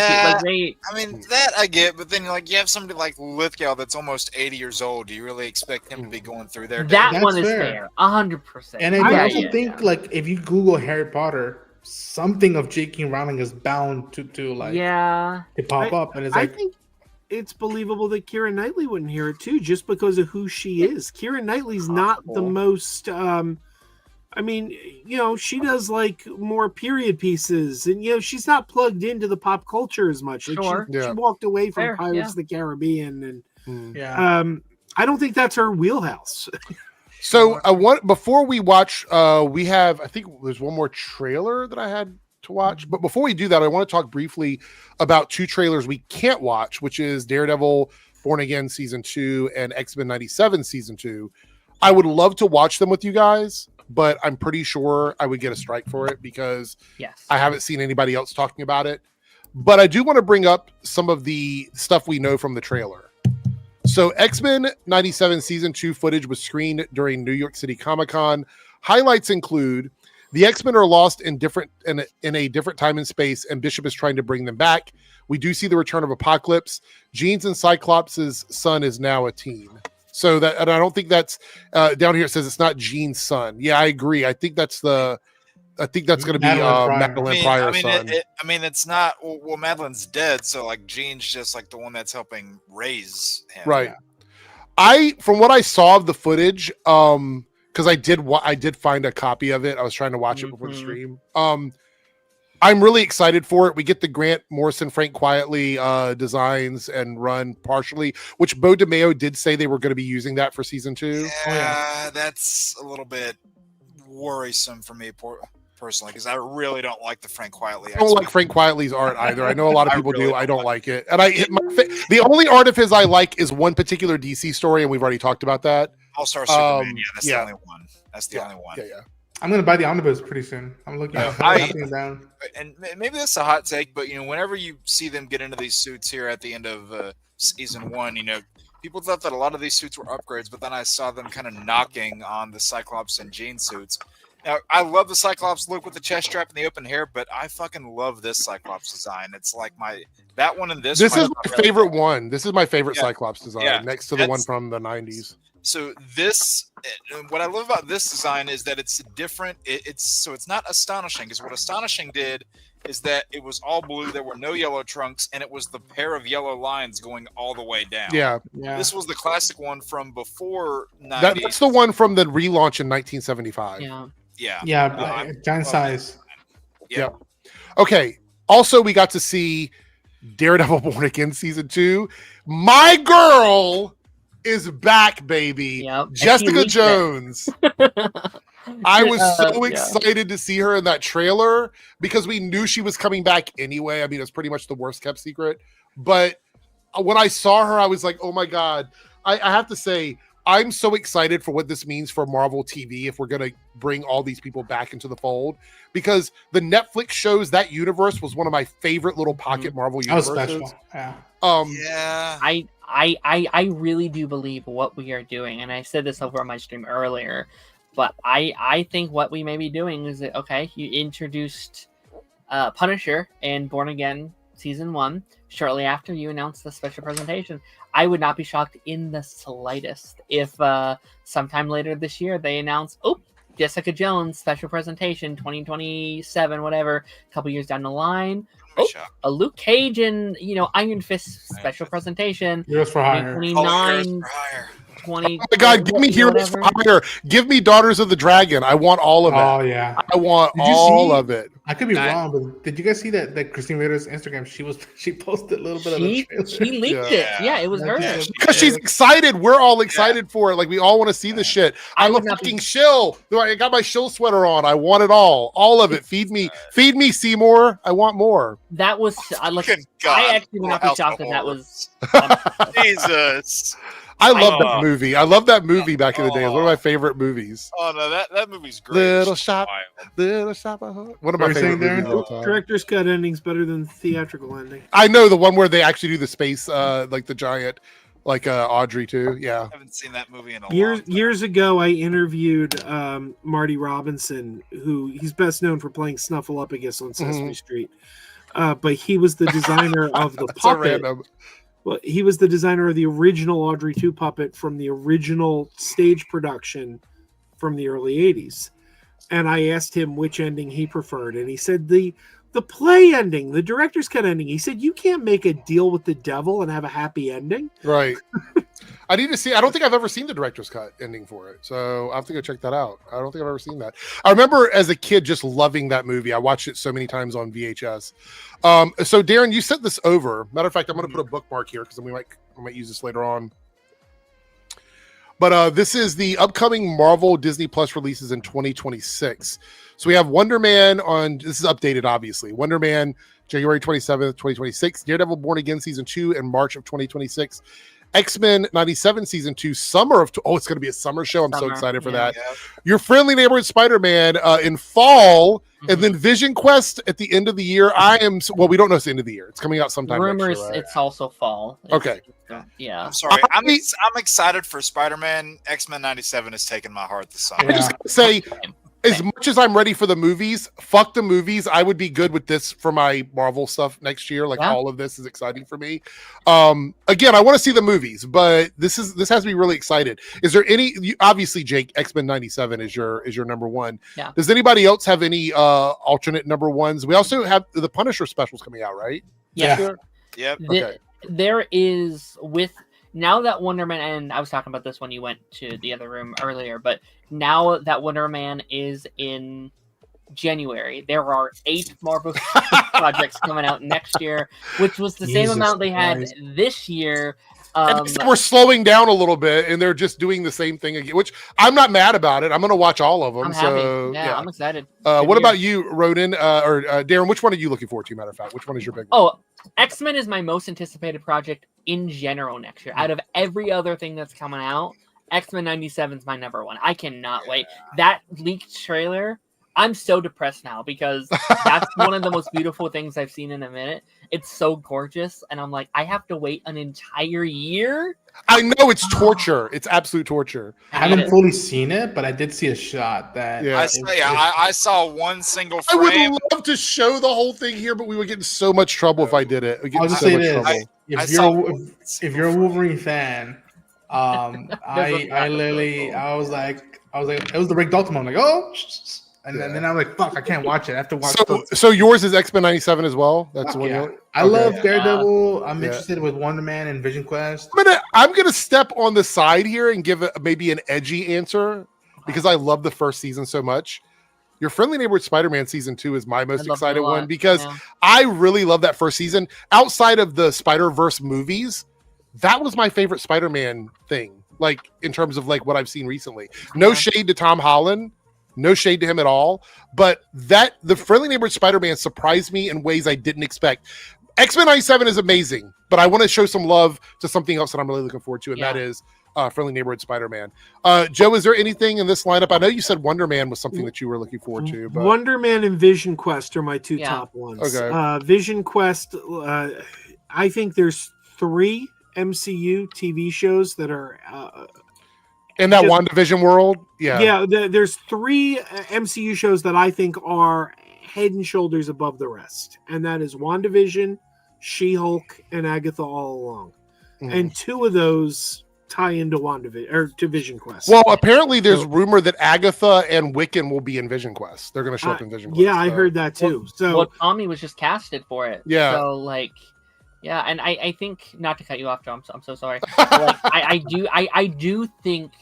That I get, but then you have somebody like Lithgow that's almost 80 years old. Do you really expect him to be going through there? That one is fair, 100%. And I also think if you Google Harry Potter, something of J.K. Rowling is bound to pop up, and it's I think it's believable that Keira Knightley wouldn't hear it too, just because of who she is. Keira Knightley's not the most. I mean, she does like more period pieces, and she's not plugged into the pop culture as much. Like she walked away from Pirates of the Caribbean, and I don't think that's her wheelhouse. So before we watch, we have, I think there's one more trailer that I had to watch. But before we do that, I want to talk briefly about 2 trailers we can't watch, which is Daredevil Born Again Season 2 and X-Men 97 Season 2. I would love to watch them with you guys, but I'm pretty sure I would get a strike for it because I haven't seen anybody else talking about it. But I do want to bring up some of the stuff we know from the trailer. So X-Men 97 Season 2 footage was screened during New York City Comic-Con. Highlights include the X-Men are lost in a different time and space, and Bishop is trying to bring them back. We do see the return of Apocalypse. Jeans and Cyclops' son is now a teen. So that, and I don't think that's down here. It says it's not Jean's son. Yeah, I agree. I think that's going to be Madeline Pryor's son. It's not. Well, Madeline's dead, so like Jean's just like the one that's helping raise him. Right. From what I saw of the footage, because I did find a copy of it. I was trying to watch it before the stream. I'm really excited for it. We get the Grant Morrison, Frank Quietly designs and run partially, which Bo DeMeo did say they were going to be using that for season 2. Yeah, that's a little bit worrisome for me personally, because I really don't like the Frank Quietly. I don't like Frank Quietly's art either. I know a lot of people do. I don't like it. And the only art of his I like is one particular DC story, and we've already talked about that. All-Star Superman. That's the only one. That's the only one. Yeah. I'm gonna buy the omnibus pretty soon. I'm looking at it down. And maybe that's a hot take, but whenever you see them get into these suits here at the end of season 1, people thought that a lot of these suits were upgrades, but then I saw them kind of knocking on the Cyclops and Jean suits. Now, I love the Cyclops look with the chest strap and the open hair, but I fucking love this Cyclops design. It's like that one and this. This is my favorite one. This is my favorite Cyclops design, next to the one from the 90s. So what I love about this design is that it's different. It's not astonishing, because what Astonishing did is that it was all blue. There were no yellow trunks, and it was the pair of yellow lines going all the way down. Yeah. This was the classic one from before 90s. That's the one from the relaunch in 1975. Yeah. Giant size. Yeah. Okay. Also, we got to see Daredevil Born Again Season 2. My girl is back, baby. Jessica Jones. I was so excited to see her in that trailer because we knew she was coming back anyway. I mean, it's pretty much the worst kept secret. But when I saw her, I was like, oh my God. I have to say, I'm so excited for what this means for Marvel TV if we're going to bring all these people back into the fold, because the Netflix shows, that universe was one of my favorite little pocket Marvel universes. That was special. I really do believe what we are doing, and I said this over on my stream earlier, but I think what we may be doing is that, okay, you introduced Punisher and Born Again Season 1 shortly after you announced the special presentation. I would not be shocked in the slightest if sometime later this year they announce, Jessica Jones special presentation 2027, whatever, a couple years down the line. A Luke Cage and Iron Fist special presentation. Heroes for Hire. 2029. Oh my God, give me Heroes for Hire. Give me Daughters of the Dragon. I want all of it. Oh yeah. I want all of it. I could be wrong, but did you guys see that Christine Raider's Instagram? She posted a little bit of the trailer. She leaked it. Yeah, it was her. Because she's excited. We're all excited for it. Like, we all want to see the shit. I'm a fucking shill. I got my shill sweater on. I want it all of it. Feed me, Seymour. I want more. That was I actually would not be shocked if that was Jesus. I love that movie. I love that movie back in the day. It's one of my favorite movies. Oh no, that movie's great. Little Shop of Horrors. One of my favorite movies of all time. Director's cut ending's better than the theatrical ending. I know, the one where they actually do the space, like the giant, like Audrey too. Yeah. I haven't seen that movie in a long time. Years ago, I interviewed Marty Robinson, who he's best known for playing Snuffleupagus on Sesame Street, but he was the designer of the puppet. Well, he was the designer of the original Audrey 2 puppet from the original stage production from the early 80s. and I asked him which ending he preferred, and he said the play ending, the director's cut ending. He said you can't make a deal with the devil and have a happy ending. Right. I need to see. I don't think I've ever seen the director's cut ending for it, so I have to go check that out. I don't think I've ever seen that. I remember as a kid just loving that movie. I watched it so many times on VHS. So Darren, you sent this over. Matter of fact, I'm going to put a bookmark here because we might use this later on. But this is the upcoming Marvel Disney Plus releases in 2026. So we have Wonder Man on, this is updated, obviously. Wonder Man, January 27th, 2026. Daredevil Born Again Season 2 in March of 2026. X-Men 97 Season 2, summer of, it's going to be a summer show. I'm so excited for that. Yeah. Your Friendly Neighborhood Spider-Man in fall, and then Vision Quest at the end of the year. We don't know it's the end of the year. It's coming out sometime Rumors next year, right? It's also fall. Okay. Yeah. I'm sorry. I'm excited for Spider-Man. X-Men 97 is taking my heart this summer. I just say, as much as I'm ready for the movies, fuck the movies. I would be good with this for my Marvel stuff next year. All of this is exciting for me. Again, I want to see the movies, but this has to be really excited. Is there any? Obviously, Jake, X-Men 97 is your number one. Yeah. Does anybody else have any alternate number ones? We also have the Punisher specials coming out, right? Yeah. Sure. Yep. Okay. There is now that Wonder Man, and I was talking about this when you went to the other room earlier, but now that Wonder Man is in January, there are 8 Marvel projects coming out next year, which was the same amount they had this year. We're slowing down a little bit, and they're just doing the same thing again, which I'm not mad about it. I'm going to watch all of them. I'm happy. Yeah, I'm excited. What about you, Roden, or Darren? Which one are you looking forward to, matter of fact? Which one is your big one? Oh, X-Men is my most anticipated project in general next year. Out of every other thing that's coming out, X-Men 97 is my number one. I cannot wait. That leaked trailer, I'm so depressed now because that's one of the most beautiful things I've seen in a minute. It's so gorgeous, and I'm like, I have to wait an entire year? I know, it's torture. It's absolute torture. I haven't fully seen it, but I did see a shot that... I saw one single frame. I would love to show the whole thing here, but we would get in so much trouble if I did it. I'll just say this. If you're a Wolverine fan, I was like, it was the Rick Dalton moment. Like, oh... And then I'm like, fuck, I can't watch it. I have to watch So yours is X-Men 97 as well? That's what you're... I love Daredevil. I'm interested with Wonder Man and Vision Quest. I'm gonna step on the side here and give maybe an edgy answer because I love the first season so much. Your Friendly Neighborhood Spider-Man Season 2 is my most excited one because I really love that first season. Outside of the Spider-Verse movies, that was my favorite Spider-Man thing, like in terms of like what I've seen recently. No shade to Tom Holland. No shade to him at all, but the Friendly Neighborhood Spider-Man surprised me in ways I didn't expect. X-Men 97 is amazing, but I want to show some love to something else that I'm really looking forward to, and that is Friendly Neighborhood Spider-Man. Joe, is there anything in this lineup? I know you said Wonder Man was something that you were looking forward to. But... Wonder Man and Vision Quest are my two top ones. Okay. Vision Quest, I think there's 3 MCU TV shows that are... in that WandaVision world? Yeah, there's 3 MCU shows that I think are head and shoulders above the rest. And that is WandaVision, She-Hulk, and Agatha All Along. And 2 of those tie into WandaVision or to Vision Quest. Well, apparently there's rumor that Agatha and Wiccan will be in Vision Quest. They're going to show up in Vision Quest. Yeah, I heard that too. Tommy was just casted for it. Yeah. So yeah, and I think, not to cut you off, Joe, I'm so sorry. But I do think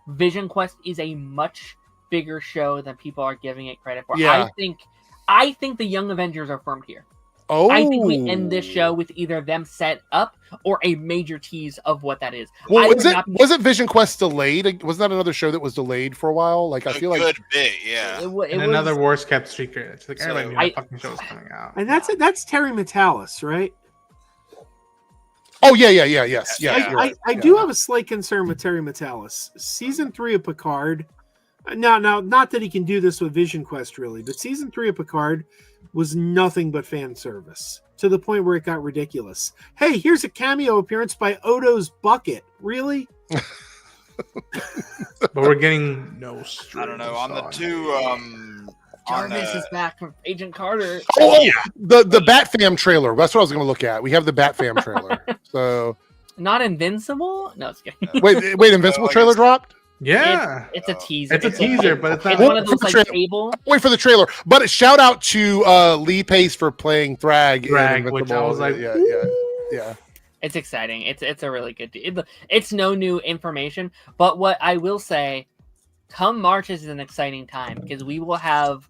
Vision Quest is a much bigger show than people are giving it credit for. Yeah. I think the Young Avengers are firmed here. Oh, I think we end this show with either them set up or a major tease of what that is. Well, wasn't Vision Quest delayed? Wasn't that another show that was delayed for a while? Like, I feel like good bit, yeah. Another worst kept secret. It's like everybody knew that fucking show was coming out. And that's Terry Matalas, right? Oh yes. I do have a slight concern with Terry Matalas. Season 3 of Picard. Now, not that he can do this with Vision Quest, really, but season 3 of Picard was nothing but fan service to the point where it got ridiculous. Hey, here's a cameo appearance by Odo's Bucket. Really? But we're getting no. I don't know. On the 2. Jarvis is back from Agent Carter. Oh, yeah. The Bat Fam trailer. That's what I was going to look at. We have the Bat Fam trailer. So not Invincible? No, it's kidding. Wait, Invincible trailer dropped? Yeah, it's a teaser. It's a teaser, but it's not one of those like table. Wait for the trailer. But shout out to Lee Pace for playing Thrag, which I was like, yeah. It's exciting. It's a really good. It's no new information, but what I will say, come March is an exciting time because we will have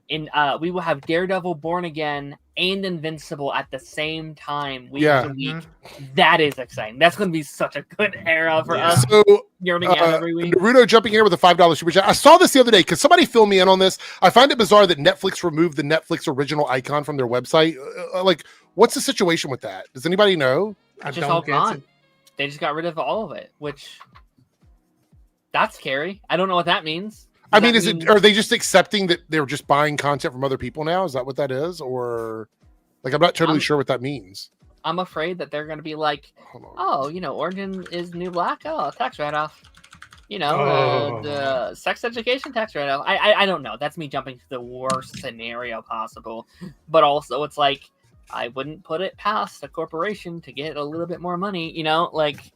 Daredevil, Born Again, and Invincible at the same time week to week. That is exciting. That's going to be such a good era for us. So, yearning out every week. Naruto jumping in with a $5 super chat. I saw this the other day. Could somebody fill me in on this? I find it bizarre that Netflix removed the Netflix original icon from their website. Like, what's the situation with that? Does anybody know? It's just all gone. They just got rid of all of it, which that's scary. I don't know what that means. I mean, are they just accepting that they're just buying content from other people now? Is that what that is? Or like, I'm not totally sure what that means. I'm afraid that they're going to be like, oh, Oregon is New Black. Oh, tax write-off. The sex education tax write-off. I don't know. That's me jumping to the worst scenario possible. But also, it's like, I wouldn't put it past a corporation to get a little bit more money, like.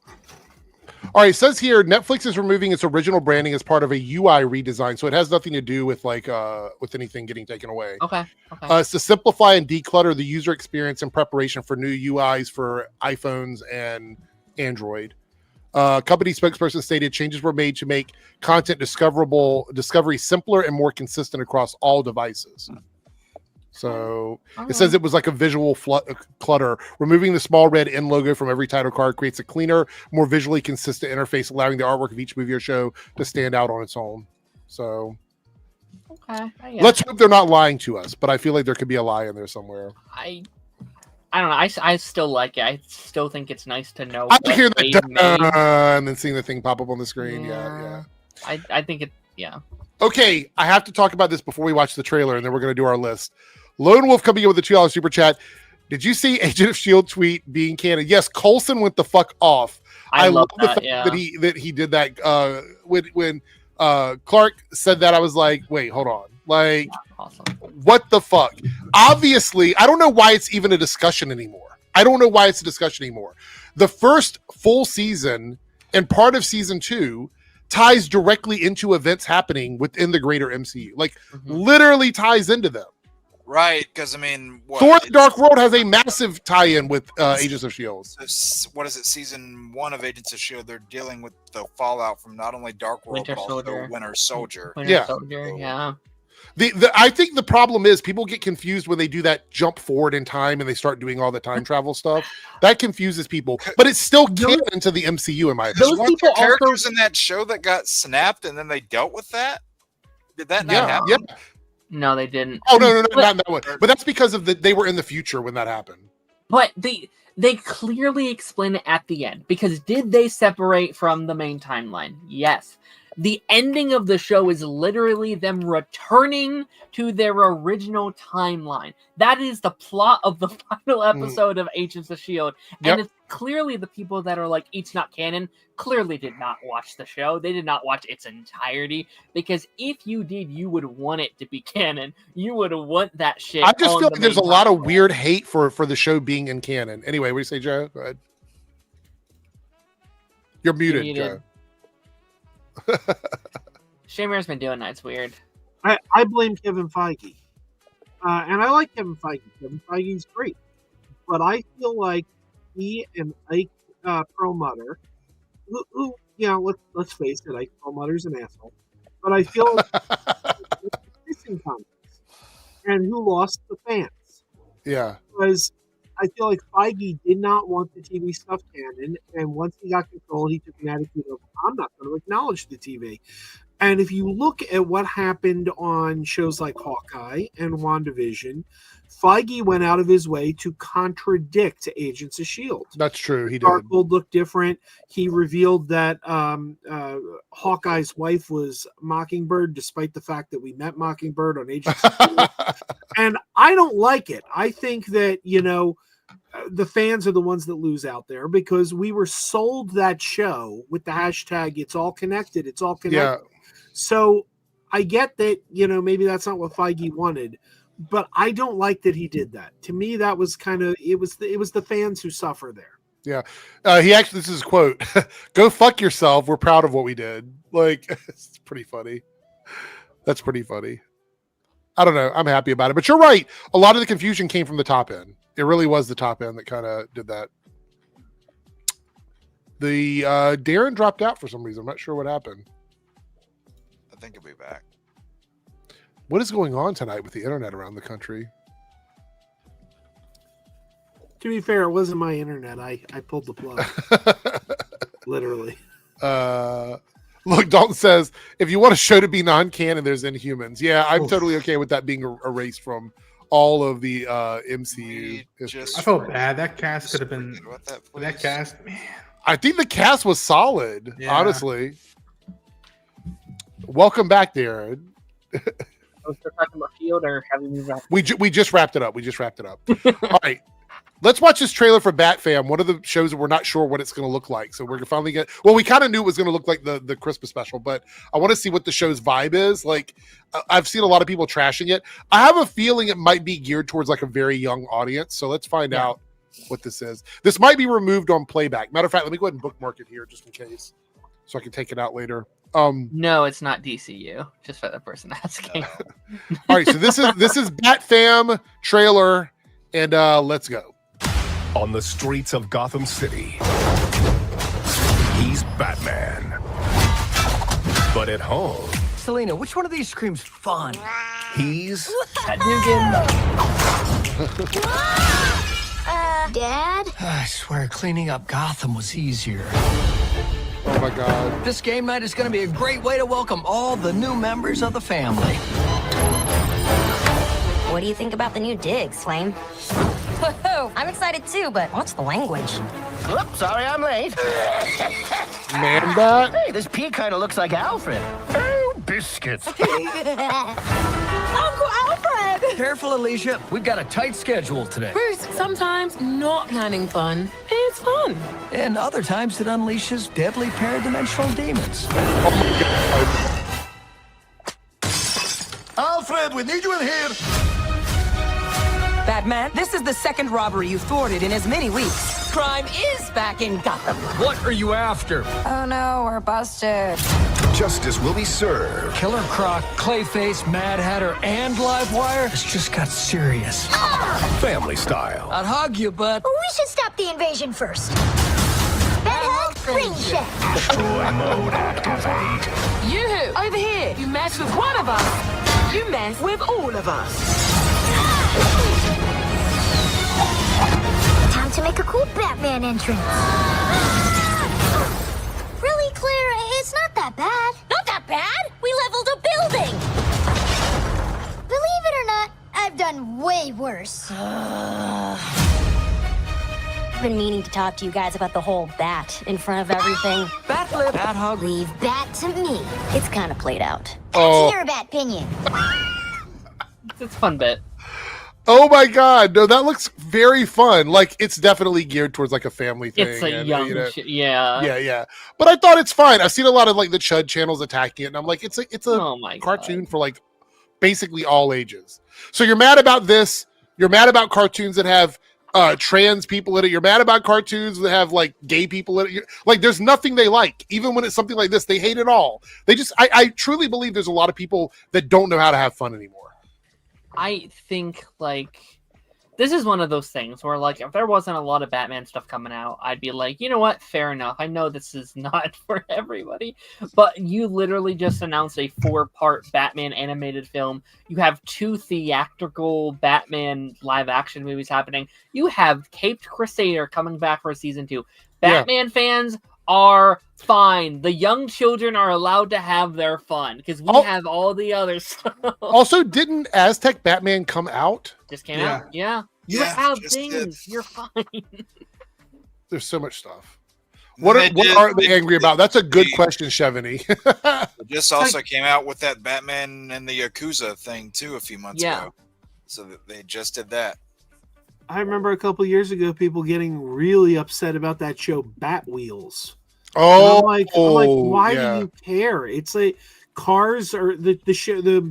All right, it says here Netflix is removing its original branding as part of a UI redesign, so it has nothing to do with with anything getting taken away. Okay. It's to simplify and declutter the user experience in preparation for new UIs for iPhones and Android. Company spokesperson stated changes were made to make content discovery simpler and more consistent across all devices. So it says it was like a visual clutter. Removing the small red N logo from every title card creates a cleaner, more visually consistent interface, allowing the artwork of each movie or show to stand out on its own. So let's hope they're not lying to us, but I feel like there could be a lie in there somewhere. I don't know. I still like it. I still think it's nice to know. I hear that and then seeing the thing pop up on the screen. Yeah. I think it. Yeah. Okay, I have to talk about this before we watch the trailer, and then we're going to do our list. Lone Wolf coming in with a $2 super chat. Did you see Agent of S.H.I.E.L.D. tweet being canon? Yes, Coulson went the fuck off. I love the fact that he did that. When Clark said that, I was like, wait, hold on. Like, awesome. What the fuck? Obviously, I don't know why it's even a discussion anymore. The first full season and part of season 2 ties directly into events happening within the greater MCU. Like, literally ties into them. Right, because I mean, Thor: The Dark World has a massive tie-in with Agents of S.H.I.E.L.D. What is it? Season 1 of Agents of S.H.I.E.L.D. They're dealing with the fallout from not only Dark World but also Winter Soldier. Yeah. I think the problem is people get confused when they do that jump forward in time and they start doing all the time travel stuff. That confuses people, but it's still canon to the MCU in my opinion. Those people characters in that show that got snapped and then they dealt with that. Did that not happen? Yeah. No, they didn't. Oh no, not that one. But that's because of they were in the future when that happened. But they clearly explain it at the end, because did they separate from the main timeline? Yes. The ending of the show is literally them returning to their original timeline. That is the plot of the final episode of Agents of S.H.I.E.L.D. And it's clearly the people that are like, it's not canon, clearly did not watch the show. They did not watch its entirety. Because if you did, you would want it to be canon. You would want that shit. I just feel like there's a lot of weird hate for the show being in canon. Anyway, what do you say, Joe? Go ahead. You're muted. Joe. Shamir's been doing that. It's weird. I blame Kevin Feige. And I like Kevin Feige. Kevin Feige's great. But I feel like he and Ike Perlmutter, who let's face it, Ike Perlmutter's an asshole. But I feel like missing comments. And who lost the fans. Yeah. Because I feel like Feige did not want the TV stuff canon, and once he got control, he took an attitude of, I'm not going to acknowledge the TV. And if you look at what happened on shows like Hawkeye and WandaVision, Feige went out of his way to contradict Agents of S.H.I.E.L.D. That's true. He did. Darkhold looked different. He revealed that Hawkeye's wife was Mockingbird, despite the fact that we met Mockingbird on Agents of S.H.I.E.L.D. And I don't like it. I think that, the fans are the ones that lose out there, because we were sold that show with the hashtag it's all connected. Yeah. So I get that, maybe that's not what Feige wanted, but I don't like that he did that. To me, that was kind of, it was the fans who suffer there. Yeah. He actually, this is a quote, "Go fuck yourself. We're proud of what we did." Like, it's pretty funny. That's pretty funny. I don't know. I'm happy about it. But you're right. A lot of the confusion came from the top end. It really was the top end that kind of did that. The Darren dropped out for some reason. I'm not sure what happened. I think he'll be back. What is going on tonight with the internet around the country? To be fair, it wasn't my internet. I pulled the plug. Literally. Look, Dalton says, if you want a show to be non-canon, there's Inhumans. Yeah, I'm totally okay with that being erased from all of the MCU history. I felt bad. That cast could have been... That cast, man. I think the cast was solid, honestly. Welcome back, Darren. Was there talking about Field or having you wrapped? We just wrapped it up. All right. Let's watch this trailer for Bat Fam, one of the shows that we're not sure what it's going to look like. So we're going to finally get... Well, we kind of knew it was going to look like the Christmas special, but I want to see what the show's vibe is. Like, I've seen a lot of people trashing it. I have a feeling it might be geared towards like a very young audience. So let's find out what this is. This might be removed on playback. Matter of fact, let me go ahead and bookmark it here just in case, so I can take it out later. No, it's not DCU. Just for the person asking. All right, so this is Bat Fam trailer, and let's go. On the streets of Gotham City, he's Batman. But at home, Selena, which one of these screams fun? he's Dad? I swear cleaning up Gotham was easier. Oh my God. This game night is going to be a great way to welcome all the new members of the family. What do you think about the new digs, Flame? Whoa, I'm excited too, but what's the language? Oops, sorry I'm late. Man, Bat? Hey, this pea kind of looks like Alfred. Oh, biscuits. Uncle Alfred! Careful, Alicia. We've got a tight schedule today. Bruce, sometimes not planning fun is fun. And other times it unleashes deadly paradimensional demons. Oh my God. Alfred, we need you in here. Batman, this is the second robbery you thwarted in as many weeks. Crime is back in Gotham. What are you after? Oh no, we're busted. justice will be served. Killer Croc, Clayface, Mad Hatter, and Livewire? It's just got serious. Family style. I'd hug you, but... We should stop the invasion first. Bad hug, green check. Destroy mode activate. You, over here, you mess with one of us, you mess with all of us. Time to make a cool Batman entrance. Really, Claire? It's not that bad. Not that bad? We leveled a building. Believe it or not, I've done way worse. I've been meaning to talk to you guys about the whole bat in front of everything. Bat flip. Bat hug. Leave bat to me. It's kind of played out. Oh. Here, bat pinion. It's a fun bit. Oh my God! No, that looks very fun. Like it's definitely geared towards like a family thing. It's a young, yeah. But I thought it's fine. I've seen a lot of like the Chud channels attacking it, and I'm like, it's a cartoon for like basically all ages. So you're mad about this? You're mad about cartoons that have trans people in it? You're mad about cartoons that have like gay people in it? Like, there's nothing they like. Even when it's something like this, they hate it all. They just, I truly believe there's a lot of people that don't know how to have fun anymore. I think, like, this is one of those things where, like, if there wasn't a lot of Batman stuff coming out, I'd be like, you know what? Fair enough. I know this is not for everybody, but you literally just announced a 4-part Batman animated film. You have 2 theatrical Batman live-action movies happening. You have Caped Crusader coming back for season 2. Batman fans are fine. The young children are allowed to have their fun because we have all the other stuff. Also, didn't Aztec Batman come out? Just came out. Yeah. You have things. You're fine. There's so much stuff. What are they angry about? That's a good question, Chevany. Just also came out with that Batman and the Yakuza thing too a few months ago. So they just did that. I remember a couple years ago people getting really upset about that show Bat Wheels. Oh, I'm like, why do you care? It's Cars or the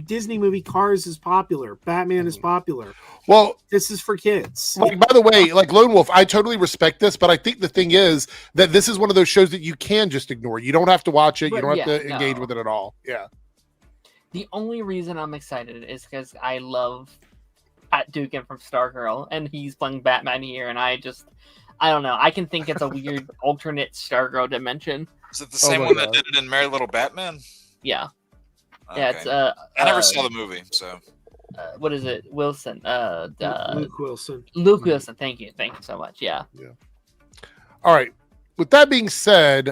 Disney movie Cars is popular. Batman is popular. Well, this is for kids. Like, by the way, like Lone Wolf, I totally respect this, but I think the thing is that this is one of those shows that you can just ignore. You don't have to watch it. You don't have to engage with it at all. Yeah. The only reason I'm excited is because I love Pat Dugan from Stargirl, and he's playing Batman here, and I don't know. I can think it's a weird alternate Stargirl dimension. Is it the same one that did it in Merry Little Batman? Yeah. Okay. Yeah, it's I never saw the movie, so what is it? Wilson. Luke Wilson. Luke Wilson. Thank you so much. Yeah. All right. With that being said,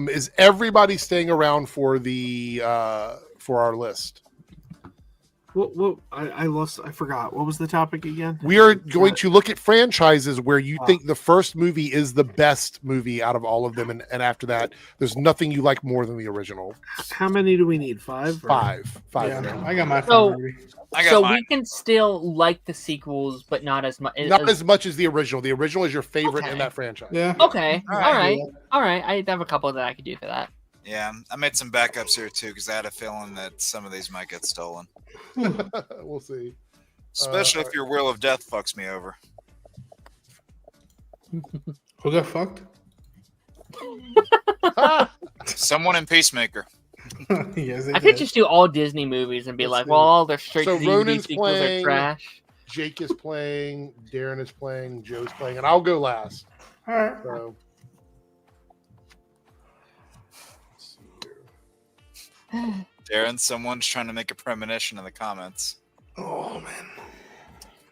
is everybody staying around for the for our list? What I lost. I forgot. What was the topic again? We are going to look at franchises where you think the first movie is the best movie out of all of them, and after that, there's nothing you like more than the original. How many do we need? 5? Five. Yeah, I got my movie. We can still like the sequels, but not as much. Not as much as the original. The original is your favorite in that franchise. Yeah. Okay. All right. I have a couple that I could do for that. yeah, I made some backups here too because I had a feeling that some of these might get stolen. We'll see. Especially if your Wheel of Death fucks me over. Who got fucked? Someone in Peacemaker. Yes, I could just do all Disney movies and be like, well, they're straight So to DVD Ronan's sequels are playing, trash. Jake is playing, Darren is playing, Joe's playing, and I'll go last. All right. So. Darren, someone's trying to make a premonition in the comments. Oh man.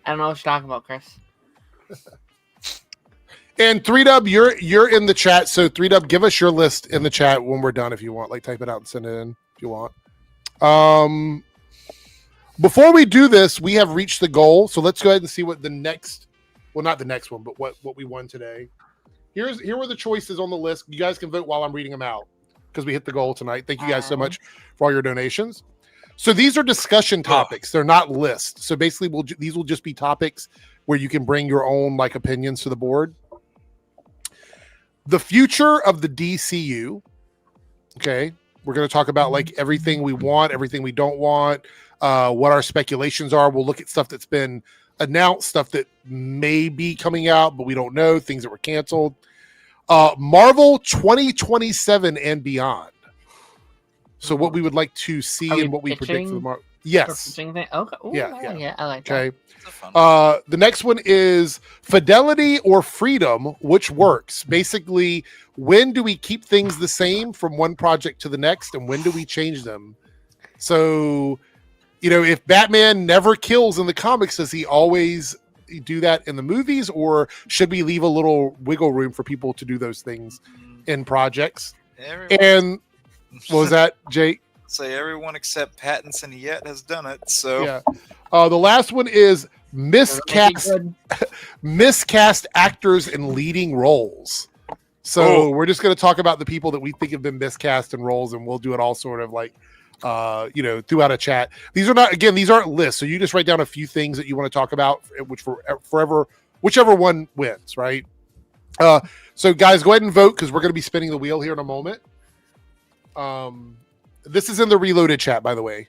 I don't know what you're talking about, Chris. And 3Dub, you're in the chat. So 3Dub, give us your list in the chat when we're done if you want. Like type it out and send it in if you want. Before we do this, we have reached the goal. So let's go ahead and see what the next, well, not the next one, but what we won today. Here were the choices on the list. You guys can vote while I'm reading them out because we hit the goal tonight. Thank you guys so much for all your donations. So these are discussion topics. They're not lists. So basically, these will just be topics where you can bring your own like opinions to the board. The future of the DCU. Okay, we're going to talk about like everything we want, everything we don't want, what our speculations are. We'll look at stuff that's been announced, stuff that may be coming out, but we don't know, things that were canceled. Marvel 2027 and beyond. So what we would like to see and what we predict for the Marvel. Yes. Okay. Ooh, yeah, I like that. Okay. The next one is fidelity or freedom, which works. Basically, when do we keep things the same from one project to the next, and when do we change them? So, if Batman never kills in the comics, does he always do that in the movies, or should we leave a little wiggle room for people to do those things in projects? And what was that, Jake? Say everyone except Pattinson yet has done it. So yeah. The last one is miscast actors in leading roles. So we're just going to talk about the people that we think have been miscast in roles, and we'll do it all sort of like throughout a chat. These aren't lists. So you just write down a few things that you want to talk about, which whichever one wins, right? So guys, go ahead and vote because we're going to be spinning the wheel here in a moment. This is in the Reloaded chat, by the way.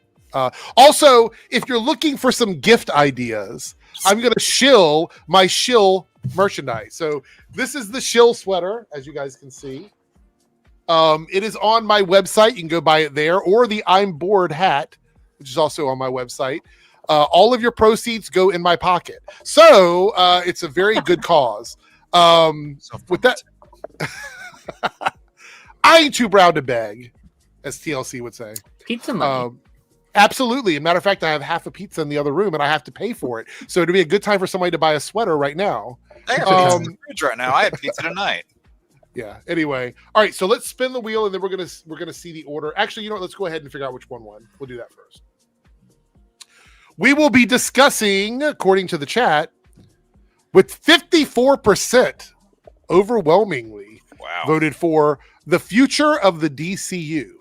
Also, if you're looking for some gift ideas, I'm going to shill my shill merchandise. So this is the shill sweater, as you guys can see. It is on my website. You can go buy it there, or the I'm Bored hat, which is also on my website. All of your proceeds go in my pocket. So it's a very good cause. With that, I ain't too brown to beg, as TLC would say. Pizza money. Absolutely. As a matter of fact, I have half a pizza in the other room and I have to pay for it. So it'd be a good time for somebody to buy a sweater right now. I have pizza in the fridge right now. I had pizza tonight. Yeah. Anyway. All right. So let's spin the wheel and then we're gonna see the order. Actually, let's go ahead and figure out which one won. We'll do that first. We will be discussing, according to the chat, with 54% overwhelmingly voted for the future of the DCU.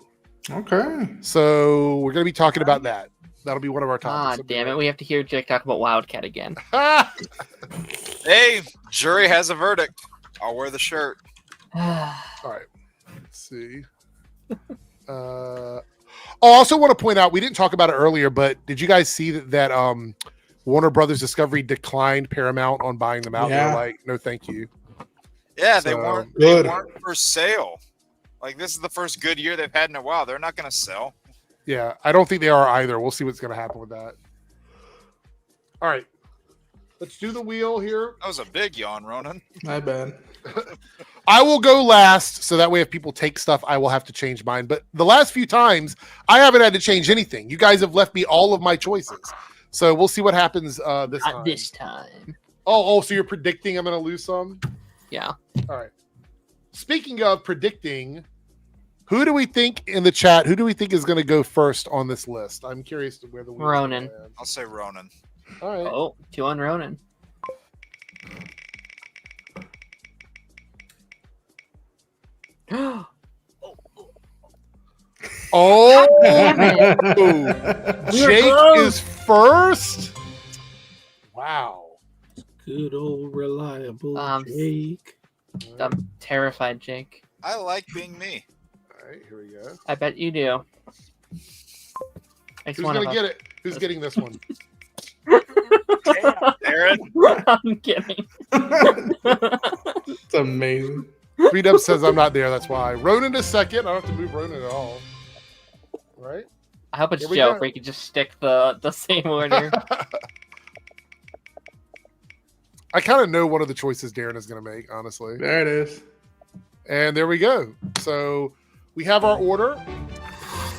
Okay. So we're going to be talking about that. That'll be one of our topics. Damn it. We have to hear Jake talk about Wildcat again. Hey, jury has a verdict. I'll wear the shirt. All right. Let's see. I also want to point out, we didn't talk about it earlier, but did you guys see that Warner Brothers Discovery declined Paramount on buying them out? Yeah. They're like, no, thank you. Yeah, So, they weren't for sale. Like, this is the first good year they've had in a while. They're not going to sell. Yeah, I don't think they are either. We'll see what's going to happen with that. All right. Let's do the wheel here. That was a big yawn, Ronan. My bad. I will go last, so that way if people take stuff, I will have to change mine. But the last few times, I haven't had to change anything. You guys have left me all of my choices. So we'll see what happens this time. This time. Oh, so you're predicting I'm going to lose some? Yeah. All right. Speaking of predicting, who do we think in the chat, who do we think is going to go first on this list? I'm curious to where the Ronan. I'll say Ronan. All right. Oh, 2 on Ronan. Oh, damn it. Jake is first. Wow. Good old reliable Jake. I'm terrified, Jake. I like being me. All right, here we go. I bet you do. Who's going to get it? Who's getting this one? Aaron. I'm kidding. It's amazing. Freedom says I'm not there. That's why. Ronan is second. I don't have to move Ronan at all. Right? I hope it's Here we Joe, go. where you can just stick the same order. I kind of know one of the choices Darren is going to make, honestly. There it is. And there we go. So we have our order.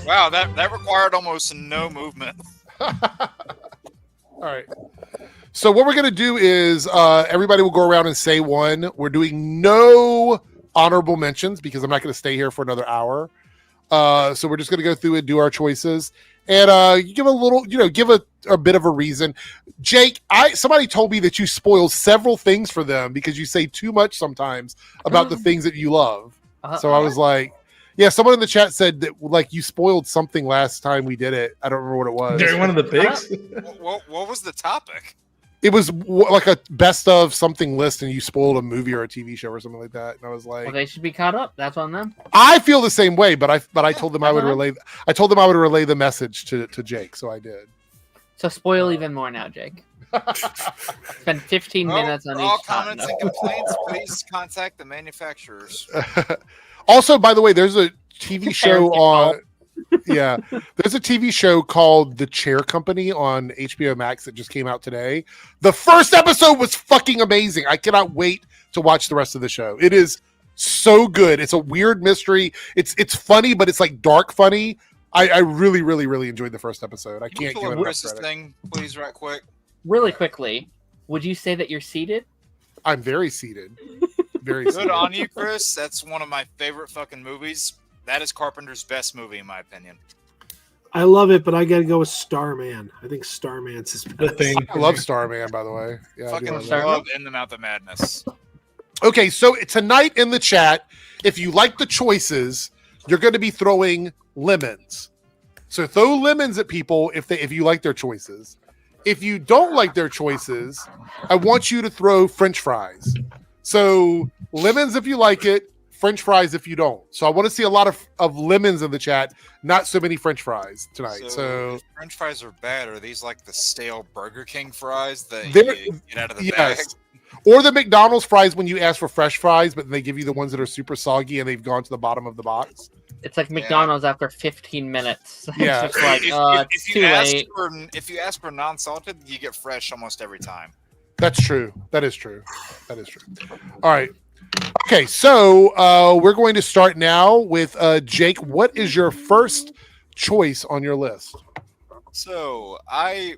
Wow, that required almost no movement. All right. So what we're going to do is everybody will go around and say one. We're doing no honorable mentions because I'm not going to stay here for another hour. So we're just going to go through and do our choices. And you give a little, give a bit of a reason. Jake, somebody told me that you spoil several things for them because you say too much sometimes about the things that you love. So I was like, yeah, someone in the chat said that like you spoiled something last time we did it. I don't remember what it was. During one of the picks? What was the topic? It was like a best of something list, and you spoiled a movie or a TV show or something like that. And I was like, well, they should be caught up. That's on them. I feel the same way, but I told them I would relay. I told them I would relay the message to Jake, so I did. So spoil even more now, Jake. Spend 15 minutes on for each all top comments note. and complaints, please contact the manufacturers. Also, by the way, there's a TV show on. Yeah, there's a TV show called The Chair Company on HBO Max that just came out today. The first episode was fucking amazing. I cannot wait to watch the rest of the show. It is so good. It's a weird mystery. It's funny, but it's like dark funny. I really, really, really enjoyed the first episode. I can't give it enough credit. Thing, please, right quick. Really quickly, would you say that you're seated? I'm very seated. Very Good seated. on you, Chris. That's one of my favorite fucking movies. That is Carpenter's best movie, in my opinion. I love it, but I got to go with Starman. I think Starman's his best. I love Starman, by the way. Yeah, fucking I do love love In the Mouth of Madness. Okay, so tonight in the chat, if you like the choices, you're going to be throwing lemons. So throw lemons at people if you like their choices. If you don't like their choices, I want you to throw French fries. So lemons if you like it, French fries if you don't. So I want to see a lot of lemons in the chat, not so many French fries tonight. So if French fries are bad, are these like the stale Burger King fries that They're- you get out of the bag? Or the McDonald's fries when you ask for fresh fries, but they give you the ones that are super soggy and they've gone to the bottom of the box. It's like McDonald's after 15 minutes. Yeah. It's just like, it's too late. If you ask for non-salted, you get fresh almost every time. That's true. That is true. That is true. All right. Okay, so we're going to start now with Jake. What is your first choice on your list? So I'm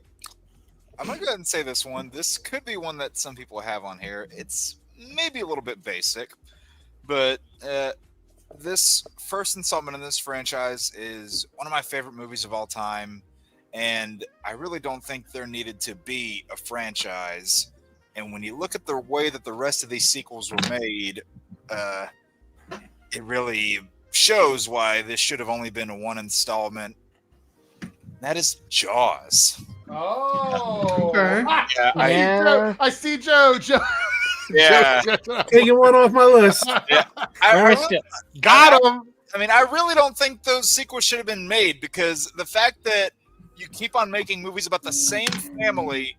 gonna go ahead and say this one. This could be one that some people have on here. It's maybe a little bit basic, but this first installment in this franchise is one of my favorite movies of all time, and I really don't think there needed to be a franchise. And when you look at the way that the rest of these sequels were made, it really shows why this should have only been a one installment. That is Jaws. Oh, Okay. Yeah, I see Joe. Joe. Yeah. Joe. Taking one off my list. Yeah. We're still- Got him. I really don't think those sequels should have been made, because the fact that you keep on making movies about the same family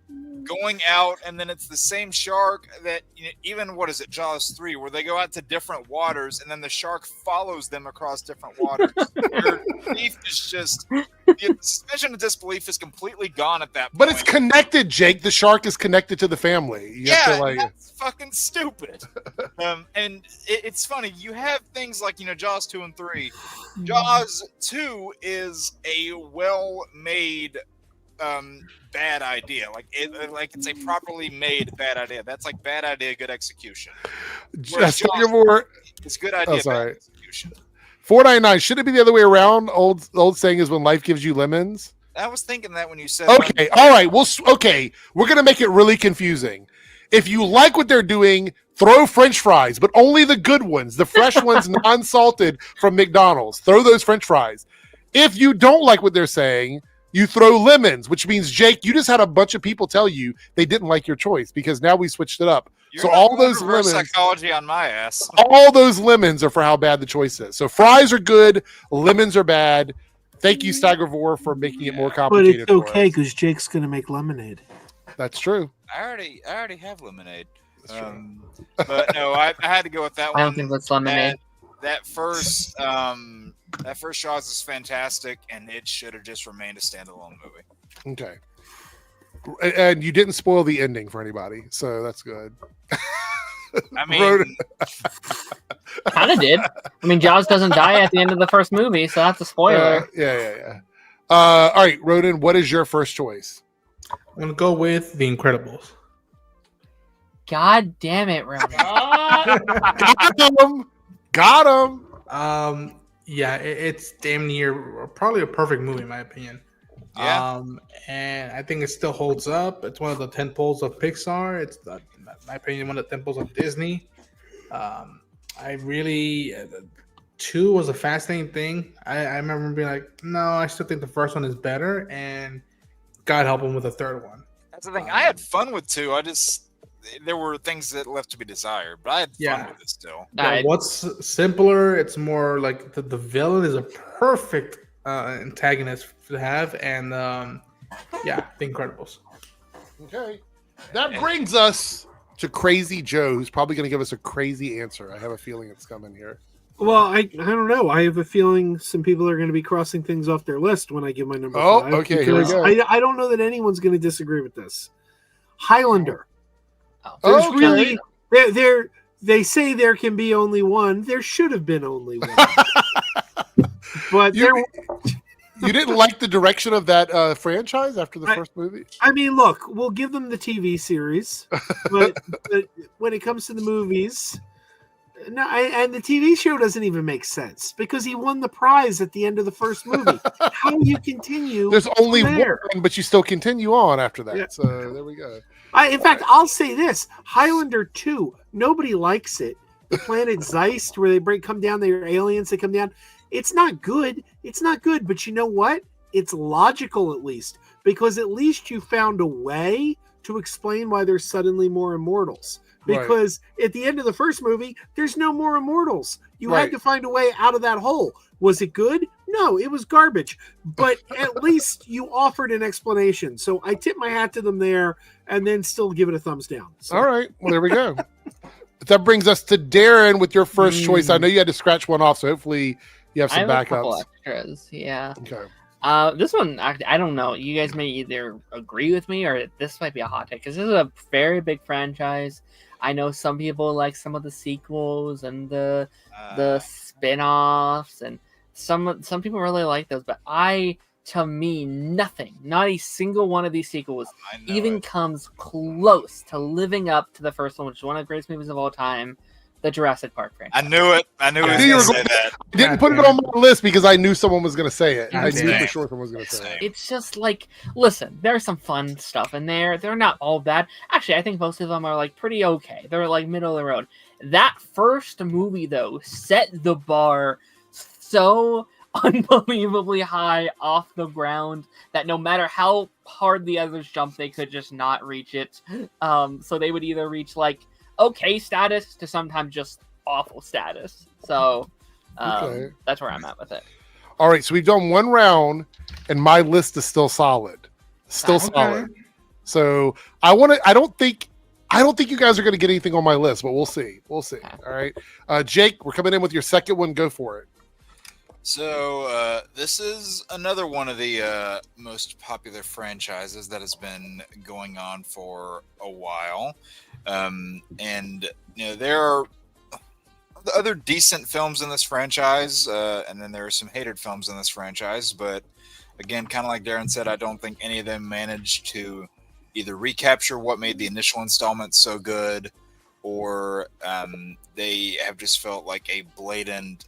going out, and then it's the same shark that, even, what is it, Jaws 3, where they go out to different waters and then the shark follows them across different waters. Your belief is just, the suspension of disbelief is completely gone at that point. But it's connected, Jake. The shark is connected to the family. That's fucking stupid. And it's funny. You have things like, Jaws 2 and 3. Jaws 2 is a well-made bad idea. It's a properly made bad idea. That's like bad idea, good execution. It's good idea, bad execution. 499. Should it be the other way around? Old saying is when life gives you lemons. I was thinking that when you said. Okay, all right. We're gonna make it really confusing. If you like what they're doing, throw French fries, but only the good ones, the fresh ones, non-salted from McDonald's. Throw those French fries. If you don't like what they're saying, you throw lemons, which means, Jake, you just had a bunch of people tell you they didn't like your choice because now we switched it up. So all those lemons, psychology on my ass. All those lemons are for how bad the choice is. So fries are good, lemons are bad. Thank you, Staggervore, for making it more complicated. But it's okay because Jake's going to make lemonade. That's true. I already have lemonade. But no, I had to go with that one. I don't think that's lemonade. That first Jaws is fantastic, and it should have just remained a standalone movie. Okay. And you didn't spoil the ending for anybody, so that's good. Kind of did. Jaws doesn't die at the end of the first movie, so that's a spoiler. Yeah. All right, Roden, what is your first choice? I'm going to go with The Incredibles. God damn it, Roden. Got him. Yeah, it's damn near probably a perfect movie in my opinion. Yeah. And I think it still holds up. It's one of the tentpoles of Pixar. It's, in my opinion, one of the tentpoles of Disney. I really, 2 was a fascinating thing. I remember being like, no, I still think the first one is better, and God help him with the third one. That's the thing. I had fun with 2. There were things that left to be desired, but I had fun with it still. Yeah, what's simpler? It's more like the villain is a perfect antagonist to have, and The Incredibles. Okay, that brings us to Crazy Joe, who's probably going to give us a crazy answer. I have a feeling it's coming here. Well, I don't know. I have a feeling some people are going to be crossing things off their list when I give my number 5. Okay, here we go. I don't know that anyone's going to disagree with this. Highlander. Okay. They say there can be only one. There should have been only one. But you didn't like the direction of that franchise after the first movie? Look, we'll give them the TV series, but when it comes to the movies, no, and the TV show doesn't even make sense because he won the prize at the end of the first movie. How do you continue? There's only one, but you still continue on after that. Yeah. So there we go. In fact, I'll say this: Highlander 2. Nobody likes it. The planet Zeist, where they come down, they're aliens. They come down. It's not good. It's not good. But you know what? It's logical, at least, because at least you found a way to explain why there's suddenly more immortals. Because at the end of the first movie, there's no more immortals. You had to find a way out of that hole. Was it good? No, it was garbage. But at least you offered an explanation. So I tip my hat to them there and then still give it a thumbs down. So. All right. Well, there we go. That brings us to Darren with your first choice. I know you had to scratch one off, so hopefully you have some backups. A couple extras, yeah. Okay. This one, I don't know. You guys may either agree with me or this might be a hot take because this is a very big franchise. I know some people like some of the sequels and the spin-offs, and some people really like those. But to me, nothing, not a single one of these sequels even comes close to living up to the first one, which is one of the greatest movies of all time, the Jurassic Park franchise. I knew it. I knew he was going to say that. I didn't put it on my list because I knew someone was going to say it. I knew for sure someone was going to say it. It's just like, listen, there's some fun stuff in there. They're not all bad. Actually, I think most of them are like pretty okay. They're like middle of the road. That first movie, though, set the bar so unbelievably high off the ground that no matter how hard the others jumped, they could just not reach it. So they would either reach like okay status to sometimes just awful status. So Okay. That's where I'm at with it. All right, so we've done one round, and my list is still solid. Solid. So I don't think you guys are going to get anything on my list, but we'll see. All right, Jake, we're coming in with your second one. Go for it. So this is another one of the most popular franchises that has been going on for a while, and there are the other decent films in this franchise, and then there are some hated films in this franchise. But again, kind of like Darren said, I don't think any of them managed to either recapture what made the initial installment so good, or they have just felt like a blatant,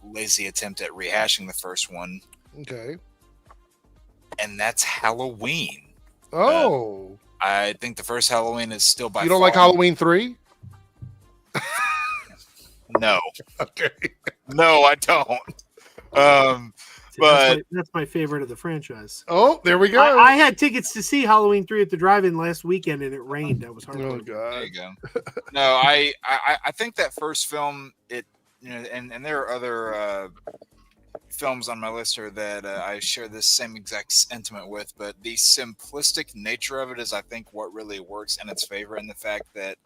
lazy attempt at rehashing the first one. Okay. And that's Halloween. Oh. I think the first Halloween is still by far. You don't like Halloween 3? No. Okay. No, I don't. But that's my favorite of the franchise. Oh, there we go. I had tickets to see Halloween 3 at the drive-in last weekend, and it rained. That was hard. Oh God. There you go. No, I think that first film, and there are other films on my list here that I share this same exact sentiment with, but the simplistic nature of it is, I think, what really works in its favor, and the fact that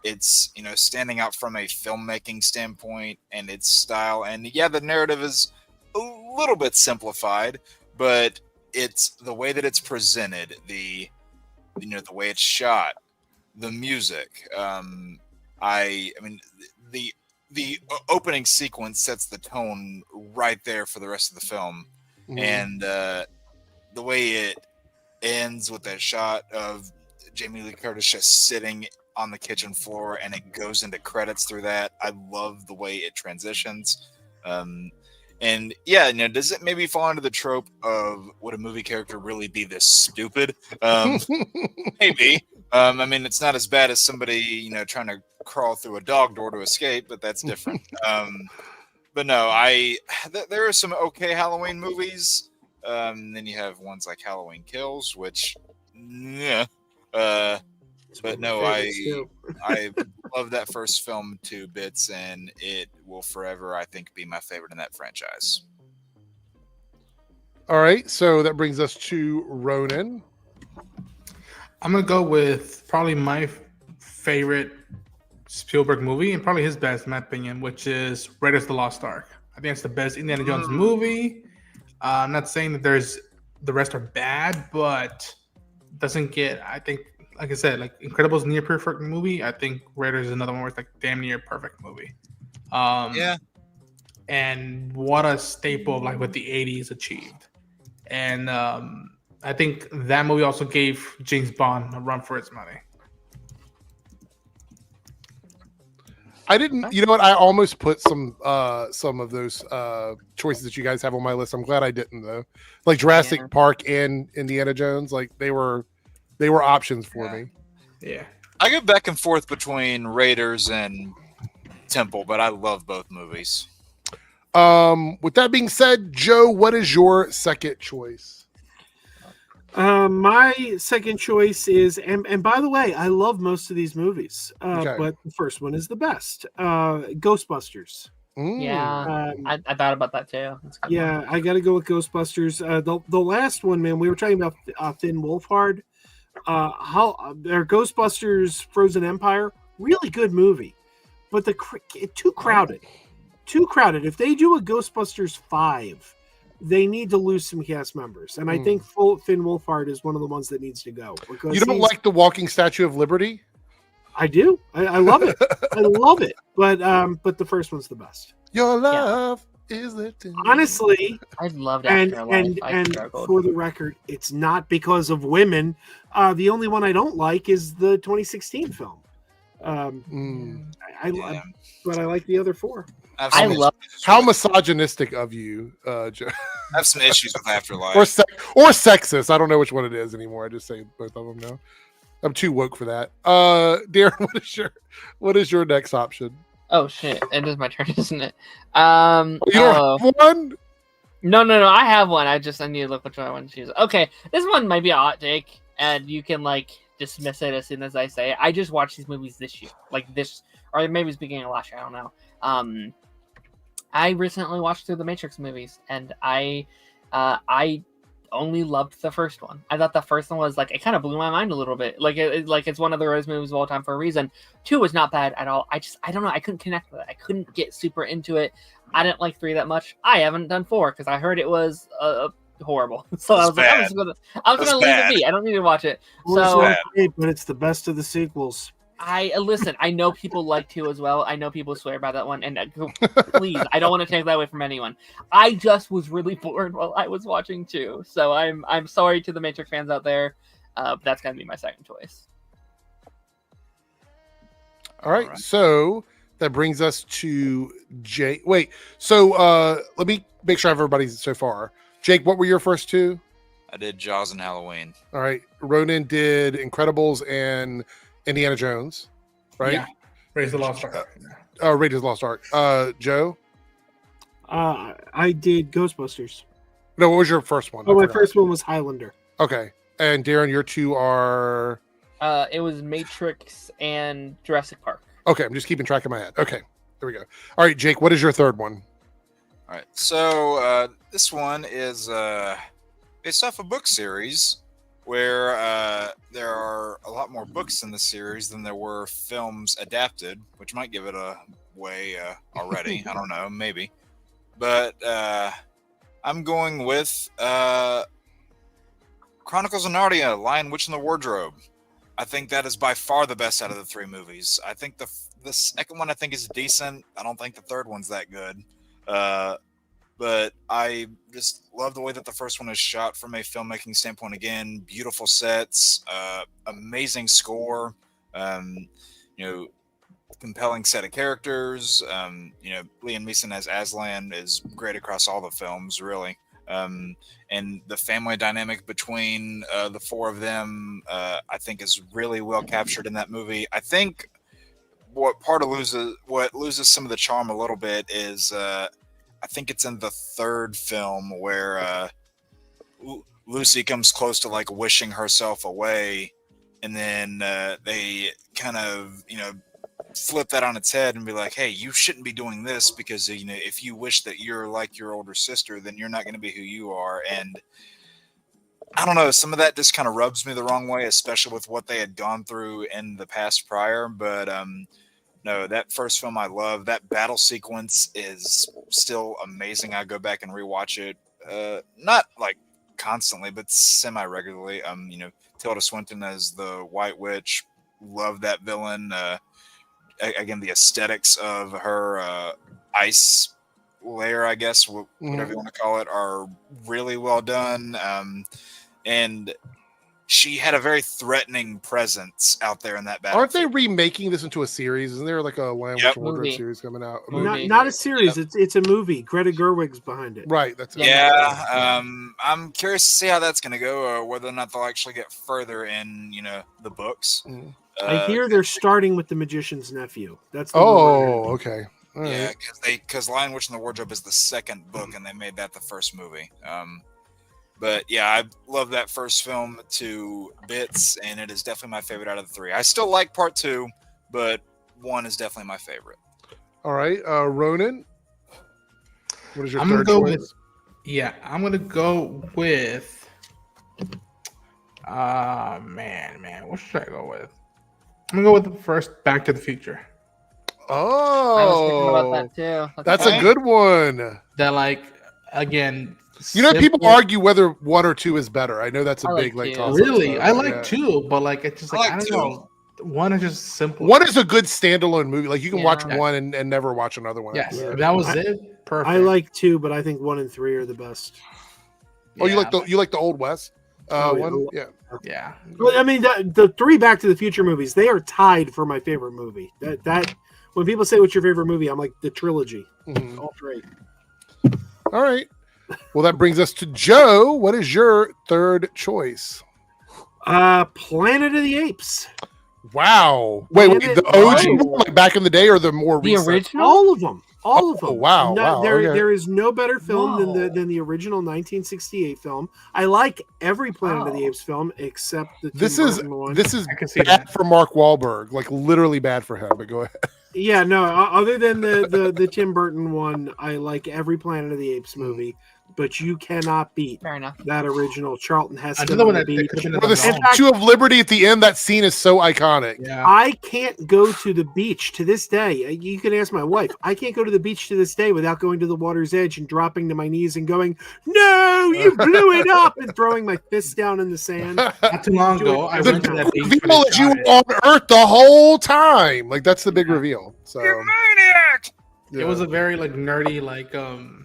it's standing out from a filmmaking standpoint and its style. And yeah, the narrative is a little bit simplified, but it's the way that it's presented, the way it's shot, the music. I mean, the opening sequence sets the tone right there for the rest of the film, and the way it ends with that shot of Jamie Lee Curtis just sitting on the kitchen floor, and it goes into credits through that. I love the way it transitions. And yeah, does it maybe fall into the trope of would a movie character really be this stupid? Maybe. I mean, it's not as bad as somebody, trying to crawl through a dog door to escape, but that's different. But no, there are some okay Halloween movies. Then you have ones like Halloween Kills, which, yeah. But no, I love that first film to bits, and it will forever, I think, be my favorite in that franchise. All right, so that brings us to Ronan. I'm gonna go with probably my favorite Spielberg movie, and probably his best, in my opinion, which is Raiders of the Lost Ark. I think it's the best Indiana Jones movie. I'm not saying that the rest are bad, but doesn't get, I think, like I said, like Incredibles near perfect movie. I think Raiders is another one where it's like damn near perfect movie. Yeah. And what a staple of like what the 80s achieved. And I think that movie also gave James Bond a run for its money. I didn't, you know what? I almost put some of those choices that you guys have on my list. I'm glad I didn't though. Like Jurassic Park and Indiana Jones, like they were options for me. Yeah. I go back and forth between Raiders and Temple, but I love both movies. With that being said, Joe, what is your second choice? My second choice is, and by the way, I love most of these movies, but the first one is the best. Ghostbusters. Yeah, I thought about that too. Yeah, I got to go with Ghostbusters. The last one, man, we were talking about Finn Wolfhard. Their Ghostbusters Frozen Empire, really good movie, but too crowded. If they do a Ghostbusters 5, they need to lose some cast members, and I think Finn Wolfhard is one of the ones that needs to go. You don't like the walking Statue of Liberty? I do. I love it. I love it. But the first one's the best. Your love is lifting. Honestly, I loved and for the record, it's not because of women. The only one I don't like is the 2016 film. But I like the other four. I love how misogynistic of you, Joe. I have some issues with Afterlife. or sexist. I don't know which one it is anymore. I just say both of them now. I'm too woke for that. Darren, what is your next option? Oh shit! It is my turn, isn't it? You don't have one? No. I have one. I need to look which one I want to choose. Okay, this one might be a hot take, and you can dismiss it as soon as I say it. I just watched these movies this year, or maybe it's beginning of last year. I don't know. I recently watched through the Matrix movies, and I only loved the first one. I thought the first one was like, it kind of blew my mind a little bit. Like it's one of the greatest movies of all time for a reason. 2 was not bad at all. I don't know. I couldn't connect with it. I couldn't get super into it. I didn't like 3 that much. I haven't done 4 because I heard it was horrible. So I was like, I'm gonna leave it be. I don't need to watch it. So, but it's the best of the sequels. Listen. I know people like 2 as well. I know people swear by that one, and please, I don't want to take that away from anyone. I just was really bored while I was watching 2, so I'm sorry to the Matrix fans out there. That's gonna be my second choice. All right. So that brings us to Jake. Wait. So let me make sure I have everybody so far. Jake, what were your first 2? I did Jaws and Halloween. All right. Ronan did Incredibles and Indiana Jones, right? Yeah. Raiders of the Lost Ark. Raiders of the Lost Ark. Joe? I did Ghostbusters. No, what was your first one? Oh, my first one was Highlander. Okay. And Darren, your 2 are? It was Matrix and Jurassic Park. Okay, I'm just keeping track in my head. Okay, there we go. All right, Jake, what is your third one? All right, so this one is based off a book series where there are a lot more books in the series than there were films adapted, which might give it away already. I don't know, maybe. But I'm going with Chronicles of Narnia, Lion, Witch, and the Wardrobe. I think that is by far the best out of the 3 movies. I think the second one I think is decent. I don't think the third one's that good. But I just love the way that the first one is shot from a filmmaking standpoint. Again, beautiful sets, amazing score, compelling set of characters. Liam Neeson as Aslan is great across all the films, really. And the family dynamic between the 4 of them, I think, is really well captured in that movie. I think what loses some of the charm a little bit is I think it's in the 3rd film where Lucy comes close to like wishing herself away, and then they kind of flip that on its head and be like, hey, you shouldn't be doing this because if you wish that you're like your older sister, then you're not going to be who you are. And I don't know, some of that just kind of rubs me the wrong way, especially with what they had gone through in the past prior. But no, that first film I love. That battle sequence is still amazing. I go back and rewatch it, not like constantly, but semi-regularly. Tilda Swinton as the White Witch, love that villain. Again, the aesthetics of her ice layer, I guess, whatever you want to call it, are really well done. And she had a very threatening presence out there in that battle. Aren't they remaking this into a series? Isn't there like a Lion Witch and Wardrobe series coming out? Not a series. Yep. It's a movie. Greta Gerwig's behind it. Right. That's yeah. I'm curious to see how that's going to go, or whether or not they'll actually get further in, the books. I hear they're starting with the Magician's Nephew. That's the okay. All yeah, right. because Lion, Witch, and the Wardrobe is the 2nd book, and they made that the first movie. But yeah, I love that first film to bits, and it is definitely my favorite out of the 3. I still like part 2, but 1 is definitely my favorite. All right, Ronan, what is your I'm third gonna go choice? I'm gonna go with. Man, what should I go with? I'm gonna go with the first Back to the Future. Oh, I was thinking about that too. That's a good one. That again. People argue whether 1 or 2 is better. I know that's a big toss. Really, I like 2, but it's just I don't know. 1 is just simple. 1 is a good standalone movie. Like you can watch 1 and never watch another one. Yes, that was it. Perfect. I like 2, but I think 1 and 3 are the best. Oh, you like the Old West one? Yeah. Well, I mean, the 3 Back to the Future movies, they are tied for my favorite movie. That when people say what's your favorite movie, I'm like the trilogy. Mm-hmm. All 3. All right. Well, that brings us to Joe. What is your third choice? Planet of the Apes. Wow. Wait, the OG one, like back in the day, or the more recent? Original? All of them. All of them. Wow. There is no better film than the original 1968 film. I like every Planet of the Apes film except the This is one. bad for Mark Wahlberg. Like literally bad for him. But go ahead. Yeah, no. Other than the Tim Burton one, I like every Planet of the Apes movie. But you cannot beat that original Charlton Heston on the beach. Or the Statue of Liberty at the end. That scene is so iconic. Yeah. I can't go to the beach to this day. You can ask my wife. I can't go to the beach to this day without going to the water's edge and dropping to my knees and going, "No, you blew it up!" and throwing my fists down in the sand. Not too long ago, I went to that beach. The reveal is you were on Earth the whole time. Like that's the big reveal. So you maniac! It was a very nerdy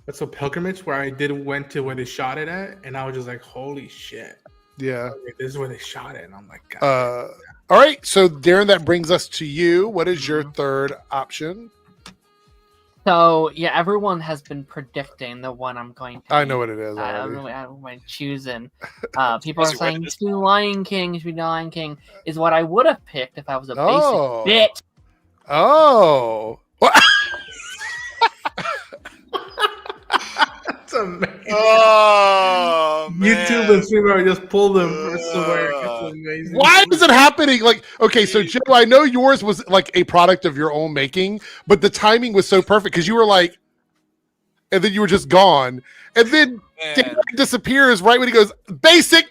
That's a pilgrimage where I went to where they shot it at, and I was just like, "Holy shit!" Yeah, this is where they shot it, and I'm like, God. All right, so Darren, that brings us to you. What is your third option? So yeah, everyone has been predicting the one I'm going to. I know what it is. I'm choosing. People are saying it should be Lion King. It should be Lion King is what I would have picked if I was a basic bitch. Oh. That's amazing. Oh, man. YouTube and streamer just pulled them for somewhere. That's amazing. Why is it happening? Like, okay, so Joe, I know yours was like a product of your own making, but the timing was so perfect because you were like, and then you were just gone, and then Darren disappears right when he goes basic,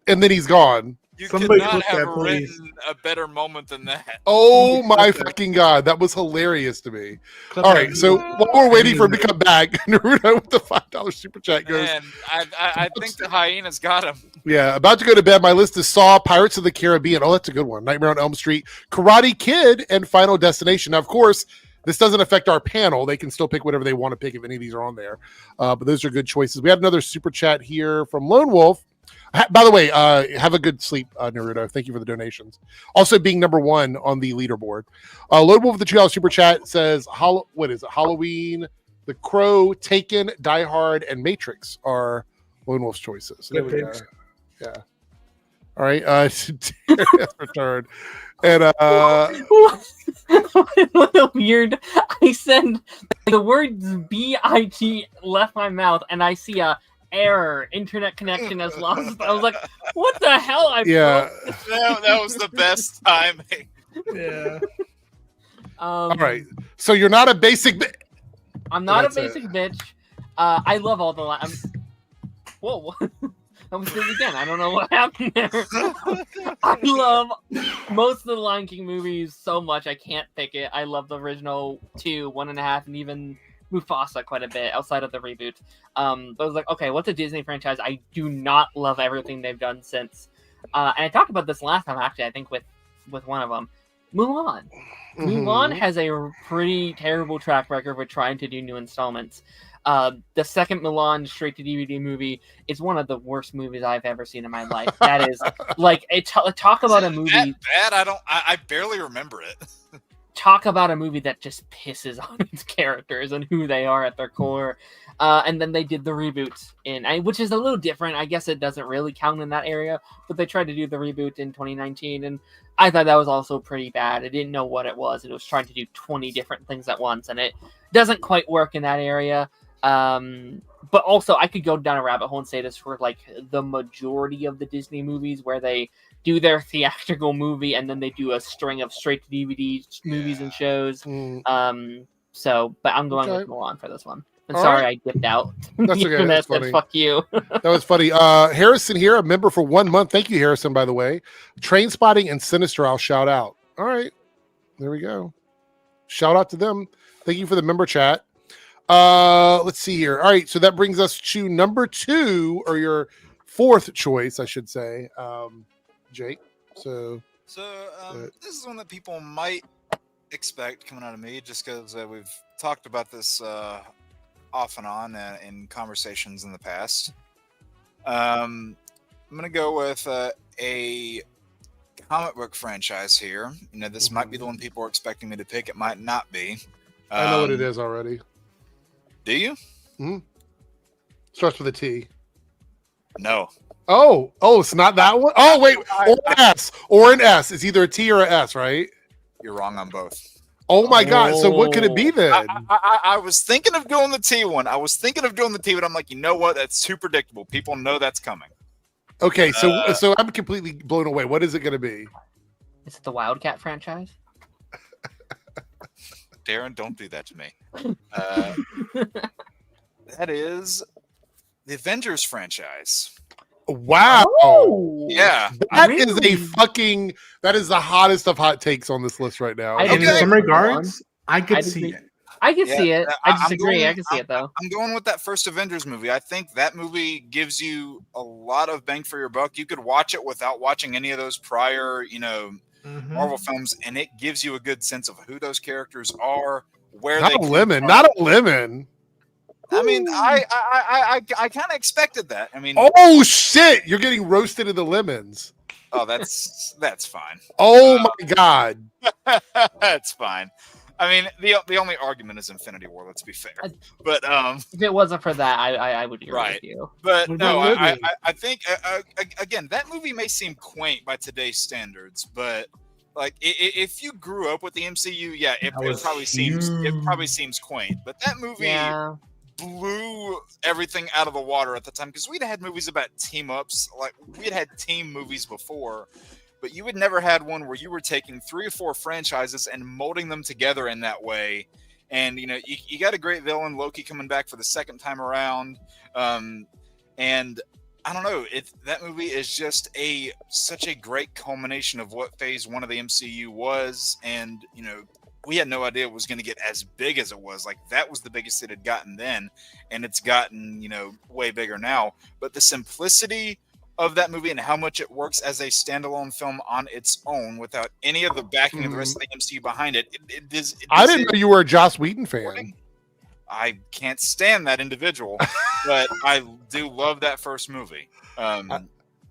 and then he's gone. You could not have written a better moment than that. Oh my fucking God. That was hilarious to me. All right. So while we're waiting for him to come back, Naruto with the $5 super chat goes. Man, I think the hyena's got him. Yeah. About to go to bed. My list is Saw, Pirates of the Caribbean. Oh, that's a good one. Nightmare on Elm Street, Karate Kid, and Final Destination. Now, of course, this doesn't affect our panel. They can still pick whatever they want to pick if any of these are on there. But those are good choices. We had another super chat here from Lone Wolf. By the way, have a good sleep, Naruto. Thank you for the donations. Also being number one on the leaderboard. Lone Wolf with the $2 super chat says, what is it? Halloween, The Crow, Taken, Die Hard, and Matrix are Lone Wolf's choices. So there we go. Yeah. All right. Return. And what a weird. I said the words BIT left my mouth, and I see a error, internet connection is lost. I was like, what the hell? That was the best timing. Yeah. All right. So you're not a basic I'm not a basic bitch. I love all the whoa. I was doing it again. I don't know what happened there. I love most of the Lion King movies so much I can't pick it. I love the original 2, 1.5, and even Mufasa quite a bit outside of the reboot. But I was like, okay, what's a Disney franchise I do not love everything they've done since? And I talked about this last time, actually, I think with one of them. Mulan. Mm-hmm. Mulan has a pretty terrible track record with trying to do new installments. The second Mulan straight-to-DVD movie is one of the worst movies I've ever seen in my life. That is, like, talk about a movie... That bad? I barely remember it. Talk about a movie that just pisses on its characters and who they are at their core. And then they did the reboot which is a little different. I guess it doesn't really count in that area, but they tried to do the reboot in 2019, and I thought that was also pretty bad. I didn't know what it was. It was trying to do 20 different things at once, and it doesn't quite work in that area. But also, I could go down a rabbit hole and say this for like the majority of the Disney movies where they do their theatrical movie and then they do a string of straight to DVD movies and shows. But I'm going with Mulan for this one. I'm sorry I dipped out. That's okay. That's funny. Fuck you. That was funny. Harrison here, a member for 1 month. Thank you, Harrison, by the way. Train Spotting and Sinister, I'll shout out. All right. There we go. Shout out to them. Thank you for the member chat. Let's see here. All right. So that brings us to number 2, or your fourth choice, I should say. Jake. So this is one that people might expect coming out of me, just because we've talked about this off and on in conversations in the past. I'm gonna go with a comic book franchise here. You know, this might be the one people are expecting me to pick. It might not be. I know what it is already. Do you? Mm-hmm. Starts with a T. No. Oh, it's not that one? Oh, wait. Or an S. It's either a T or an S, right? You're wrong on both. Oh, my God. So what could it be then? I was thinking of doing the T one. But I'm like, you know what? That's too predictable. People know that's coming. Okay, so I'm completely blown away. What is it going to be? Is it the Wildcat franchise? Darren, don't do that to me. That is the Avengers franchise. Wow. Oh, Yeah. That is that is the hottest of hot takes on this list right now. In some regards, I could see it. I can see it. I I'm disagree. going- I can see it though. I'm going with that first Avengers movie. I think that movie gives you a lot of bang for your buck. You could watch it without watching any of those prior, Marvel films, and it gives you a good sense of who those characters are, where Not they a lemon. Not a lemon. I mean, I kind of expected that. I mean, Oh shit! You're getting roasted in the lemons. oh, that's fine. Oh my god. That's fine. I mean, the only argument is Infinity War. Let's be fair. But If it wasn't for that, I would agree Right. with you. But What no, about I think again that movie may seem quaint by today's standards, but like if you grew up with the MCU, yeah, it probably seems quaint. But that movie blew everything out of the water at the time because we'd had movies about team ups, like we'd had team movies before. But you had never had one where you were taking 3 or 4 franchises and molding them together in that way. And, you got a great villain, Loki, coming back for the second time around. And I don't know, that movie is just such a great culmination of what phase 1 of the MCU was. And, we had no idea it was going to get as big as it was. Like, that was the biggest it had gotten then. And it's gotten, way bigger now. But the simplicity of that movie and how much it works as a standalone film on its own without any of the backing of the rest of the MCU behind it. I didn't know you were a Joss Whedon fan. I can't stand that individual, but I do love that first movie.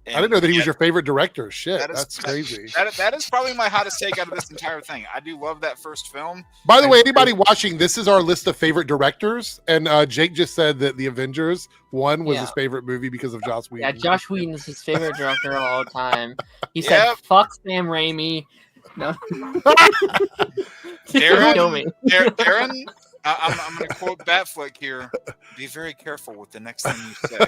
I didn't know that he was your favorite director. Shit, that's crazy. That is probably my hottest take out of this entire thing. I do love that first film. By the way, anybody watching, this is our list of favorite directors, and Jake just said that The Avengers 1 was his favorite movie because of Joss Whedon. Yeah, Josh Whedon is his favorite director of all time. He said, "Fuck Sam Raimi." No, Darren, I'm going to quote Batfleck here. Be very careful with the next thing you say.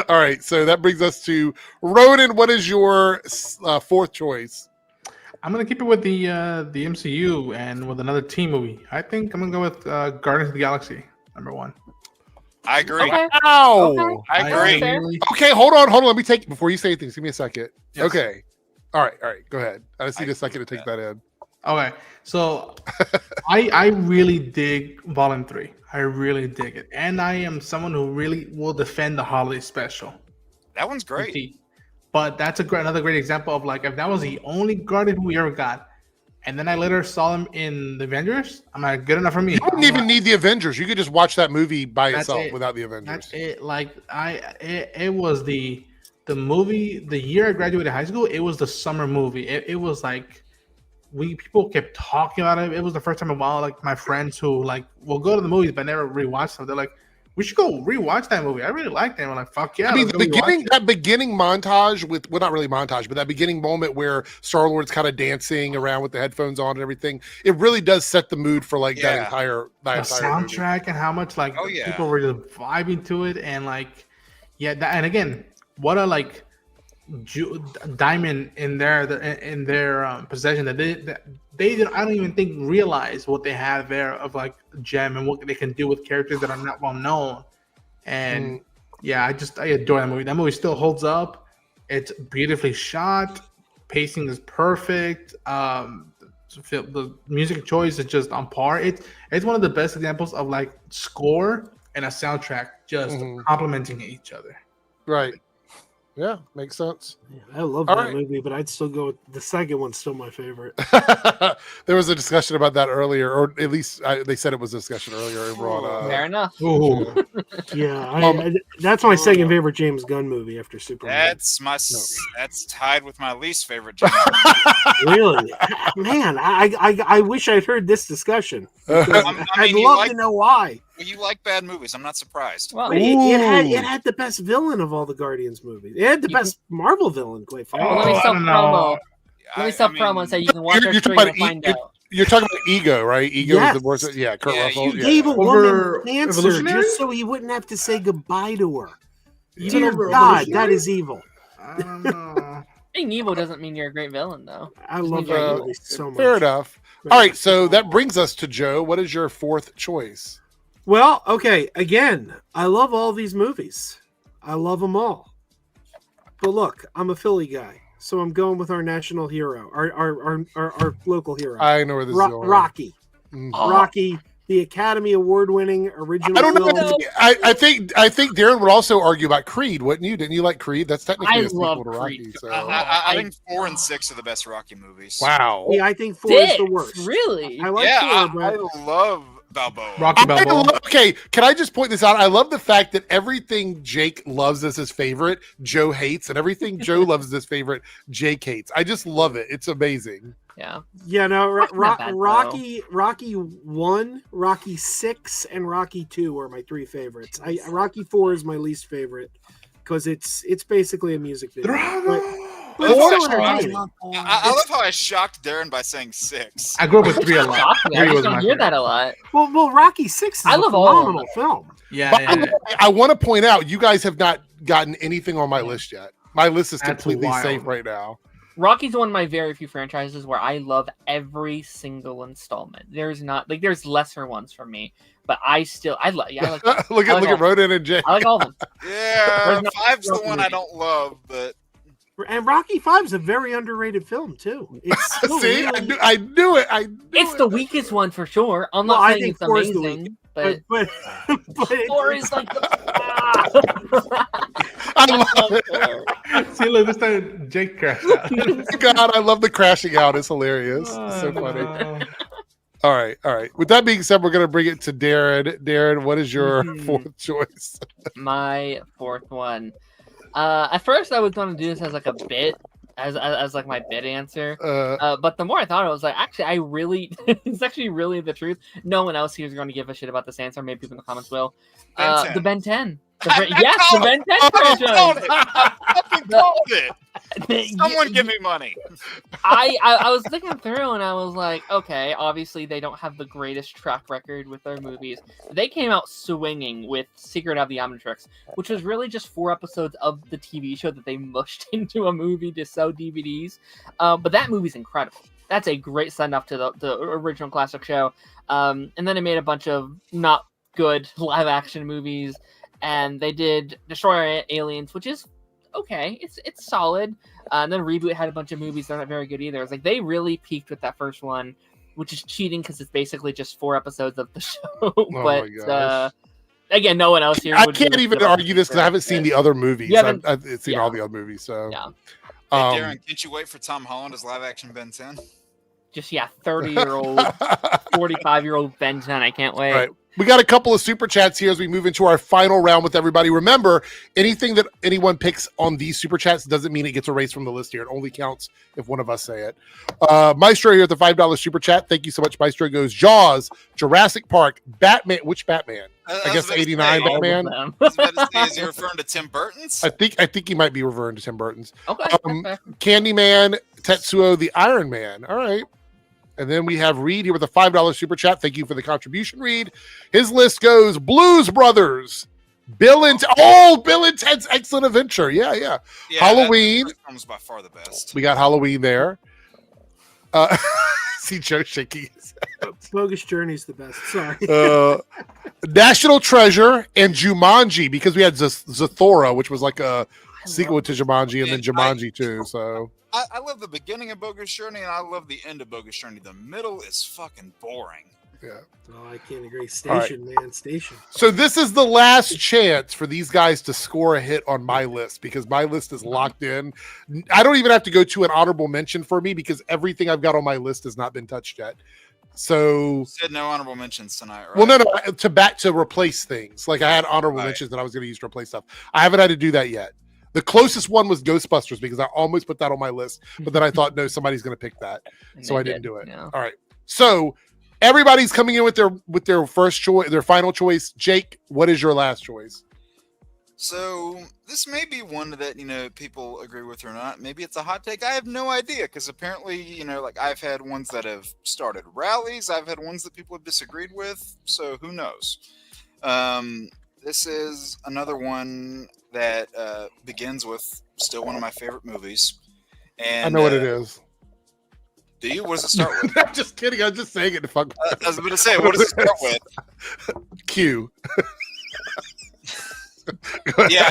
All right, so that brings us to Ronan. What is your fourth choice? I'm gonna keep it with the MCU and with another team movie. I think I'm gonna go with Guardians of the Galaxy #1. I agree. Okay. Ow! Okay. I agree. Okay, hold on. Let me take before you say things. Give me a second. Yes. Okay. All right. Go ahead. I just need a second to take that in. Okay, so I really dig Volume 3. I really dig it, and I am someone who really will defend the holiday special. That one's great. But that's another great example of like if that was the only Guardian we ever got, and then I later saw them in the Avengers, I'm like, good enough for me. You don't even need the Avengers. You could just watch that movie by itself without the Avengers. That's it. Like it was the movie the year I graduated high school. It was the summer movie. It was like people kept talking about it. It was the first time in a while. Like my friends who like will go to the movies but never rewatch them. They're like, we should go rewatch that movie. I really like that. I'm like, fuck yeah. I mean, that beginning montage with, well, not really montage, but that beginning moment where Star-Lord's kind of dancing around with the headphones on and everything, it really does set the mood for like that entire soundtrack movie. And how much like people were just vibing to it and like, and again, what a like diamond in their possession that they I don't even think realize what they have there of like a gem and what they can do with characters that are not well known. And I adore that movie. That movie still holds up. It's beautifully shot. Pacing is perfect. The music choice is just on par. It's one of the best examples of like score and a soundtrack just complementing each other. Right. Yeah, makes sense. Yeah, I love that movie, but I'd still go with the second one's still my favorite. There was a discussion about that earlier, or at least they said it was a discussion earlier over on. Fair enough. Yeah, that's my second favorite James Gunn movie after Superman. That's tied with my least favorite James Gunn. Really? Man, I wish I'd heard this discussion. I'd love to know why. Well, you like bad movies. I'm not surprised. Well, it had the best villain of all the Guardians movies. It had the best Marvel villain, quite frankly. Let me stop promo. Let me stop promo and say you can watch our stream and find out. You're talking about Ego, right? Ego is the worst. Yeah, Kurt Russell. You gave a woman cancer just so he wouldn't have to say goodbye to her. Dear God, that is evil. I don't know. Being evil doesn't mean you're a great villain, though. I love that movie so much. Fair enough. All right, so that brings us to Joe. What is your fourth choice? Well, okay. Again, I love all these movies. I love them all. But look, I'm a Philly guy, so I'm going with our national hero, our local hero. I know where this is going. Rocky. Rocky, the Academy Award-winning original. I don't know. film. I think Darren would also argue about Creed, wouldn't you? Didn't you like Creed? That's technically a sequel to Rocky. Creed. So. I think 4 and 6 are the best Rocky movies. Wow. Yeah, I think 4 is the worst. Really? I like 4, but I love Balboa. Rocky Balboa. Okay, can I just point this out? I love the fact that everything Jake loves as his favorite, Joe hates, and everything Joe loves as his favorite, Jake hates. I just love it. It's amazing. Yeah. Yeah, no, bad, Rocky 1, Rocky 6, and Rocky 2 are my 3 favorites. Rocky 4 is my least favorite because it's basically a music video. But it's still entertaining. I love how I shocked Darren by saying 6. I grew up with 3 a lot. I just don't hear that a lot. Well, Rocky 6 is I love all of phenomenal film. Yeah. I want to point out, you guys have not gotten anything on my list yet. My list is completely safe right now. Rocky's one of my very few franchises where I love every single installment. There's lesser ones for me, but I like. look at Ronan and Jay. I like all of them. Yeah, 5's the one I don't love, but. And Rocky 5 is a very underrated film too. It's See, I knew it. It's the weakest one for sure. I'm not saying it's amazing, but 4 is like the. I love it. See, look, this time Jake crashed out. God, I love the crashing out. It's hilarious. It's so funny. All right. With that being said, we're going to bring it to Darren. Darren, what is your fourth choice? My fourth one. At first, I was going to do this as like a bit, as like my bit answer. But the more I thought, I was like, actually, it's actually really the truth. No one else here is going to give a shit about this answer. Maybe people in the comments will. The Ben 10. Yes, the Ben 10 franchise. I fucking called it. Someone give me money. I was thinking through and I was like, okay, obviously they don't have the greatest track record with their movies. They came out swinging with Secret of the Omnitrix, which was really just 4 episodes of the TV show that they mushed into a movie to sell DVDs. But that movie's incredible. That's a great send-off to the original classic show. And then they made a bunch of not good live-action movies. And they did Destroy Aliens, which is okay. It's solid. And then Reboot had a bunch of movies that are not very good either. It's like they really peaked with that first one, which is cheating because it's basically just 4 episodes of the show. But again, no one else here. I can't even argue this because I haven't seen the other movies. I've seen all the other movies. So yeah. Hey, Darren, can't you wait for Tom Holland as live-action Ben 10? Just 30-year-old, 45-year-old Ben 10. I can't wait. Right. We got a couple of super chats here as we move into our final round with everybody. Remember, anything that anyone picks on these super chats doesn't mean it gets erased from the list here. It only counts if one of us say it. Maestro here at the $5 super chat. Thank you so much, Maestro. Goes Jaws, Jurassic Park, Batman. Which Batman? I guess 89 Batman. I was about to say, is he referring to Tim Burton's? I think he might be referring to Tim Burton's. Okay. Candyman, Tetsuo, the Iron Man. All right. And then we have Reed here with a $5 super chat. Thank you for the contribution, Reed. His list goes Blues Brothers, Bill and Ted's Excellent Adventure. Yeah. Halloween. That was by far the best. We got Halloween there. See Joe shaking. Bogus Journey's the best. Sorry. National Treasure and Jumanji, because we had Zathura, which was like a sequel to Jumanji, and then Jumanji too. So. I love the beginning of Bogus Journey, and I love the end of Bogus Journey. The middle is fucking boring. Yeah. Oh, I can't agree. Station, man. Station. So this is the last chance for these guys to score a hit on my list because my list is locked in. I don't even have to go to an honorable mention for me because everything I've got on my list has not been touched yet. So you said no honorable mentions tonight, right? Well, no, to replace things. Like I had honorable mentions that I was going to use to replace stuff. I haven't had to do that yet. The closest one was Ghostbusters because I almost put that on my list, but then I thought, no, somebody's going to pick that. So I didn't do it. Yeah. All right. So everybody's coming in with their first choice, their final choice. Jake, what is your last choice? So this may be one that, people agree with or not. Maybe it's a hot take. I have no idea because apparently, like I've had ones that have started rallies. I've had ones that people have disagreed with. So who knows? This is another one that begins with still one of my favorite movies. And I know what it is. Do you? What does it start with? I'm just kidding. I'm just saying it to fuck. I was going to say, what does it start with? Q. Yeah,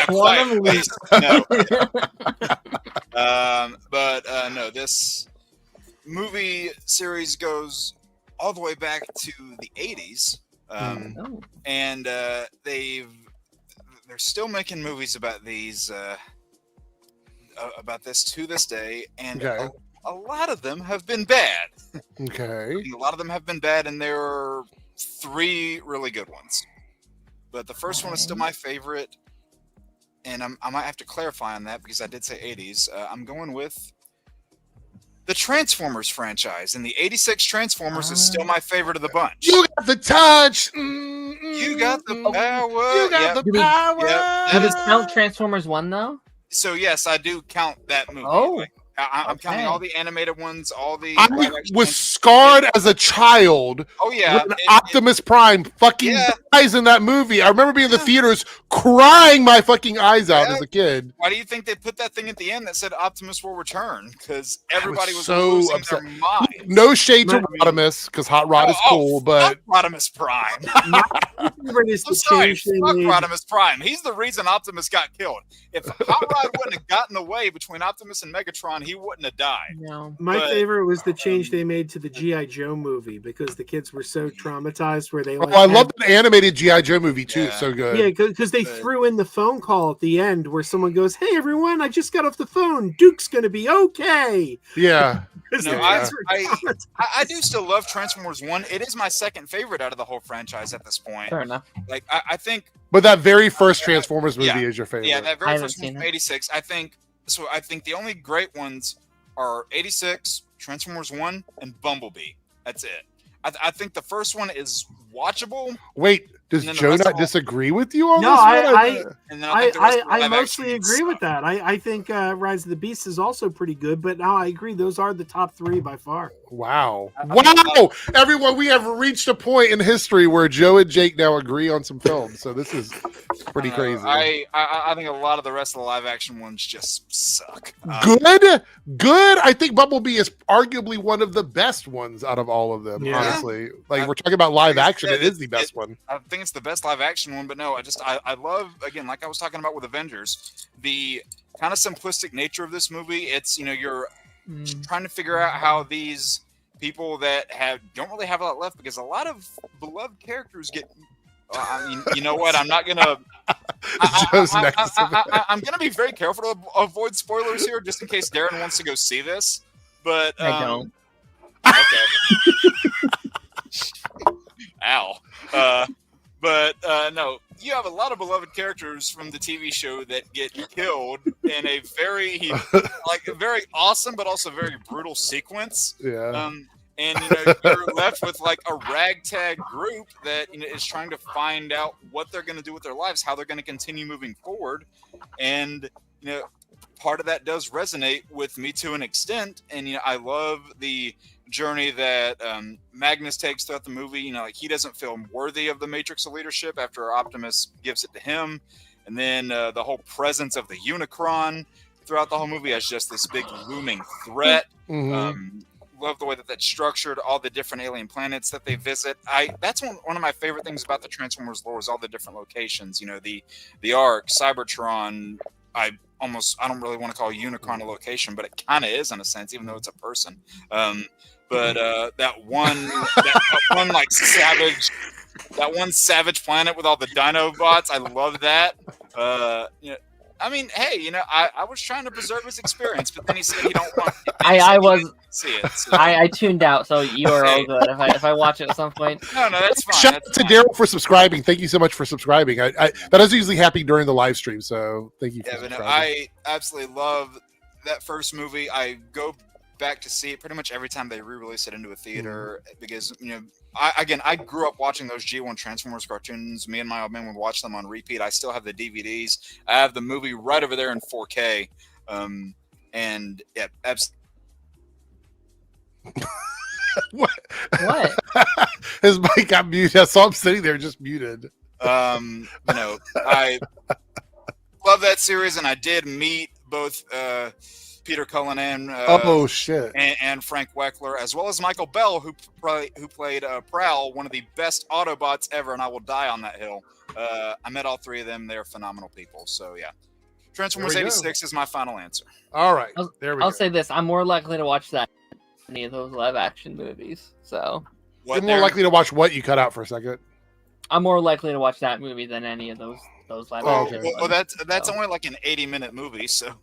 quite. No. No, this movie series goes all the way back to the 80s. And they're still making movies about these about this to this day, and a lot of them have been bad. Okay. A lot of them have been bad, and there are 3 really good ones. But the first one is still my favorite, and I might have to clarify on that because I did say 80s. I'm going with the Transformers franchise, and the 86 Transformers is still my favorite of the bunch. You got the touch. You got the power. You got the power. Does it count Transformers 1 though? So yes, I do count that movie. Oh. I'm counting all the animated ones, all the. I was scarred as a child. Oh yeah, when Optimus Prime fucking dies in that movie. I remember being in the theaters crying my fucking eyes out as a kid. Why do you think they put that thing at the end that said Optimus will return? Because everybody was so losing upset. their mind. No shade to Rodimus, because Hot Rod is cool, but Rodimus Prime. I'm sorry, fuck Rodimus Prime. He's the reason Optimus got killed. If Hot Rod wouldn't have gotten away between Optimus and Megatron, he wouldn't have died. No. My favorite was the change they made to the G.I. Joe movie because the kids were so traumatized where they I love the animated G.I. Joe movie too. It's so good. Yeah, because they threw in the phone call at the end where someone goes, "Hey everyone, I just got off the phone. Duke's gonna be okay." Yeah. I do still love Transformers 1. It is my second favorite out of the whole franchise at this point. Fair enough. Like I think. But that very first Transformers movie is your favorite. Yeah, that very first one from 86. I think the only great ones are 86, Transformers 1, and Bumblebee. That's it. I think the first one is watchable. Wait, does Joe not disagree with you on no, this one? I mostly agree with that. I think Rise of the Beast is also pretty good, but no, I agree. Those are the top 3 by far. Wow. Wow. Everyone, we have reached a point in history where Joe and Jake now agree on some films. So this is pretty crazy. I think a lot of the rest of the live action ones just suck. Good. I think Bumblebee is arguably one of the best ones out of all of them, honestly. Like, we're talking about live action. It is the best one. I think it's the best live action one, but no, I love, again, like I was talking about with Avengers, the kind of simplistic nature of this movie. It's, you're trying to figure out how these people that don't really have a lot left, because a lot of beloved characters get you know what? I'm not gonna. I'm gonna be very careful to avoid spoilers here, just in case Darren wants to go see this. But I don't. Okay. Ow. No, you have a lot of beloved characters from the TV show that get killed in a very awesome but also very brutal sequence. Yeah. And you're left with like a ragtag group that is trying to find out what they're going to do with their lives, how they're going to continue moving forward, and part of that does resonate with me to an extent. And I love the journey that Magnus takes throughout the movie. Like he doesn't feel worthy of the Matrix of leadership after Optimus gives it to him, and then the whole presence of the Unicron throughout the whole movie as just this big looming threat. Mm-hmm. Love the way that's structured, all the different alien planets that they visit. That's one of my favorite things about the Transformers lore is all the different locations. The Ark, Cybertron. I don't really want to call Unicron a location, but it kind of is in a sense, even though it's a person. But that one savage planet with all the Dino bots, I love that. I mean, hey, I was trying to preserve his experience, but then he said he don't want. I was. See it. So. I tuned out, so you are all good. If I watch it at some point. No, that's fine. Shout out to Daryl for subscribing. Thank you so much for subscribing. That is usually happening during the live stream, so thank you for subscribing. I absolutely love that first movie. I go back to see it pretty much every time they re-release it into a theater because I grew up watching those G1 Transformers cartoons. Me and my old man would watch them on repeat. I still have the DVDs. I have the movie right over there in 4K. And yeah, absolutely. What? His mic got muted. I saw him sitting there just muted. I love that series, and I did meet both Peter Cullinan. Oh shit! And Frank Weckler, as well as Michael Bell, who played Prowl, one of the best Autobots ever, and I will die on that hill. I met all three of them; they're phenomenal people. So yeah, Transformers '86 is my final answer. All right, there we go. I'll say this: I'm more likely to watch that than any of those live-action movies. So you're more likely to watch what? You cut out for a second. I'm more likely to watch that movie than any of those live-action. Well, that's only like an 80-minute movie, so.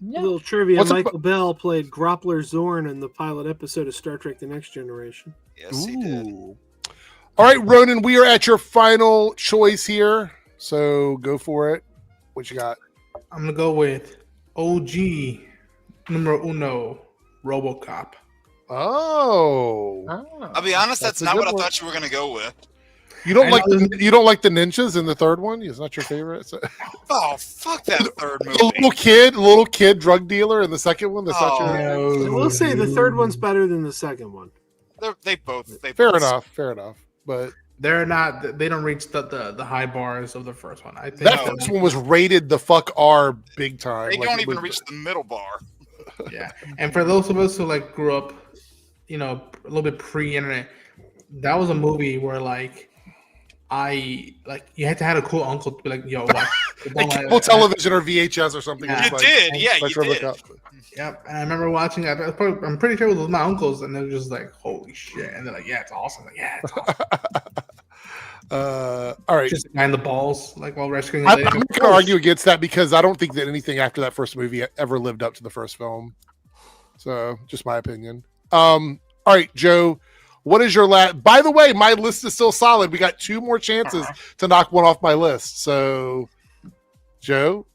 Yeah. A little trivia: Michael Bell played Groppler Zorn in the pilot episode of Star Trek: The Next Generation. Yes, he did. All right, Ronan, we are at your final choice here, so go for it. What you got? I'm gonna go with OG numero uno, RoboCop. Oh. I'll be honest, that's not what I thought you were gonna go with. You don't like the ninjas in the third one? It's not your favorite? Oh, fuck that third movie. The little kid drug dealer in the second one. That's not your I will say the third one's better than the second one. They both. Fair enough. But they're not. They don't reach the high bars of the first one. I think that first one was rated the fuck R big time. They don't even reach the middle bar. Yeah, and for those of us who like grew up, a little bit pre-internet, that was a movie where you had to have a cool uncle to be like, yo, watch cable television or VHS or something. Yeah. You did. Yep. And I remember watching it. I'm pretty sure it was with my uncles, and they were just like, holy shit. And they're like, yeah, it's awesome. Like, yeah, it's awesome. All right. Just behind the balls, like while rescuing. I'm not going to argue against that because I don't think that anything after that first movie ever lived up to the first film. So, just my opinion. All right, Joe. What is your last? By the way, my list is still solid. We got 2 more chances to knock one off my list. So, Joe?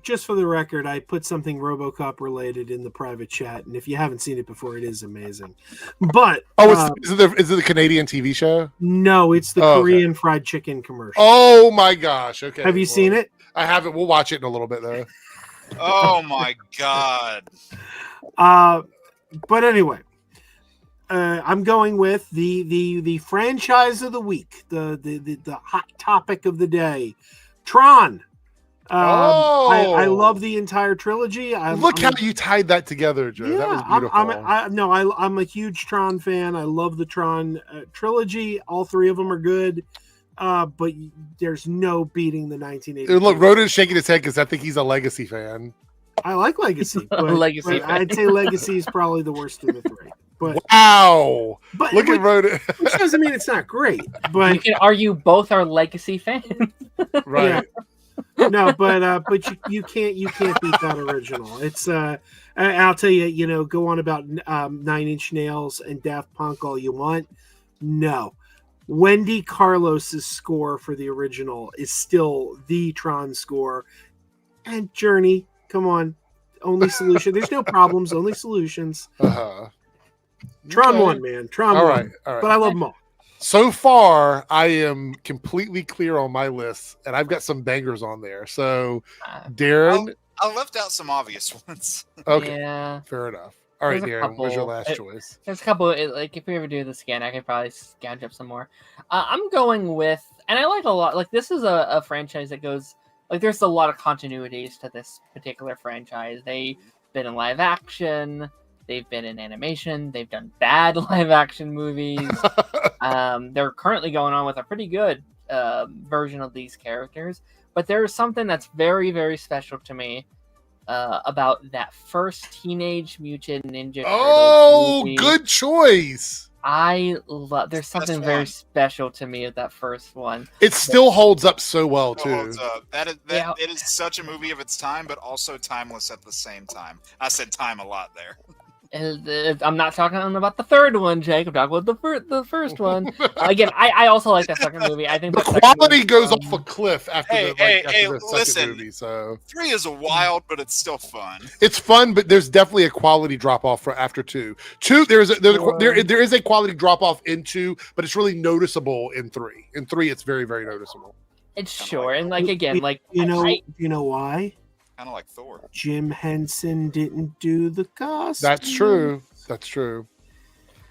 Just for the record, I put something RoboCop related in the private chat, and if you haven't seen it before, it is amazing. But is it the Canadian TV show? No, it's the Korean fried chicken commercial. Oh my gosh! Okay, have you seen it? I haven't. We'll watch it in a little bit though. Oh my god! But anyway. I'm going with the franchise of the week, the hot topic of the day, Tron. I love the entire trilogy. Look how you tied that together, Joe. Yeah, that was beautiful. I'm a huge Tron fan. I love the Tron trilogy. All 3 of them are good. But there's no beating the 1980. Look, Rodin's shaking his head because I think he's a Legacy fan. I like Legacy, but I'd say Legacy is probably the worst of the 3. But, wow! But look at Rodin. Which doesn't mean it's not great. But you can argue both are Legacy fans, right? Yeah. No, but you can't beat that original. It's I'll tell you, go on about 9 Inch Nails and Daft Punk all you want. No, Wendy Carlos's score for the original is still the Tron score, and Journey. Come on, only solution. There's no problems, only solutions. Tron won, man. Tron won. All right. But I love them all. So far, I am completely clear on my list, and I've got some bangers on there. So, Darren, I left out some obvious ones. Okay, yeah, fair enough. All right, Darren, what's your last choice? There's a couple. If we ever do the scan, I could probably scavenge up some more. I'm going with, and I like a lot. Like this is a franchise that goes. Like there's a lot of continuities to this particular franchise. They've been in live action. They've been in animation. They've done bad live action movies. They're currently going on with a pretty good version of these characters. But there's something that's very, very special to me about that first Teenage Mutant Ninja Turtles movie. Good choice. There's something very special to me of that first one. It still holds up so well too. It is such a movie of its time, but also timeless at the same time. I said time a lot there. I'm not talking about the third one, Jake. I'm talking about the first one. Again, I also like that second movie. I think the quality goes off a cliff after the second movie. So 3 is a wild, but it's still fun. It's fun, but there's definitely a quality drop off after 2. 2, there is a quality drop off in 2, but it's really noticeable in 3. In 3, it's very, very noticeable. It's short, and again, you know why? Kind of like Thor. Jim Henson didn't do the costume. That's true. That's true.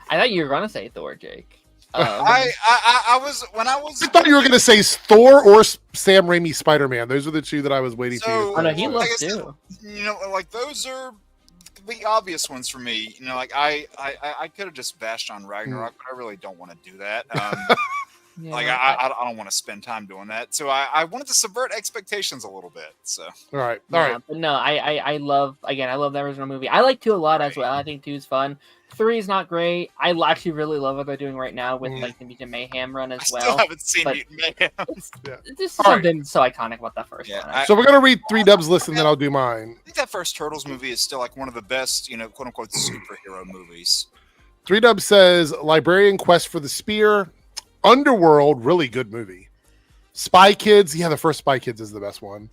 I thought you were going to say Thor, Jake. I was I thought you were going to say Thor or Sam Raimi Spider-Man. Those are the two that I was waiting for. Oh no, he loves said, too. You know, like those are the obvious ones for me. You know, like I could have just bashed on Ragnarok, but I really don't want to do that. Yeah, like I don't want to spend time doing that. So I wanted to subvert expectations a little bit. So all right. But no, I love that original movie. I like 2 a lot as well. I think 2 is fun. 3 is not great. I actually really love what they're doing right now with like the Mutant Mayhem run as well. I still haven't seen Mutant Mayhem. This is something so iconic about that first one. So we're gonna read 3Dub's list and then I'll do mine. I think that first Turtles movie is still like one of the best, you know, quote unquote superhero movies. 3Dub says Librarian Quest for the Spear, Underworld, really good movie. Spy Kids, yeah, the first Spy Kids is the best one.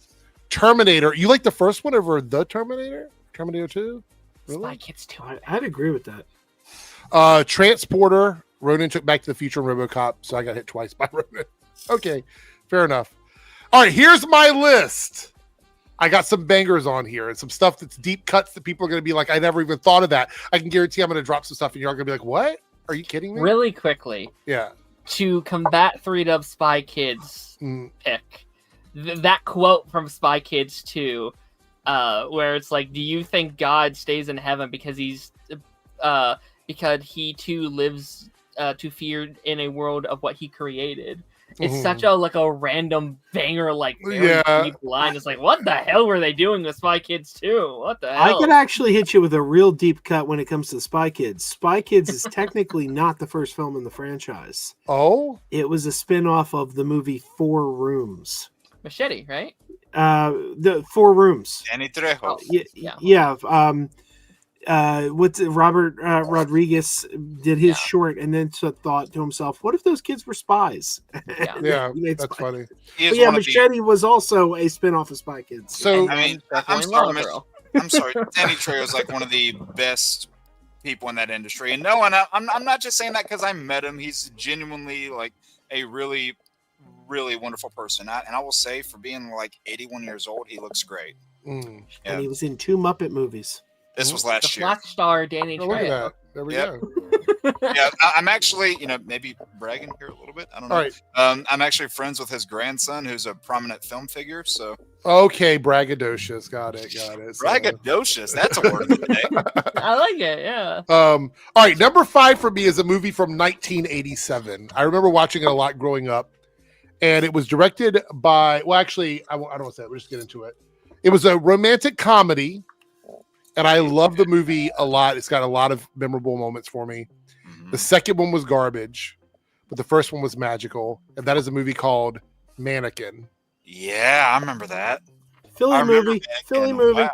Terminator, you like the first one over the Terminator? Terminator 2? Really? Spy Kids 2. I'd agree with that. Transporter, Ronan took Back to the Future and RoboCop, so I got hit twice by Ronan. Okay, fair enough. All right, here's my list. I got some bangers on here and some stuff that's deep cuts that people are going to be like, I never even thought of that. I can guarantee I'm going to drop some stuff and you're all going to be like, what? Are you kidding me? Really quickly. Yeah. To combat 3Dub Spy Kids pick, that quote from Spy Kids 2, where it's like, do you think God stays in heaven because he too lives to fear in a world of what he created? It's such a random banger, very deep line. It's like, what the hell were they doing with Spy Kids 2? What the hell? I could actually hit you with a real deep cut when it comes to Spy Kids. Spy Kids is technically not the first film in the franchise. Oh? It was a spin-off of the movie 4 Rooms. Machete, right? The 4 Rooms. Danny Trejo. What's it, Robert Rodriguez did his short and then thought to himself, what if those kids were spies? Yeah, that's funny. But Machete was also a spin-off of Spy Kids. So I mean, I'm sorry. Danny Trejo is like one of the best people in that industry. And no, I'm not just saying that because I met him. He's genuinely like a really, really wonderful person. And I will say, for being like 81 years old, he looks great. And he was in 2 Muppet movies. This was last year. Flash star Danny Look at Trejo. that. There we go. Yeah, I'm actually, maybe bragging here a little bit. I don't know. All right. I'm actually friends with his grandson, who's a prominent film figure. So okay, braggadocious. Got it. So. Braggadocious. That's a word of the day. I like it. Yeah. All right. Number 5 for me is a movie from 1987. I remember watching it a lot growing up, and it was directed by. Well, actually, I don't want to say it. We'll just get into it. It was a romantic comedy. And I love the movie a lot. It's got a lot of memorable moments for me. The second one was garbage, but the first one was magical. And that is a movie called Mannequin. Yeah, I remember that. Philly movie. Wow.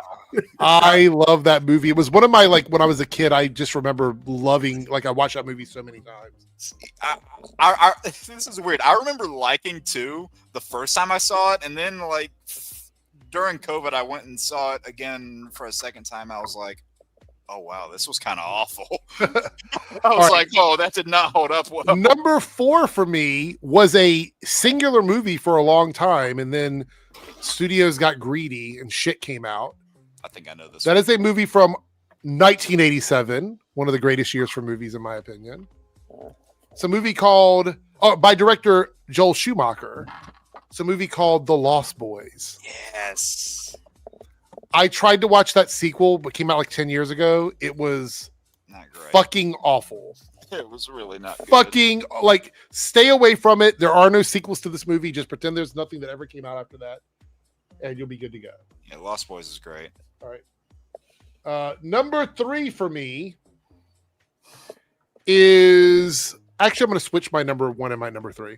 I love that movie. It was one of my, when I was a kid, I just remember loving, I watched that movie so many times. This is weird. I remember liking 2 the first time I saw it. And then, during COVID, I went and saw it again for a second time. I was like, oh, wow, this was kind of awful. I was like, oh, that did not hold up well. Number 4 for me was a singular movie for a long time. And then studios got greedy and shit came out. I think I know this. That is a movie from 1987. One of the greatest years for movies, in my opinion. It's a movie called, by director Joel Schumacher. It's a movie called The Lost Boys. Yes. I tried to watch that sequel, but came out 10 years ago. It was not great. Fucking awful. It was really not good. Fucking, stay away from it. There are no sequels to this movie. Just pretend there's nothing that ever came out after that, and you'll be good to go. Yeah, Lost Boys is great. All right. Number 3 for me is... Actually, I'm going to switch my number 1 and my number 3.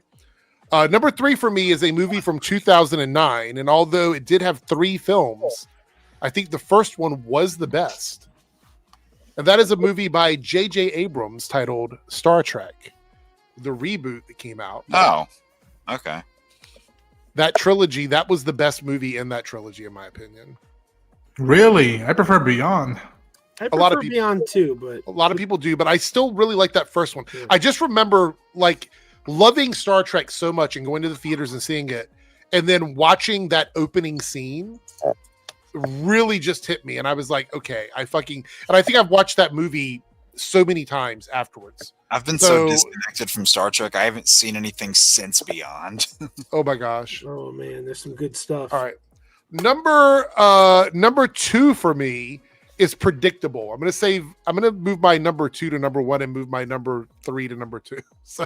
Number 3 for me is a movie from 2009, and although it did have 3 films, I think the first one was the best. And that is a movie by J.J. Abrams titled Star Trek, the reboot that came out. Oh, okay. That trilogy, that was the best movie in that trilogy, in my opinion. Really? I prefer Beyond. I prefer a lot of people, Beyond too, but... A lot of people do, but I still really like that first one. Yeah. I just remember, loving Star Trek so much and going to the theaters and seeing it, and then watching that opening scene really just hit me. And I was like, okay, and I think I've watched that movie so many times afterwards. I've been so disconnected from Star Trek. I haven't seen anything since Beyond. Oh my gosh. Oh man, there's some good stuff. All right. Number 2 for me is predictable. I'm gonna move my number 2 to number 1 and move my number 3 to number 2. So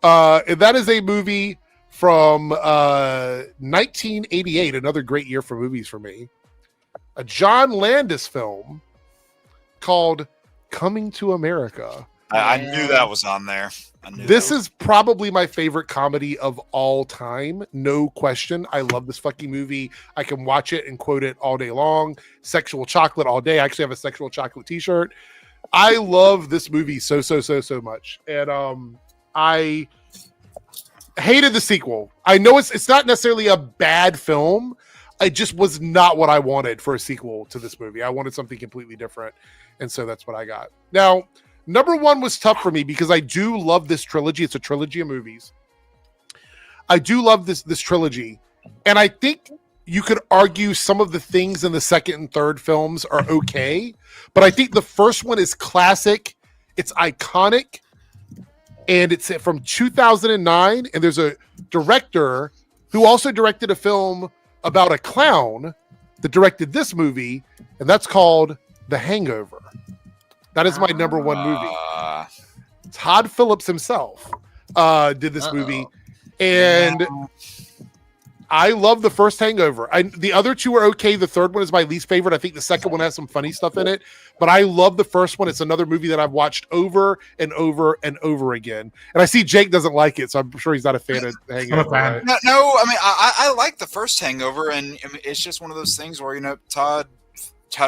and that is a movie from 1988, another great year for movies for me. A John Landis film called Coming to America. I knew that was on there. This is probably my favorite comedy of all time. No question. I love this fucking movie. I can watch it and quote it all day long. Sexual chocolate all day. I actually have a sexual chocolate t-shirt. I love this movie so much. And I hated the sequel. I know it's not necessarily a bad film. It just was not what I wanted for a sequel to this movie. I wanted something completely different. And so that's what I got. Now, number 1 was tough for me because I do love this trilogy. It's a trilogy of movies. I do love this trilogy. And I think you could argue some of the things in the second and third films are okay. But I think the first one is classic. It's iconic. And it's from 2009. And there's a director who also directed a film about a clown that directed this movie. And that's called The Hangover. That is my number 1 movie. Todd Phillips himself did this movie. And I love the first Hangover. The other 2 are okay. The third one is my least favorite. I think the second one has some funny stuff in it. But I love the first one. It's another movie that I've watched over and over and over again. And I see Jake doesn't like it, so I'm sure he's not a fan of Hangover. Right? No, I mean, I like the first Hangover, and I mean, it's just one of those things where, Todd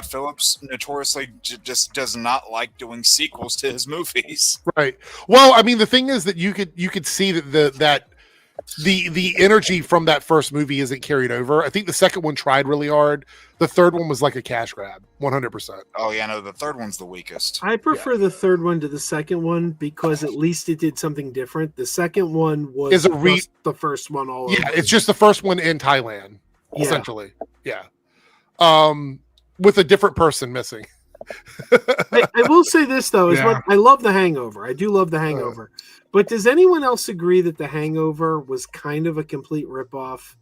Phillips notoriously just does not like doing sequels to his movies. Right. Well, I mean, the thing is that you could see that the energy from that first movie isn't carried over. I think the second one tried really hard. The third one was like a cash grab, 100%. Oh yeah, no, the third one's the weakest. I prefer the third one to the second one because at least it did something different. The second one was the first one all over. Yeah, it's just the first one in Thailand, essentially. Yeah. With a different person missing. I will say this though, I love The Hangover. I do love The Hangover. But does anyone else agree that The Hangover was kind of a complete ripoff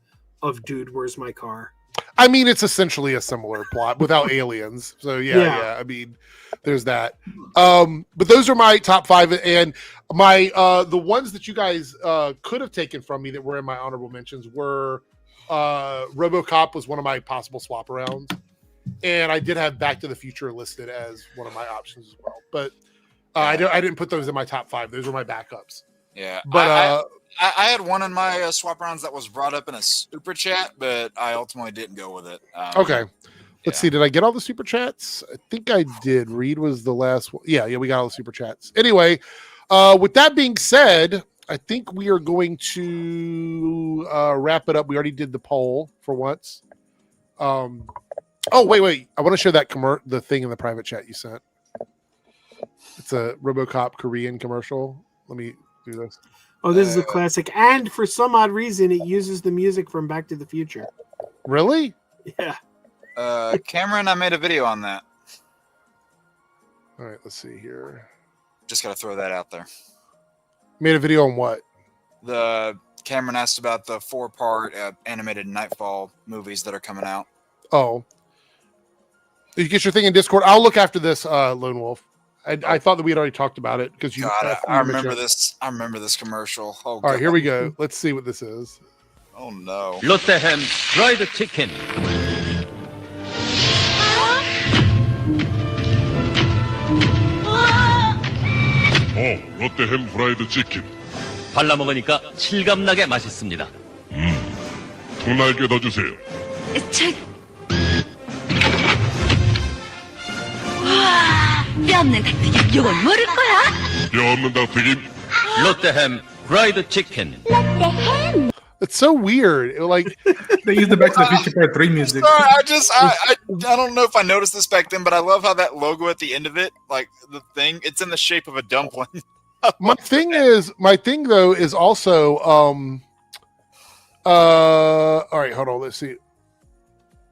of Dude, Where's My Car? I mean, it's essentially a similar plot without aliens. So yeah. I mean, there's that. But those are my top 5, and my the ones that you guys could have taken from me that were in my honorable mentions were RoboCop was one of my possible swap arounds. And I did have Back to the Future listed as one of my options as well, but I didn't put those in my top 5. Those were my backups. Yeah, but I had one in my swap rounds that was brought up in a super chat, but I ultimately didn't go with it. Okay, let's see. Did I get all the super chats? I think I did. Reed was the last one. Yeah, we got all the super chats. Anyway, with that being said, I think we are going to wrap it up. We already did the poll for once. Oh, wait. I want to show that the thing in the private chat you sent. It's a RoboCop Korean commercial. Let me do this. Oh, this is a classic. And for some odd reason, it uses the music from Back to the Future. Really? Yeah. Cameron, I made a video on that. All right, let's see here. Just got to throw that out there. Made a video on what? Cameron asked about the 4-part animated Nightfall movies that are coming out. Oh. You get your thing in Discord. I'll look after this, Lone Wolf. I thought that we had already talked about it because you. God, I remember this. I remember this commercial. Oh, all right, here we go. Let's see what this is. Oh no! Lottehem fried chicken. 롯데햄 프라이드 치킨. 발라 먹으니까 실감나게 맛있습니다. 두 날개 더 주세요. 뼈 없는 닭튀김 이건 모를 거야? 뼈 없는 닭튀김. 롯데햄 프라이드 치킨. 롯데햄. It's so weird. Like they use the Back to the Future Part 3 music. Sorry, I don't know if I noticed this back then, but I love how that logo at the end of it, like the thing, it's in the shape of a dumpling. my thing though is also all right, hold on, let's see.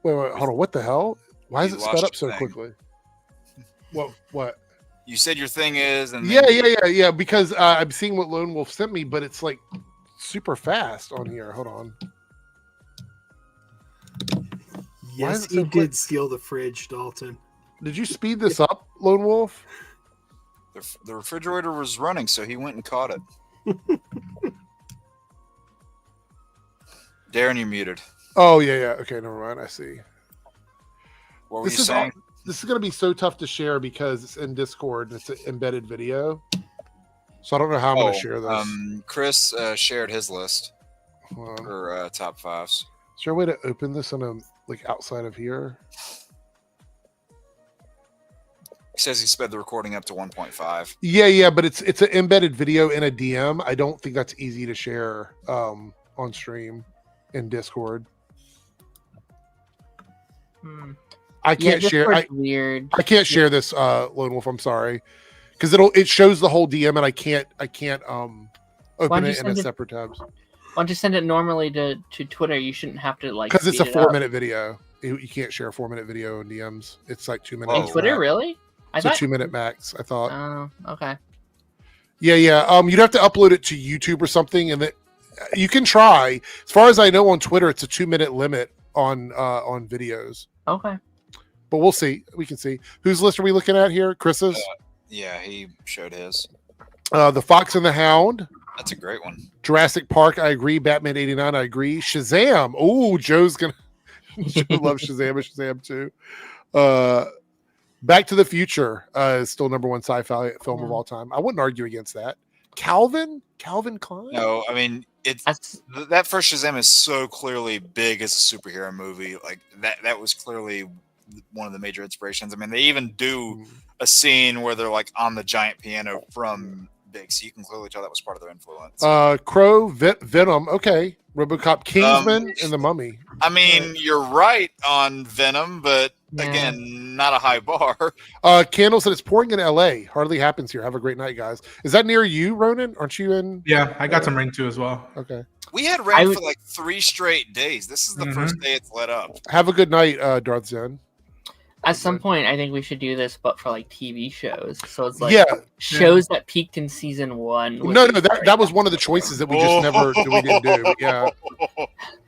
Wait, hold on, what the hell? Why is it sped up so quickly? What? You said your thing is, and yeah. Because I'm seeing what Lone Wolf sent me, but it's like super fast on here. Hold on. Yes, he did steal the fridge, Dalton. Did you speed this up, Lone Wolf? The refrigerator was running, so he went and caught it. Darren, you're muted. Oh yeah. Okay, never mind. I see. What were you saying? This is going to be so tough to share because it's in Discord and it's an embedded video. So I don't know how I'm going to share this. Chris shared his list for top 5s. Is there a way to open this on outside of here? He says he sped the recording up to 1.5. Yeah, but it's an embedded video in a DM. I don't think that's easy to share on stream in Discord. I can't share. Weird. I can't share this, Lone Wolf. I'm sorry, because it shows the whole DM, and I can't open it in a separate tabs. Why don't you send it normally to Twitter? You shouldn't have to because it's a 4-minute video. You can't share a 4-minute video in DMs. It's like 2 minutes. On Twitter, max. Really? It's a 2-minute max. I thought. Oh, okay. Yeah. You'd have to upload it to YouTube or something, and you can try. As far as I know, on Twitter, it's a 2-minute limit on videos. Okay. But we'll see. We can see. Whose list are we looking at here? Chris's? Yeah, he showed his. The Fox and the Hound. That's a great one. Jurassic Park, I agree. Batman 89, I agree. Shazam. Oh, Joe loves Shazam and Shazam too. Back to the Future is still #1 sci-fi film of all time. I wouldn't argue against that. Calvin Klein? No, I mean that first Shazam is so clearly big as a superhero movie. Like that was clearly one of the major inspirations. I mean, they even do a scene where they're like on the giant piano from Big, so you can clearly tell that was part of their influence. Crow, Venom, okay. RoboCop, Kingsman, and The Mummy. I mean, you're right on Venom, but again, not a high bar. Candle said it's pouring in LA. Hardly happens here. Have a great night, guys. Is that near you, Ronan? Aren't you in? Yeah, I got some rain too as well. Okay. We had rain for like 3 straight days. This is the first day it's let up. Have a good night, Darth Zen. At some point, I think we should do this, but for like TV shows. So it's like shows that peaked in season 1. No, that was one of the choices that we just we didn't do. But yeah,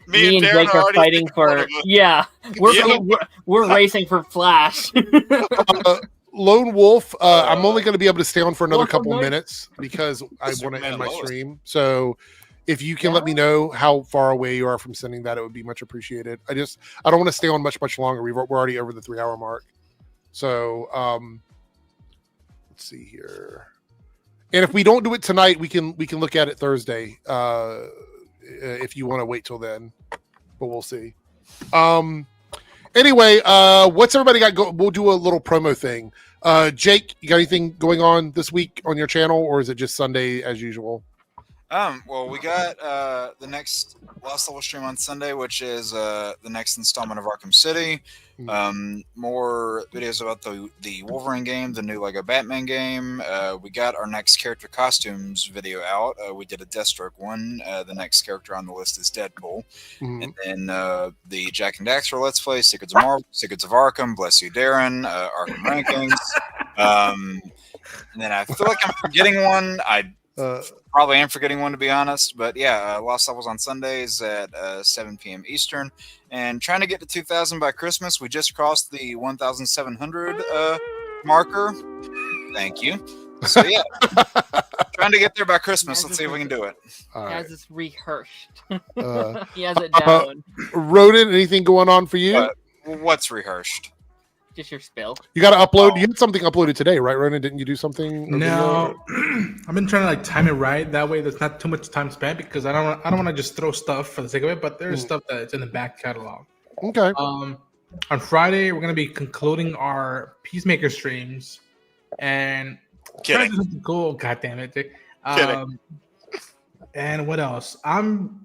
me and Jake are fighting for. Yeah, we're racing for Flash. Lone Wolf. I'm only going to be able to stay on for another couple minutes because I want to end my stream. So if you can let me know how far away you are from sending that, it would be much appreciated. I don't want to stay on much longer. We're already over the 3-hour mark. So let's see here. And if we don't do it tonight, we can look at it Thursday. If you want to wait till then, but we'll see. Anyway, what's everybody got? We'll do a little promo thing. Jake, you got anything going on this week on your channel, or is it just Sunday as usual? Well, we got the next Lost Level stream on Sunday, which is the next installment of Arkham City. More videos about the Wolverine game, the new Lego Batman game. We got our next character costumes video out. We did a Deathstroke one. The next character on the list is Deadpool. And then the Jack and Daxter Let's Play, Secrets of Marvel, Secrets of Arkham, Bless You Darren, Arkham Rankings. And then I feel like I'm forgetting one. Probably am forgetting one, to be honest, but yeah, Lost Levels on Sundays at 7 p.m. Eastern, and trying to get to 2,000 by Christmas. We just crossed the 1,700 marker. Thank you. So yeah, trying to get there by Christmas. Let's see if we can do it. He has this rehearsed. He has it down. Rodent, anything going on for you? What's rehearsed? Just your spill. You got to upload. You had something uploaded today, right, Ronan? Didn't you do something? No, I've been trying to time it right. That way, there's not too much time spent because I don't want to just throw stuff for the sake of it. But there's stuff that's in the back catalog. Okay. On Friday, we're gonna be concluding our Peacemaker streams and trying to do something cool. God damn it! And what else?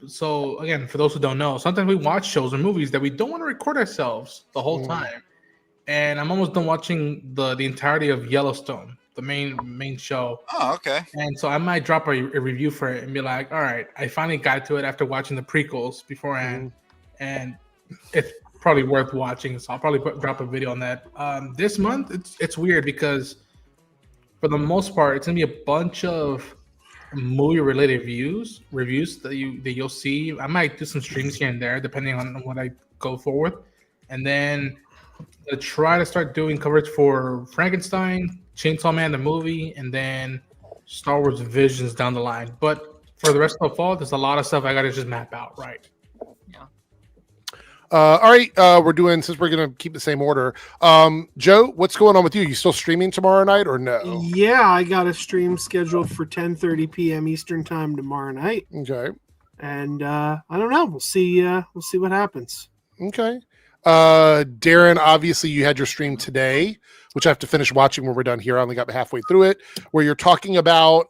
So again, for those who don't know, sometimes we watch shows or movies that we don't want to record ourselves the whole time. And I'm almost done watching the entirety of Yellowstone, the main show. Oh, okay. And so I might drop a review for it and be like, all right, I finally got to it after watching the prequels beforehand. And it's probably worth watching. So I'll probably drop a video on that. This month, it's weird because for the most part, it's gonna be a bunch of movie-related reviews that you'll see. I might do some streams here and there, depending on what I go for with, and then I'll try to start doing coverage for Frankenstein, Chainsaw Man the movie, and then Star Wars Visions down the line. But for the rest of the fall, there's a lot of stuff I gotta just map out, right? All right, we're doing, since we're gonna keep the same order. Joe, what's going on with you? You still streaming tomorrow night or no? Yeah, I got a stream scheduled for 10:30 p.m. Eastern time tomorrow night. Okay. And I don't know. We'll see what happens. Okay. Darren, obviously you had your stream today, which I have to finish watching when we're done here. I only got halfway through it, where you're talking about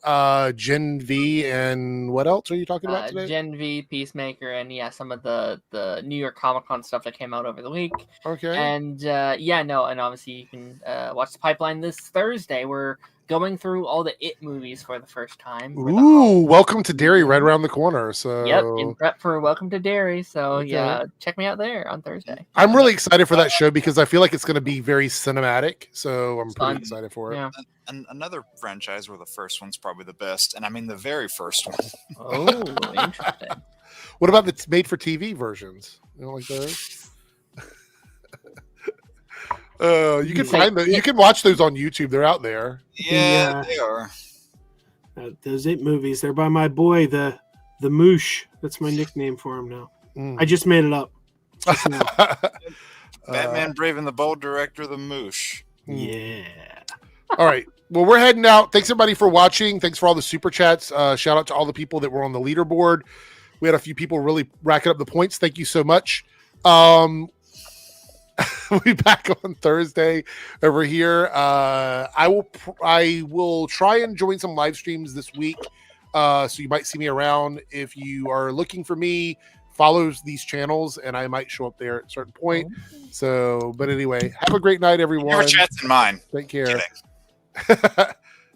Gen V and what else are you talking about today? Gen V, Peacemaker, and some of the New York Comic-Con stuff that came out over the week. Okay. And and obviously you can watch the pipeline this Thursday. We're going through all the It movies for the first time. Ooh, welcome to Derry, right around the corner. So yep, in prep for Welcome to Derry. So Okay. check me out there on Thursday. I'm really excited for that show because I feel like it's going to be very cinematic. So I'm pretty excited for it. Yeah. And another franchise where the first one's probably the best, and I mean the very first one. Oh, interesting. What about the made-for-TV versions? You don't like those? You can find them. You can watch those on YouTube. They're out there. Yeah, they are. Those 8 movies. They're by my boy, the Moosh. That's my nickname for him now. I just made it up. Batman Brave and the Bold director, the Moosh. Yeah. All right. Well, we're heading out. Thanks everybody for watching. Thanks for all the super chats. Shout out to all the people that were on the leaderboard. We had a few people really racking up the points. Thank you so much. We'll be back on Thursday over here. I will try and join some live streams this week. So you might see me around. If you are looking for me, follow these channels and I might show up there at a certain point. So, but anyway, have a great night, everyone. Your chat's in mine. Take care.